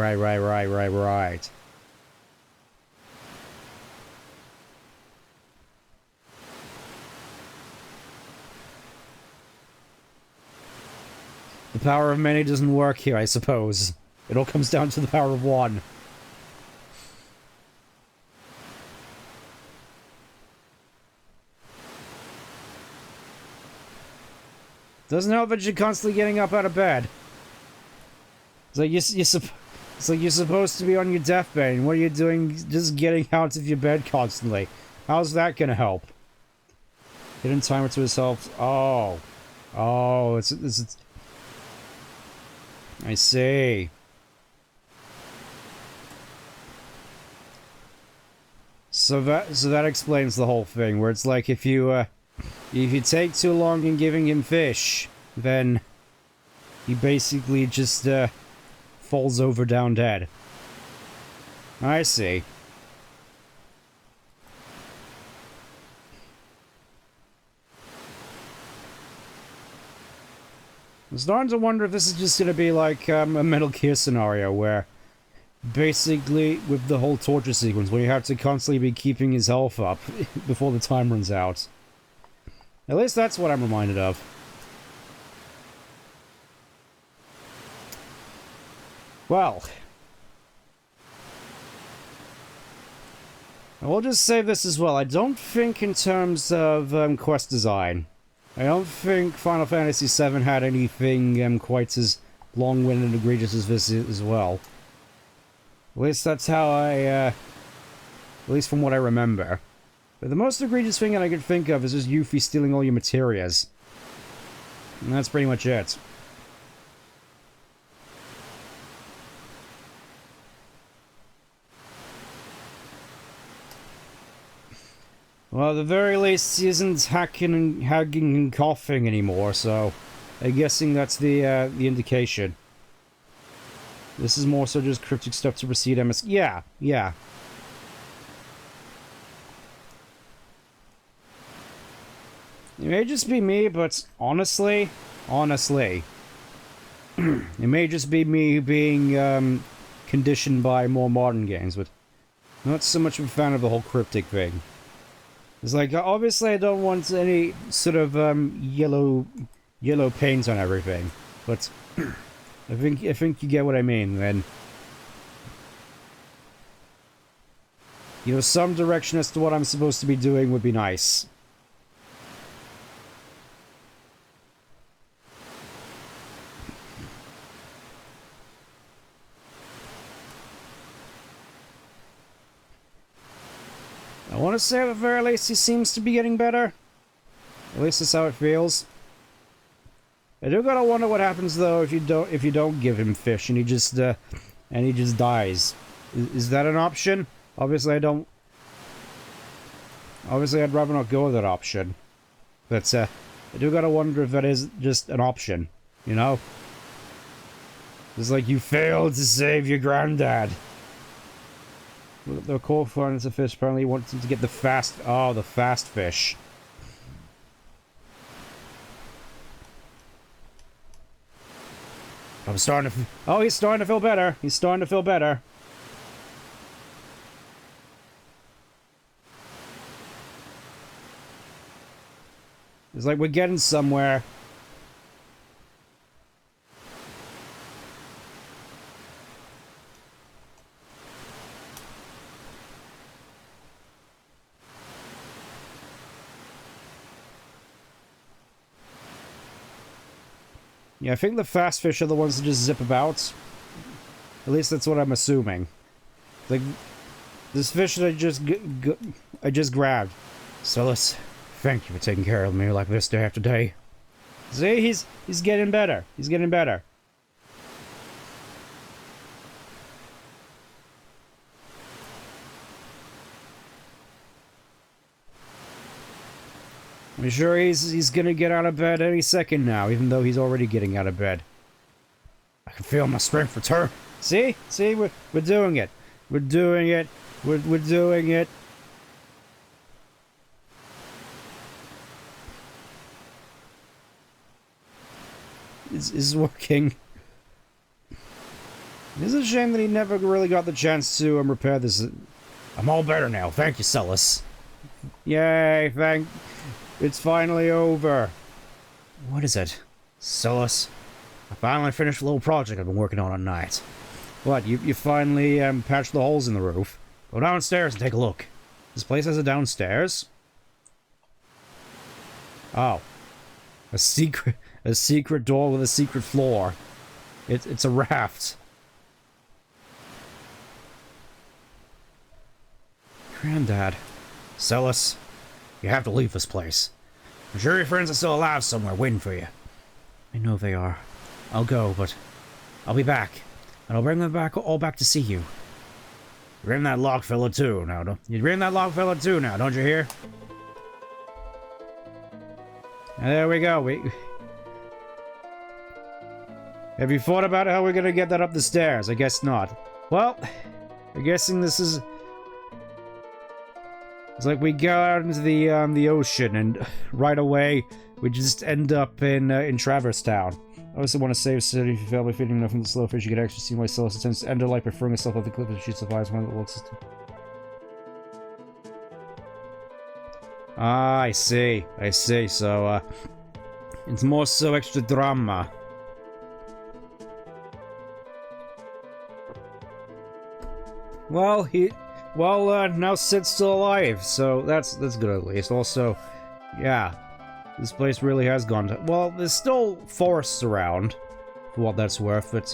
The power of many doesn't work here, I suppose. It all comes down to the power of one. Doesn't help that you're constantly getting up out of bed. It's like you're supposed to be on your deathbed, and what are you doing just getting out of your bed constantly? How's that gonna help? Hidden timer to himself. Oh. Oh, it's... I see. So that explains the whole thing, where it's like if you take too long in giving him fish, then he basically just falls over down dead. I see. I'm starting to wonder if this is just going to be like a Metal Gear scenario where basically with the whole torture sequence where you have to constantly be keeping his health up before the time runs out. At least that's what I'm reminded of. Well. I will just say this as well. I don't think in terms of quest design. I don't think Final Fantasy VII had anything quite as long-winded and egregious as this as well. At least that's how at least from what I remember. But the most egregious thing that I could think of is just Yuffie stealing all your materias. And that's pretty much it. Well, at the very least, he isn't hacking and coughing anymore, so I'm guessing that's the indication. This is more so just cryptic stuff to precede MS. Yeah. It may just be me, but honestly, it may just be me being conditioned by more modern games, but not so much of a fan of the whole cryptic thing. It's like, obviously I don't want any sort of yellow paint on everything, but I think you get what I mean, then. You know, some direction as to what I'm supposed to be doing would be nice. I want to say at the very least he seems to be getting better. At least that's how it feels. I do gotta wonder what happens though if you don't give him fish and he just dies. Is that an option? Obviously I don't. Obviously I'd rather not go with that option. But I do gotta wonder if that is just an option. You know? It's like you failed to save your granddad. The core finds a fish apparently wanted to get the fast fish. I'm starting to... Oh, he's starting to feel better. He's starting to feel better. It's like we're getting somewhere. Yeah, I think the fast fish are the ones that just zip about. At least that's what I'm assuming. Like, this fish that I just grabbed. Solus, thank you for taking care of me like this day after day. See, he's getting better. He's getting better. I'm sure he's gonna get out of bed any second now, even though he's already getting out of bed. I can feel my strength return. See? See? We're doing it. We're doing it. We're doing it. It's working. It's a shame that he never really got the chance to repair this. I'm all better now. Thank you, Celis. Yay, it's finally over. What is it? Celis, I finally finished a little project I've been working on at night. What, you finally patched the holes in the roof? Go downstairs and take a look. This place has a downstairs? Oh. A secret door with a secret floor. It's a raft. Granddad. Celis, you have to leave this place. I'm sure your friends are still alive somewhere waiting for you. I know they are. I'll go, but I'll be back. And I'll bring them all back to see you. You're in that lock fella too now, don't you? You're in that lock fella too now, don't you hear? And there we go. Have you thought about how we're gonna get that up the stairs? I guess not. Well, I'm guessing this is... It's like we go out into the ocean, and right away we just end up in Traverse Town. I also want to save city if you fail by feeding enough from the slow fish. You can actually see why Celis attempts to end her life by throwing herself off the cliff as she survives one of the system. Ah, I see. I see. So, it's more so extra drama. Well, now Sid's still alive, so that's good at least. Also, yeah, this place really has gone to... Well, there's still forests around, for what that's worth, but,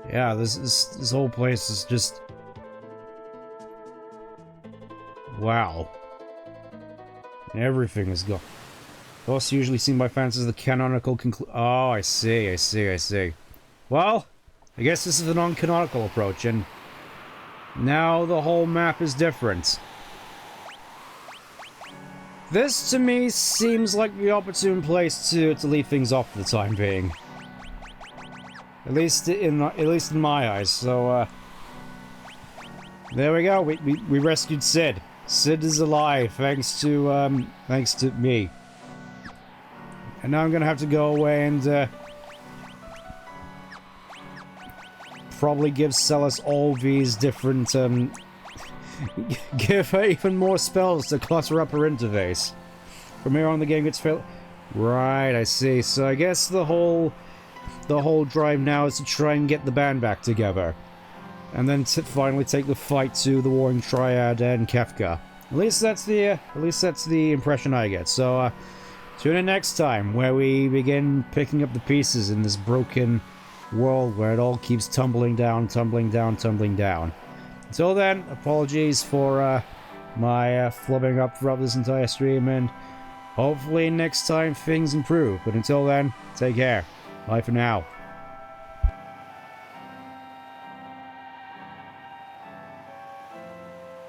yeah, this whole place is just... Wow. Everything is gone. Also usually seen by fans as the canonical Oh, I see. Well, I guess this is the non-canonical approach, and... Now the whole map is different. This, to me, seems like the opportune place to leave things off for the time being. At least in my eyes. So, there we go. We rescued Sid. Sid is alive, thanks to me. And now I'm gonna have to go away and probably give Celis all these different, give her even more spells to clutter up her interface. From here on, the game gets filled. Right, I see. So I guess the whole drive now is to try and get the band back together, and then to finally take the fight to the Warring Triad and Kefka. At least that's the impression I get. So tune in next time, where we begin picking up the pieces in this broken world where it all keeps tumbling down. Until then, apologies for my flubbing up throughout this entire stream, and hopefully next time things improve. But until then, take care. Bye for now.